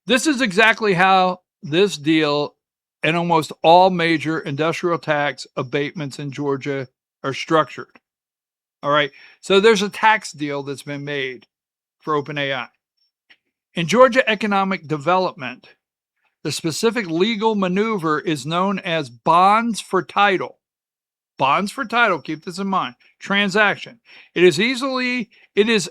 This is exactly how this deal and almost all major industrial tax abatements in Georgia are structured. All right. So there's a tax deal that's been made for OpenAI. In Georgia economic development, the specific legal maneuver is known as bonds for title. Bonds for title, keep this in mind. Transaction. It is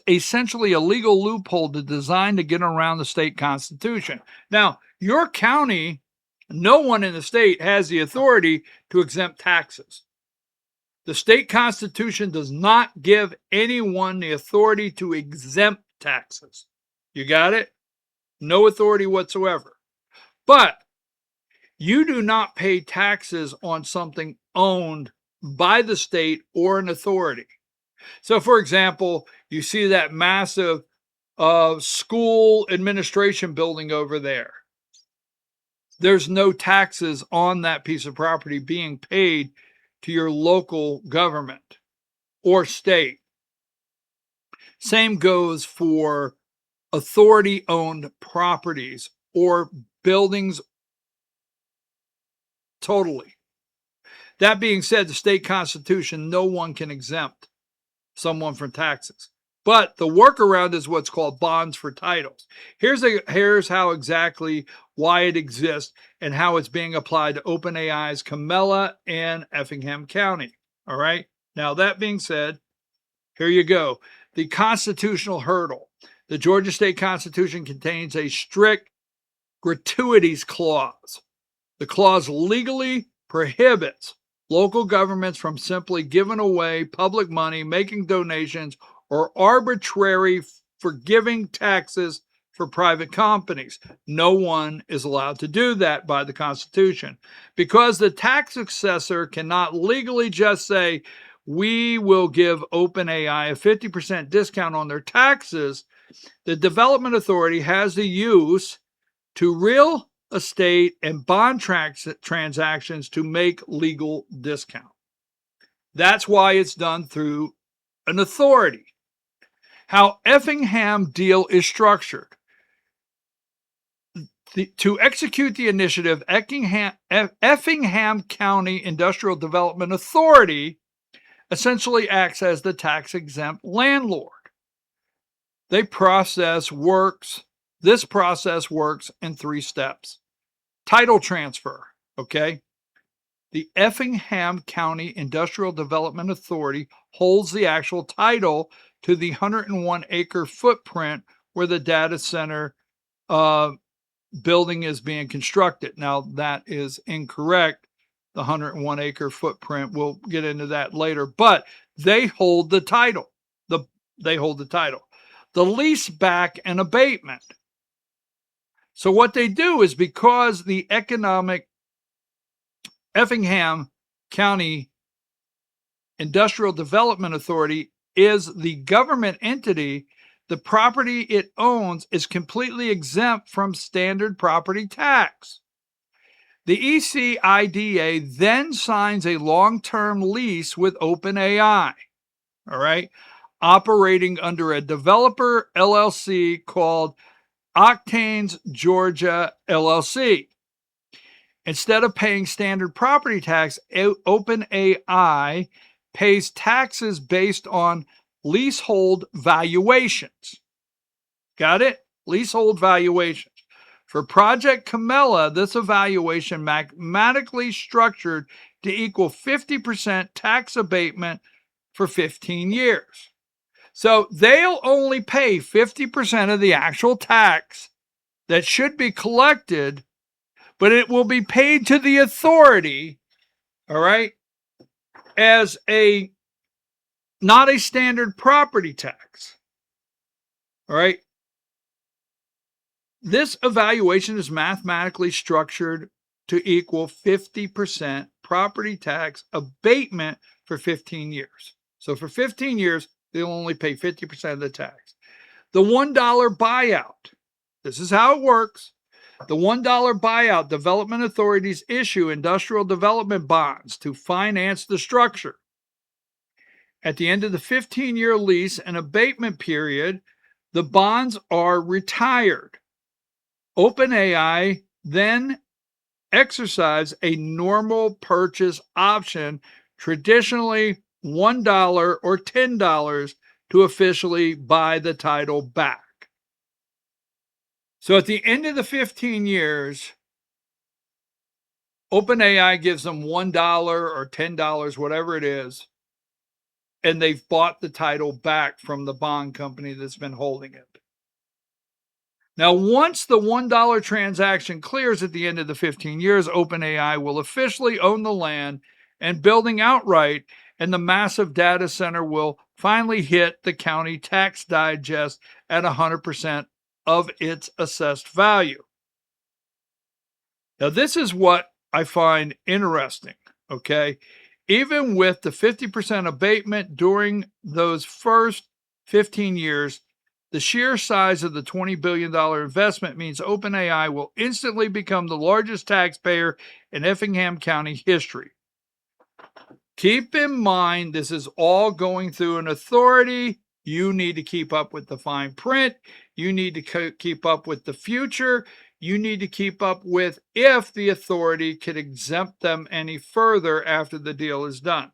essentially a legal loophole designed to get around the state constitution. Now, your county, no one in the state has the authority to exempt taxes. The state constitution does not give anyone the authority to exempt taxes. You got it? No authority whatsoever. But you do not pay taxes on something owned by the state or an authority. So, for example, you see that massive school administration building over there. There's no taxes on that piece of property being paid to your local government or state. Same goes for authority-owned properties or buildings totally. That being said, the state constitution, no one can exempt someone from taxes. But the workaround is what's called bonds for titles. Here's how exactly why it exists and how it's being applied to OpenAI's Camella and Effingham County. All right. Now, that being said, here you go. The constitutional hurdle. The Georgia State Constitution contains a strict gratuities clause. The clause legally prohibits local governments from simply giving away public money, making donations, or arbitrary forgiving taxes for private companies. No one is allowed to do that by the Constitution because the tax assessor cannot legally just say, we will give OpenAI a 50% discount on their taxes. The development authority has the use to real estate and bond transactions to make legal discount. That's why it's done through an authority. How Effingham deal is structured. To execute the initiative, Effingham County Industrial Development Authority essentially acts as the tax-exempt landlord. This process works in 3 steps. Title transfer, okay? The Effingham County Industrial Development Authority holds the actual title to the 101-acre footprint where the data center building is being constructed. Now, that is incorrect. The 101-acre footprint, we'll get into that later, but they hold the title. They hold the title. The lease back and abatement. So what they do is because the Effingham County Industrial Development Authority is the government entity, the property it owns is completely exempt from standard property tax. The ECIDA then signs a long-term lease with OpenAI, all right, operating under a developer LLC called Octanes Georgia LLC. Instead of paying standard property tax, OpenAI pays taxes based on leasehold valuations. Got it? Leasehold valuations. For Project Camella, this evaluation mathematically structured to equal 50% tax abatement for 15 years. So they'll only pay 50% of the actual tax that should be collected, but it will be paid to the authority, all right, as not a standard property tax. All right. This evaluation is mathematically structured to equal 50% property tax abatement for 15 years. So for 15 years, they'll only pay 50% of the tax. The $1 buyout. This is how it works. The $1 buyout, development authorities issue industrial development bonds to finance the structure. At the end of the 15-year lease and abatement period, the bonds are retired. OpenAI then exercise a normal purchase option, traditionally $1 or $10, to officially buy the title back. So at the end of the 15 years, OpenAI gives them $1 or $10, whatever it is, and they've bought the title back from the bond company that's been holding it. Now, once the $1 transaction clears at the end of the 15 years, OpenAI will officially own the land and building outright, and the massive data center will finally hit the county tax digest at 100% of its assessed value. Now, this is what I find interesting, okay? Even with the 50% abatement during those first 15 years, the sheer size of the $20 billion investment means OpenAI will instantly become the largest taxpayer in Effingham County history. Keep in mind, this is all going through an authority. You need to keep up with the fine print. You need to keep up with the future. You need to keep up with if the authority could exempt them any further after the deal is done.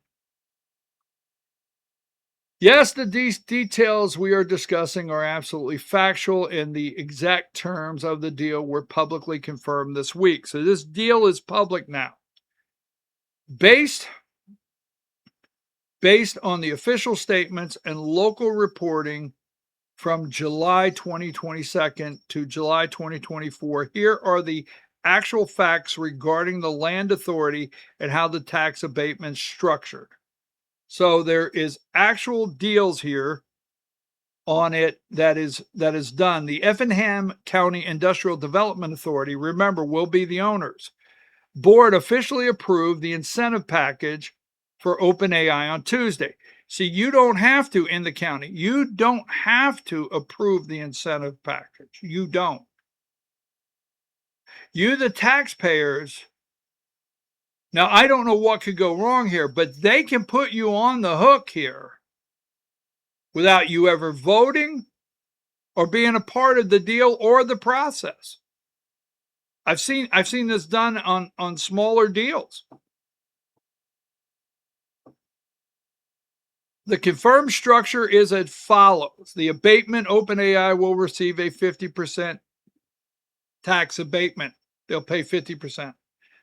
Yes, the details we are discussing are absolutely factual, and the exact terms of the deal were publicly confirmed this week. So this deal is public now. Based on the official statements and local reporting from July 2022 to July 2024, here are the actual facts regarding the land authority and how the tax abatement's structured. So there is actual deals here on it that is done. The Effingham County Industrial Development Authority, remember, will be the owners. Board officially approved the incentive package for OpenAI on Tuesday. See, you don't have to in the county. You don't have to approve the incentive package. You don't. You, the taxpayers. Now, I don't know what could go wrong here, but they can put you on the hook here without you ever voting or being a part of the deal or the process. I've seen this done on smaller deals. The confirmed structure is as follows. The abatement, OpenAI will receive a 50% tax abatement. They'll pay 50%.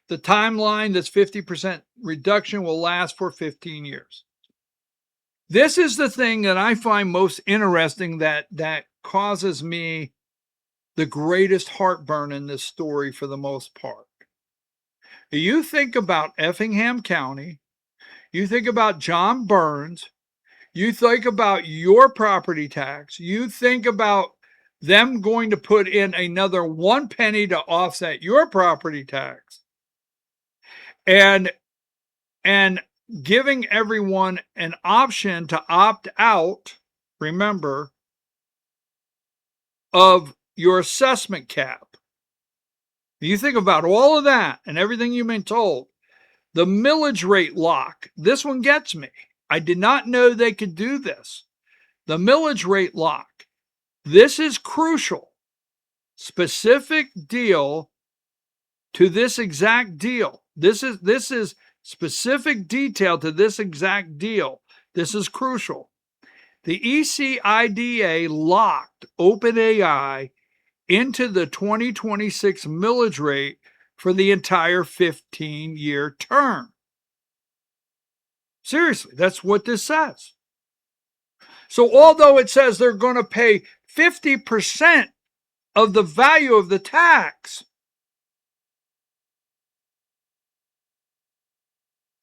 The timeline, this 50% reduction will last for 15 years. This is the thing that I find most interesting that causes me the greatest heartburn in this story for the most part. You think about Effingham County, you think about John Burns, you think about your property tax, you think about them going to put in another 1 penny to offset your property tax, and giving everyone an option to opt out, remember, of your assessment cap. You think about all of that and everything you've been told. The millage rate lock, this one gets me. I did not know they could do this. The millage rate lock, this is crucial. Specific deal to this exact deal. This is specific detail to this exact deal. This is crucial. The ECIDA locked OpenAI into the 2026 millage rate for the entire 15-year term. Seriously, that's what this says. So although it says they're going to pay 50% of the value of the tax,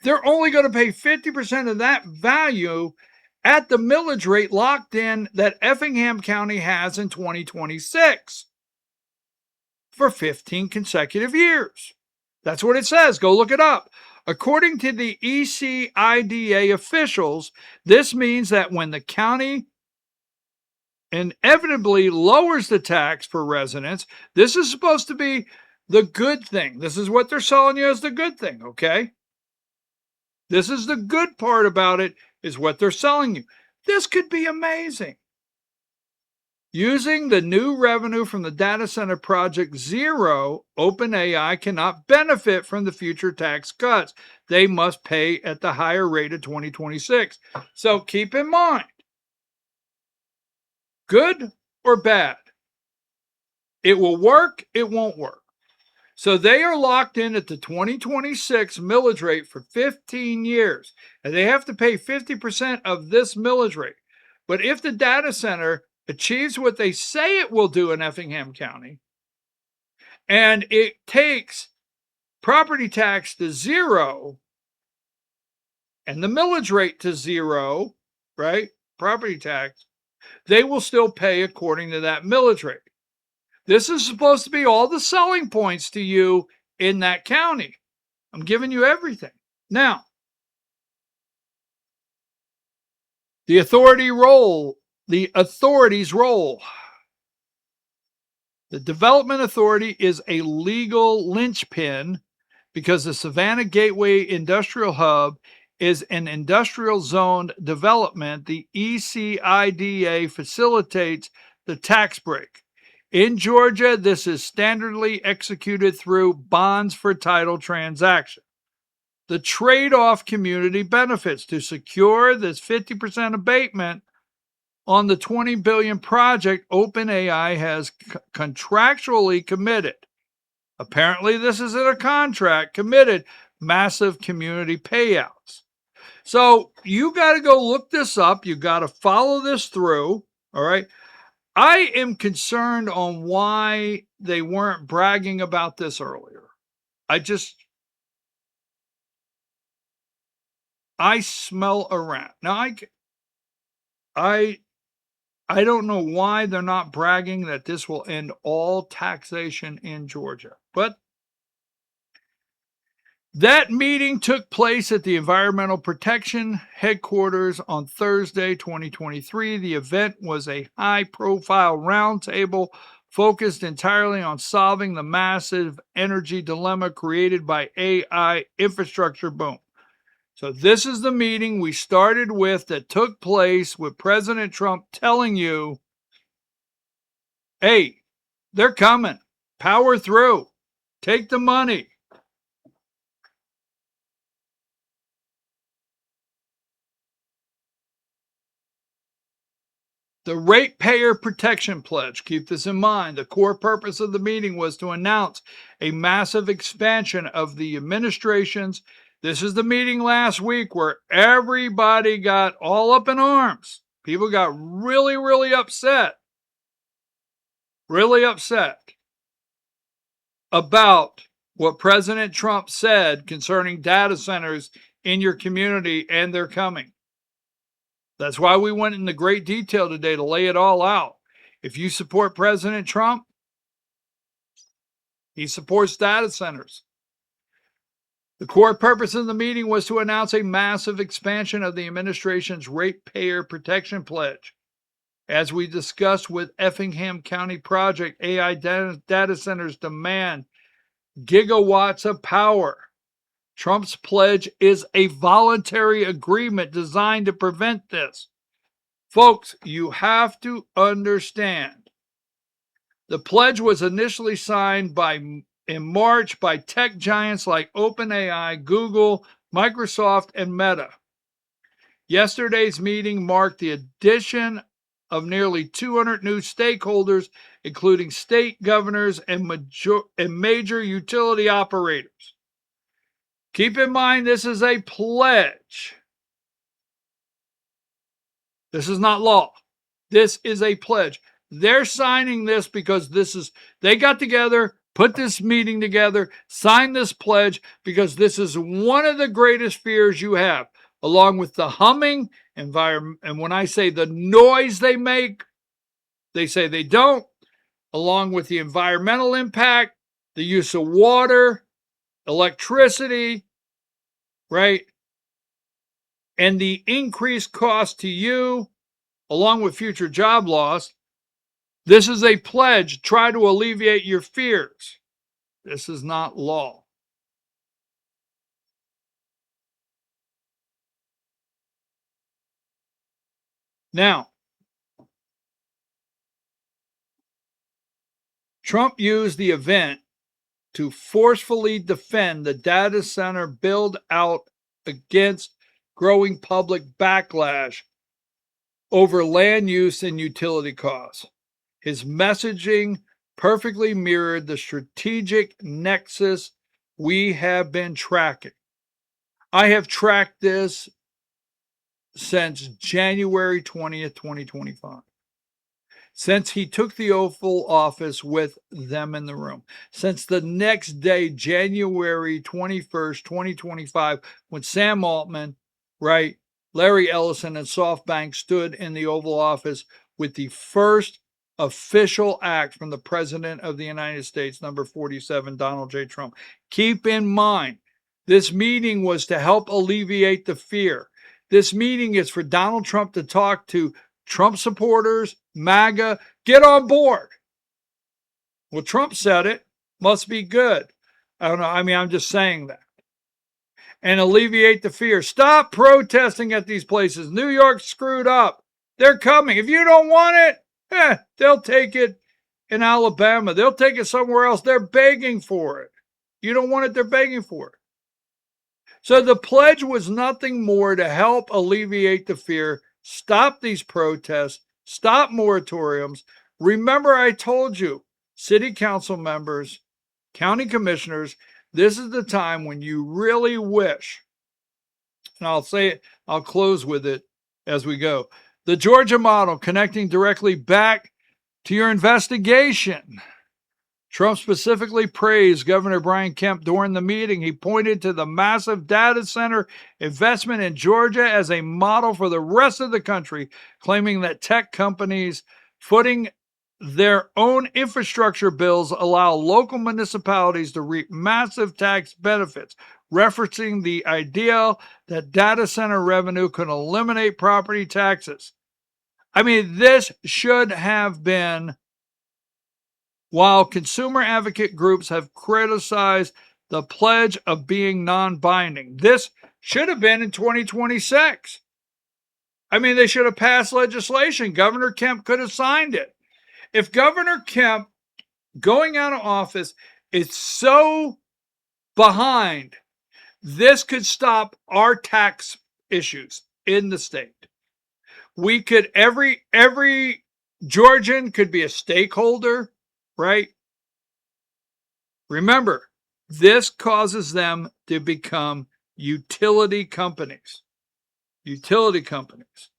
they're only going to pay 50% of that value at the millage rate locked in that Effingham County has in 2026 for 15 consecutive years. That's what it says. Go look it up. According to the ECIDA officials, this means that when the county inevitably lowers the tax for residents, this is supposed to be the good thing. This is what they're selling you as the good thing, okay? This is the good part about it, is what they're selling you. This could be amazing. Using the new revenue from the data center project zero, OpenAI cannot benefit from the future tax cuts. They must pay at the higher rate of 2026. So keep in mind, good or bad, it will work, it won't work. So they are locked in at the 2026 millage rate for 15 years, and they have to pay 50% of this millage rate. But if the data center achieves what they say it will do in Effingham County, and it takes property tax to zero and the millage rate to zero, right? Property tax, they will still pay according to that millage rate. This is supposed to be all the selling points to you in that county. I'm giving you everything. Now, The authority's role. The Development Authority is a legal linchpin because the Savannah Gateway Industrial Hub is an industrial zoned development. The ECIDA facilitates the tax break. In Georgia, this is standardly executed through bonds for title transaction. The trade-off community benefits to secure this 50% abatement on the $20 billion project OpenAI has contractually committed. Apparently, this is in a contract, committed massive community payouts. So you got to go look this up. You got to follow this through. All right. I am concerned on why they weren't bragging about this earlier. I smell a rat. Now I don't know why they're not bragging that this will end all taxation in Georgia. But that meeting took place at the Environmental Protection Headquarters on Thursday, 2023. The event was a high-profile roundtable focused entirely on solving the massive energy dilemma created by AI infrastructure boom. So this is the meeting we started with that took place with President Trump telling you, hey, they're coming. Power through. Take the money. The Ratepayer Protection Pledge. Keep this in mind. The core purpose of the meeting was to announce a massive expansion of the administration's. This is the meeting last week where everybody got all up in arms. People got really, really upset. Really upset about what President Trump said concerning data centers in your community, and they're coming. That's why we went into great detail today to lay it all out. If you support President Trump, he supports data centers. The core purpose of the meeting was to announce a massive expansion of the administration's Ratepayer Protection Pledge. As we discussed with Effingham County Project, AI data centers demand gigawatts of power. Trump's pledge is a voluntary agreement designed to prevent this. Folks, you have to understand. The pledge was initially signed in March by tech giants like OpenAI, Google, Microsoft, and Meta. Yesterday's meeting marked the addition of nearly 200 new stakeholders, including state governors and major utility operators. Keep in mind, this is a pledge. This is not law. This is a pledge. They're signing this because they got together, put this meeting together, signed this pledge because this is one of the greatest fears you have, along with the humming environment. And when I say the noise they make, they say they don't, along with the environmental impact, the use of water, electricity, right? And the increased cost to you, along with future job loss. This is a pledge. Try to alleviate your fears. This is not law. Now, Trump used the event to forcefully defend the data center build out against growing public backlash over land use and utility costs. His messaging perfectly mirrored the strategic nexus we have been tracking. I have tracked this since January 20th, 2025. Since he took the Oval Office with them in the room. Since the next day, January 21st, 2025, when Sam Altman, right, Larry Ellison, and SoftBank stood in the Oval Office with the first official act from the President of the United States, number 47, Donald J. Trump. Keep in mind, this meeting was to help alleviate the fear. This meeting is for Donald Trump to talk to Trump supporters, MAGA, get on board. Well, Trump said it, must be good. I don't know. I mean, I'm just saying that. And alleviate the fear. Stop protesting at these places. New York screwed up. They're coming. If you don't want it, they'll take it in Alabama. They'll take it somewhere else. They're begging for it. You don't want it, they're begging for it. So the pledge was nothing more to help alleviate the fear, stop these protests, stop moratoriums. Remember, I told you, city council members, county commissioners, this is the time when you really wish, and I'll say it, I'll close with it as we go. The Georgia model, connecting directly back to your investigation. Trump specifically praised Governor Brian Kemp during the meeting. He pointed to the massive data center investment in Georgia as a model for the rest of the country, claiming that tech companies footing their own infrastructure bills allow local municipalities to reap massive tax benefits, referencing the idea that data center revenue could eliminate property taxes. I mean, this should have been, while consumer advocate groups have criticized the pledge of being non-binding. This should have been in 2026. I mean, they should have passed legislation. Governor Kemp could have signed it. If Governor Kemp going out of office is so behind, this could stop our tax issues in the state. We could, every Georgian could be a stakeholder, right? Remember, this causes them to become utility companies. Utility companies.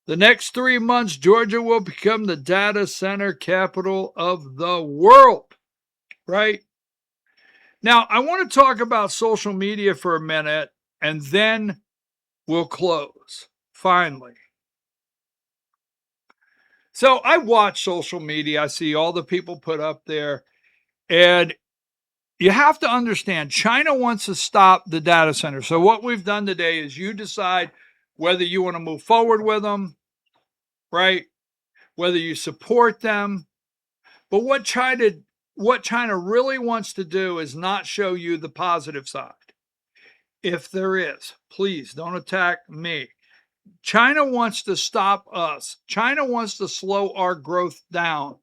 The next 3 months, Georgia will become the data center capital of the world, right? Now, I want to talk about social media for a minute, and then we'll close, finally. So I watch social media. I see all the people put up there. And you have to understand, China wants to stop the data center. So what we've done today is you decide whether you want to move forward with them, right? Whether you support them. But what China really wants to do is not show you the positive side. If there is, please don't attack me. China wants to stop us. China wants to slow our growth down.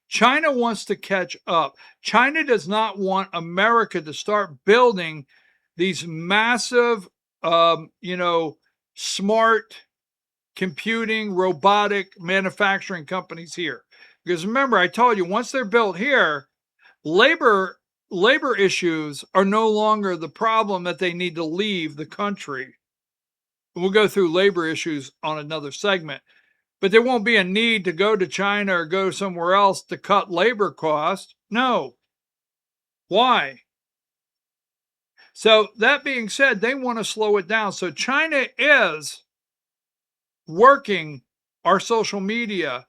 China wants to catch up. China does not want America to start building these massive, smart computing, robotic manufacturing companies here. Because remember, I told you, once they're built here, labor issues are no longer the problem that they need to leave the country. We'll go through labor issues on another segment. But there won't be a need to go to China or go somewhere else to cut labor costs. No. Why? So that being said, they want to slow it down. So China is working our social media.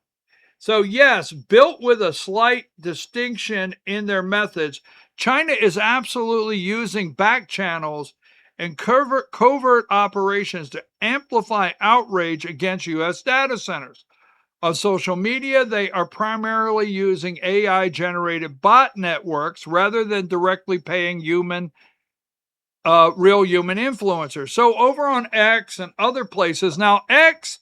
So yes, built with a slight distinction in their methods, China is absolutely using back channels and covert operations to amplify outrage against U.S. data centers. On social media, they are primarily using AI-generated bot networks rather than directly paying real human influencers. So over on X and other places, now X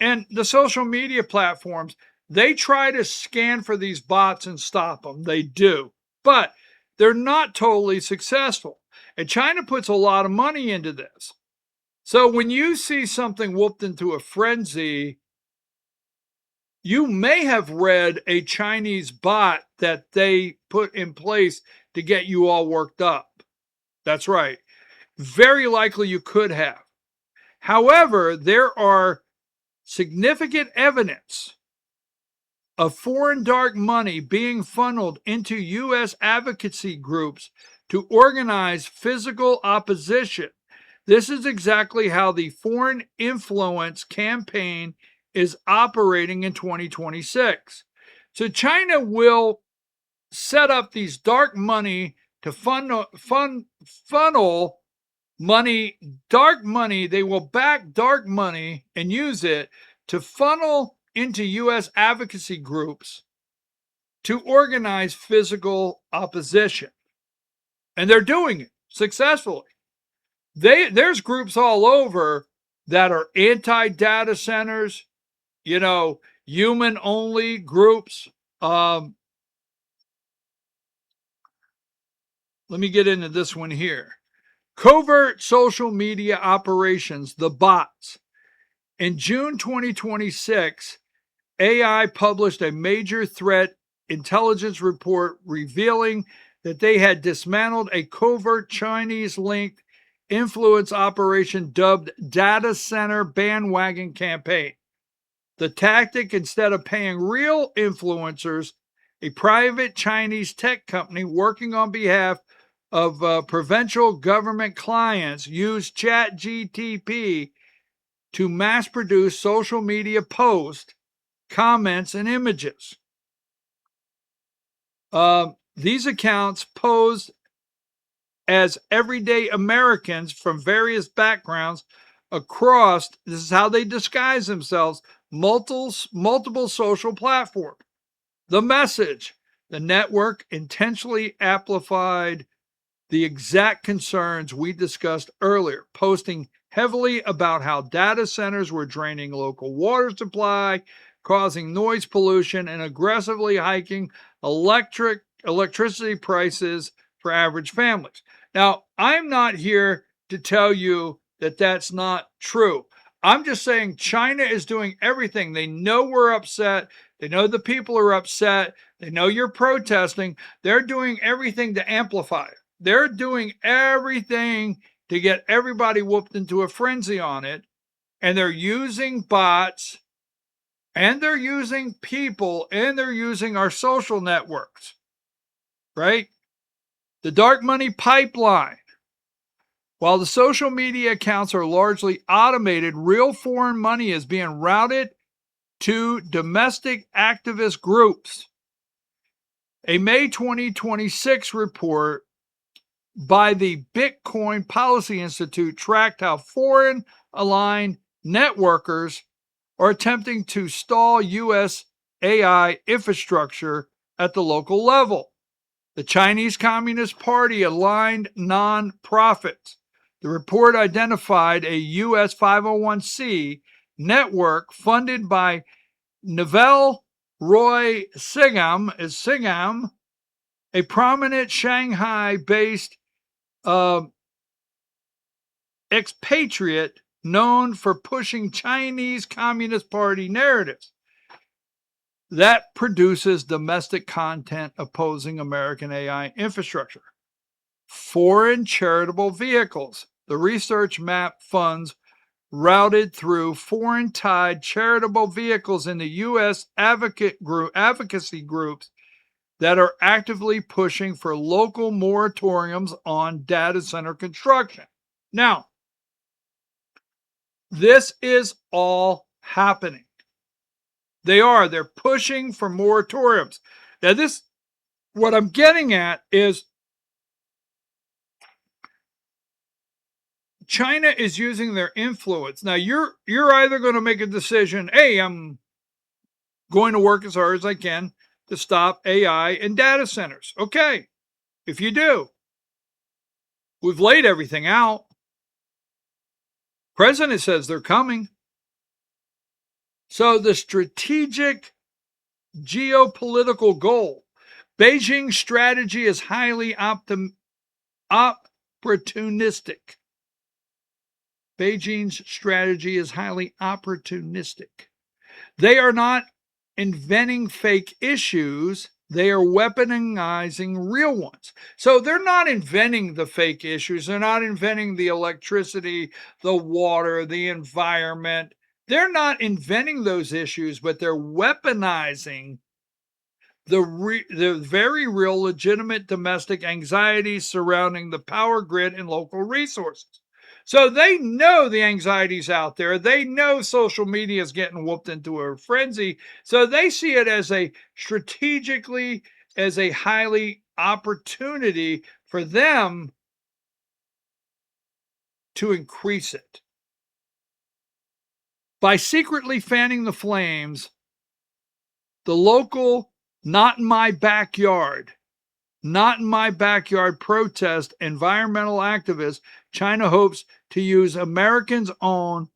and the social media platforms, they try to scan for these bots and stop them. They do, but they're not totally successful. And China puts a lot of money into this. So when you see something whooped into a frenzy, you may have read a Chinese bot that they put in place to get you all worked up. That's right. Very likely you could have. However, there are significant evidence of foreign dark money being funneled into U.S. advocacy groups to organize physical opposition. This is exactly how the foreign influence campaign is operating in 2026. So China will set up these dark money to funnel money, dark money. They will back dark money and use it to funnel into U.S. advocacy groups to organize physical opposition. And they're doing it successfully. There's groups all over that are anti-data centers, human-only groups. Let me get into this one here. Covert social media operations, the bots. In June 2026, AI published a major threat intelligence report revealing that they had dismantled a covert Chinese-linked influence operation dubbed Data Center Bandwagon Campaign. The tactic, instead of paying real influencers, a private Chinese tech company working on behalf of provincial government clients used ChatGTP to mass produce social media posts, comments, and images. These accounts posed as everyday Americans from various backgrounds across, this is how they disguise themselves, multiple social platforms. The message, the network intentionally amplified the exact concerns we discussed earlier, posting heavily about how data centers were draining local water supply, causing noise pollution, and aggressively hiking electricity prices for average families. Now, I'm not here to tell you that that's not true. I'm just saying China is doing everything. They know we're upset. They know the people are upset. They know you're protesting. They're doing everything to amplify it. They're doing everything to get everybody whooped into a frenzy on it. And they're using bots, and they're using people, and they're using our social networks, right? The dark money pipeline. While the social media accounts are largely automated, real foreign money is being routed to domestic activist groups. A May 2026 report by the Bitcoin Policy Institute tracked how foreign aligned networkers are attempting to stall U.S. AI infrastructure at the local level. The Chinese Communist Party aligned nonprofits. The report identified a U.S. 501c network funded by Neville Roy Singham, a prominent Shanghai-based expatriate known for pushing Chinese Communist Party narratives that produces domestic content opposing American AI infrastructure. Foreign charitable vehicles. The research map funds routed through foreign-tied charitable vehicles in the U.S. advocacy groups that are actively pushing for local moratoriums on data center construction. Now, this is all happening. They're pushing for moratoriums. Now, what I'm getting at is China is using their influence. Now, you're either going to make a decision, hey, I'm going to work as hard as I can to stop AI and data centers. Okay, if you do, we've laid everything out. President says they're coming. So the strategic geopolitical goal, Beijing's strategy is highly opportunistic. Beijing's strategy is highly opportunistic. They are not inventing fake issues. They are weaponizing real ones. So they're not inventing the fake issues. They're not inventing the electricity, the water, the environment. They're not inventing those issues, but they're weaponizing the very real legitimate domestic anxieties surrounding the power grid and local resources. So they know the anxieties out there. They know social media is getting whooped into a frenzy. So they see it as a strategically, as a highly opportunity for them to increase it. By secretly fanning the flames, the local not in my backyard protest environmental activists, China hopes to use Americans' own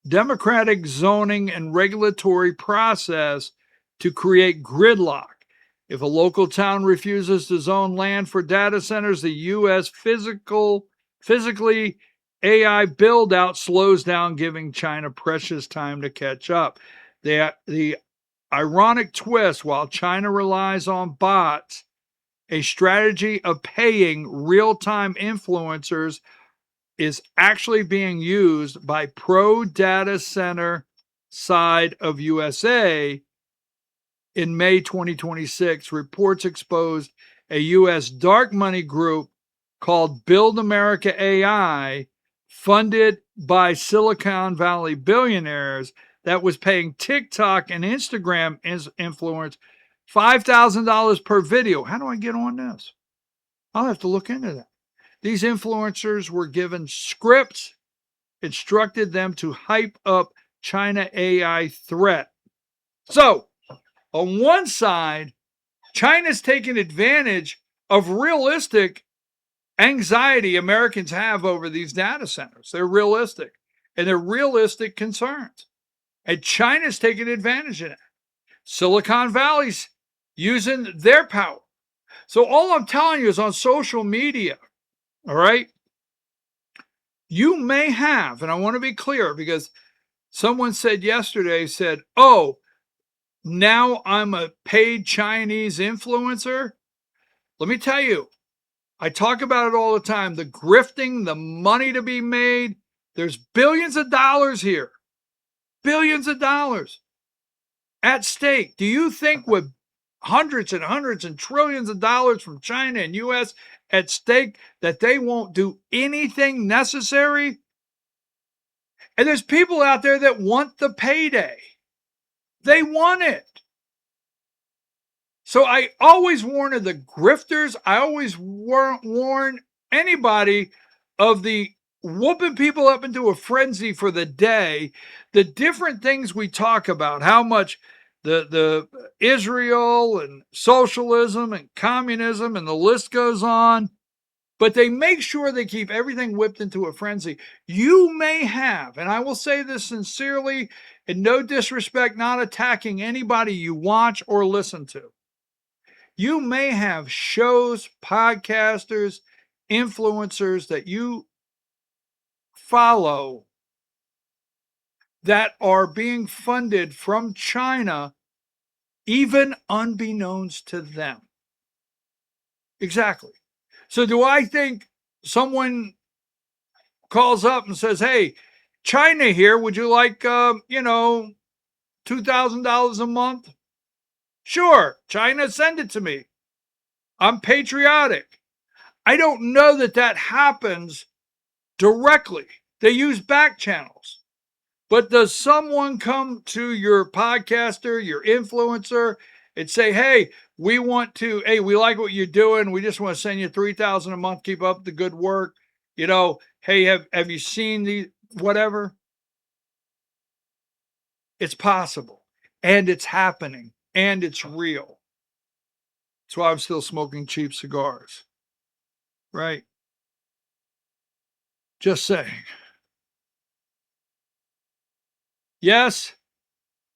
democratic zoning and regulatory process to create gridlock. If a local town refuses to zone land for data centers, the U.S. physically AI build out slows down, giving China precious time to catch up. The ironic twist, while China relies on bots, a strategy of paying real-time influencers is actually being used by pro-data center side of USA. In May 2026, reports exposed a U.S. dark money group called Build America AI, funded by Silicon Valley billionaires, that was paying TikTok and Instagram influencers $5,000 per video. How do I get on this? I'll have to look into that. These influencers were given scripts, instructed them to hype up China AI threat. So, on one side, China's taking advantage of realistic anxiety Americans have over these data centers. They're realistic, and they're realistic concerns. And China's taking advantage of it. Silicon Valley's using their power. So all I'm telling you is on social media, all right, you may have, and I want to be clear because someone said yesterday, oh, now I'm a paid Chinese influencer. Let me tell you, I talk about it all the time. The grifting, the money to be made, there's billions of dollars here. Billions of dollars at stake. Do you think with hundreds and hundreds and trillions of dollars from China and US at stake that they won't do anything necessary? And there's people out there that want the payday. They want it. So I always warn of the grifters. I always warn anybody of the whooping people up into a frenzy for the day. The different things we talk about, how much the Israel and socialism and communism and the list goes on. But they make sure they keep everything whipped into a frenzy. You may have, and I will say this sincerely, and no disrespect, not attacking anybody you watch or listen to. You may have shows, podcasters, influencers that you follow that are being funded from China, even unbeknownst to them. Exactly. So do I think someone calls up and says, hey, China here, would you like, $2,000 a month? Sure, China, send it to me. I'm patriotic. I don't know that happens directly. They use back channels. But does someone come to your podcaster, your influencer, and say, hey, we like what you're doing. We just want to send you $3,000 a month. Keep up the good work. Hey, have you seen the whatever? It's possible, and it's happening, and it's real. That's why I'm still smoking cheap cigars, right? Just saying. Yes,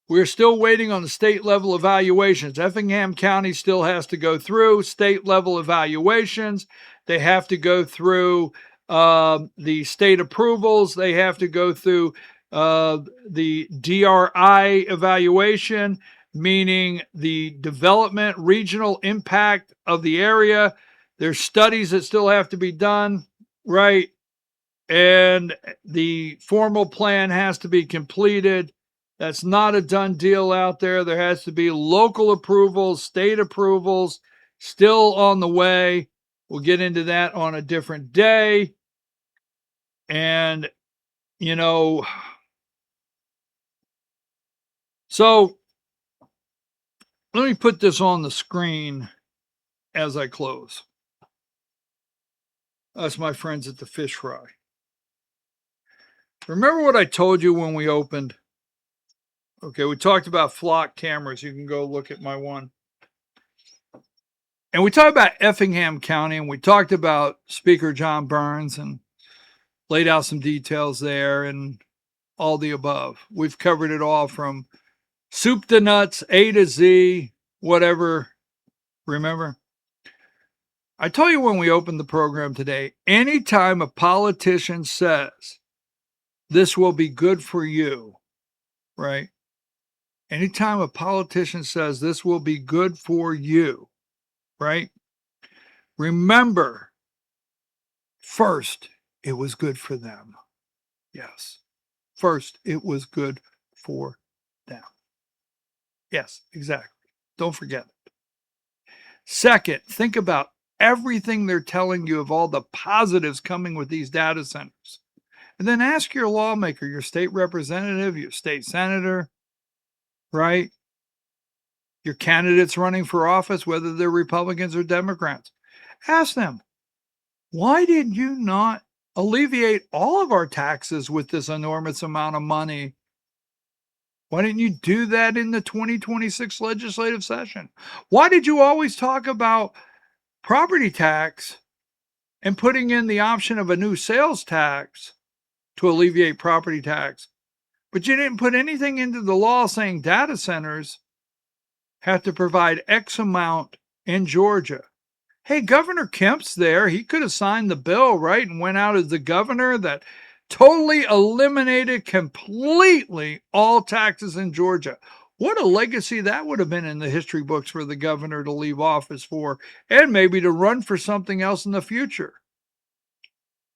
we're still waiting on the state level evaluations. Effingham County still has to go through state level evaluations. They have to go through the state approvals. They have to go through the DRI evaluation, meaning the development regional impact of the area. There's studies that still have to be done, right? And the formal plan has to be completed. That's not a done deal out there. There has to be local approvals, state approvals, still on the way. We'll get into that on a different day. And, so let me put this on the screen as I close. That's my friends at the Fish Fry. Remember what I told you when we opened? Okay, we talked about flock cameras. You can go look at my one. And we talked about Effingham County, and we talked about Speaker John Burns and laid out some details there and all the above. We've covered it all from soup to nuts, A to Z, whatever. Remember? I told you when we opened the program today, anytime a politician says this will be good for you, right? Anytime a politician says this will be good for you, right? Remember, first, it was good for them. Yes. First, it was good for them. Yes, exactly. Don't forget it. Second, think about everything they're telling you of all the positives coming with these data centers. And then ask your lawmaker, your state representative, your state senator, right? Your candidates running for office, whether they're Republicans or Democrats. Ask them, why did you not alleviate all of our taxes with this enormous amount of money? Why didn't you do that in the 2026 legislative session? Why did you always talk about property tax and putting in the option of a new sales tax to alleviate property tax? But you didn't put anything into the law saying data centers have to provide X amount in Georgia. Hey, Governor Kemp's there. He could have signed the bill, right? And went out as the governor that totally eliminated completely all taxes in Georgia. What a legacy that would have been in the history books for the governor to leave office for, and maybe to run for something else in the future.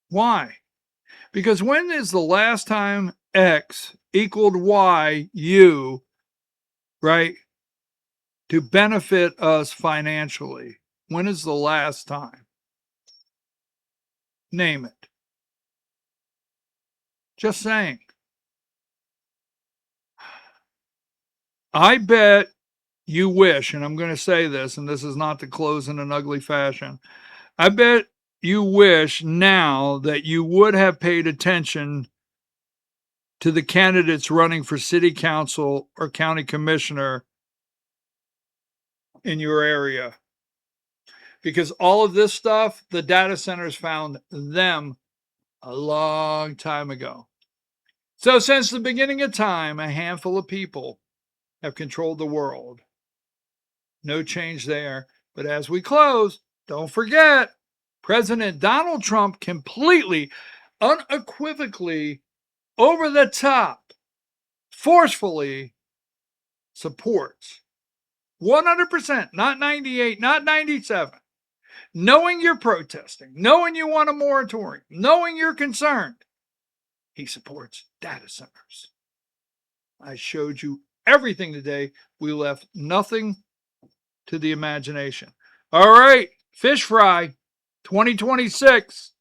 Why? Because when is the last time X equaled Y, U, right, to benefit us financially? When is the last time? Name it. Just saying. I bet you wish, and I'm going to say this, and this is not to close in an ugly fashion. I bet you wish now that you would have paid attention to the candidates running for city council or county commissioner in your area. Because all of this stuff, the data centers found them a long time ago. So since the beginning of time, a handful of people have controlled the world. No change there. But as we close, don't forget, President Donald Trump completely, unequivocally, over the top, forcefully supports 100%, not 98, not 97. Knowing you're protesting, knowing you want a moratorium, knowing you're concerned, he supports data centers. I showed you everything today. We left nothing to the imagination. All right, fish fry 2026.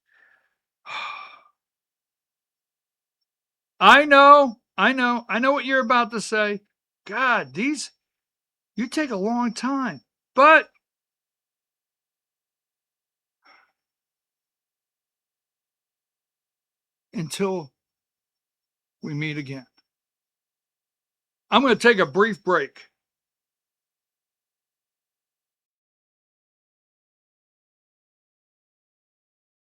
I know what you're about to say. God, you take a long time. But until we meet again, I'm going to take a brief break.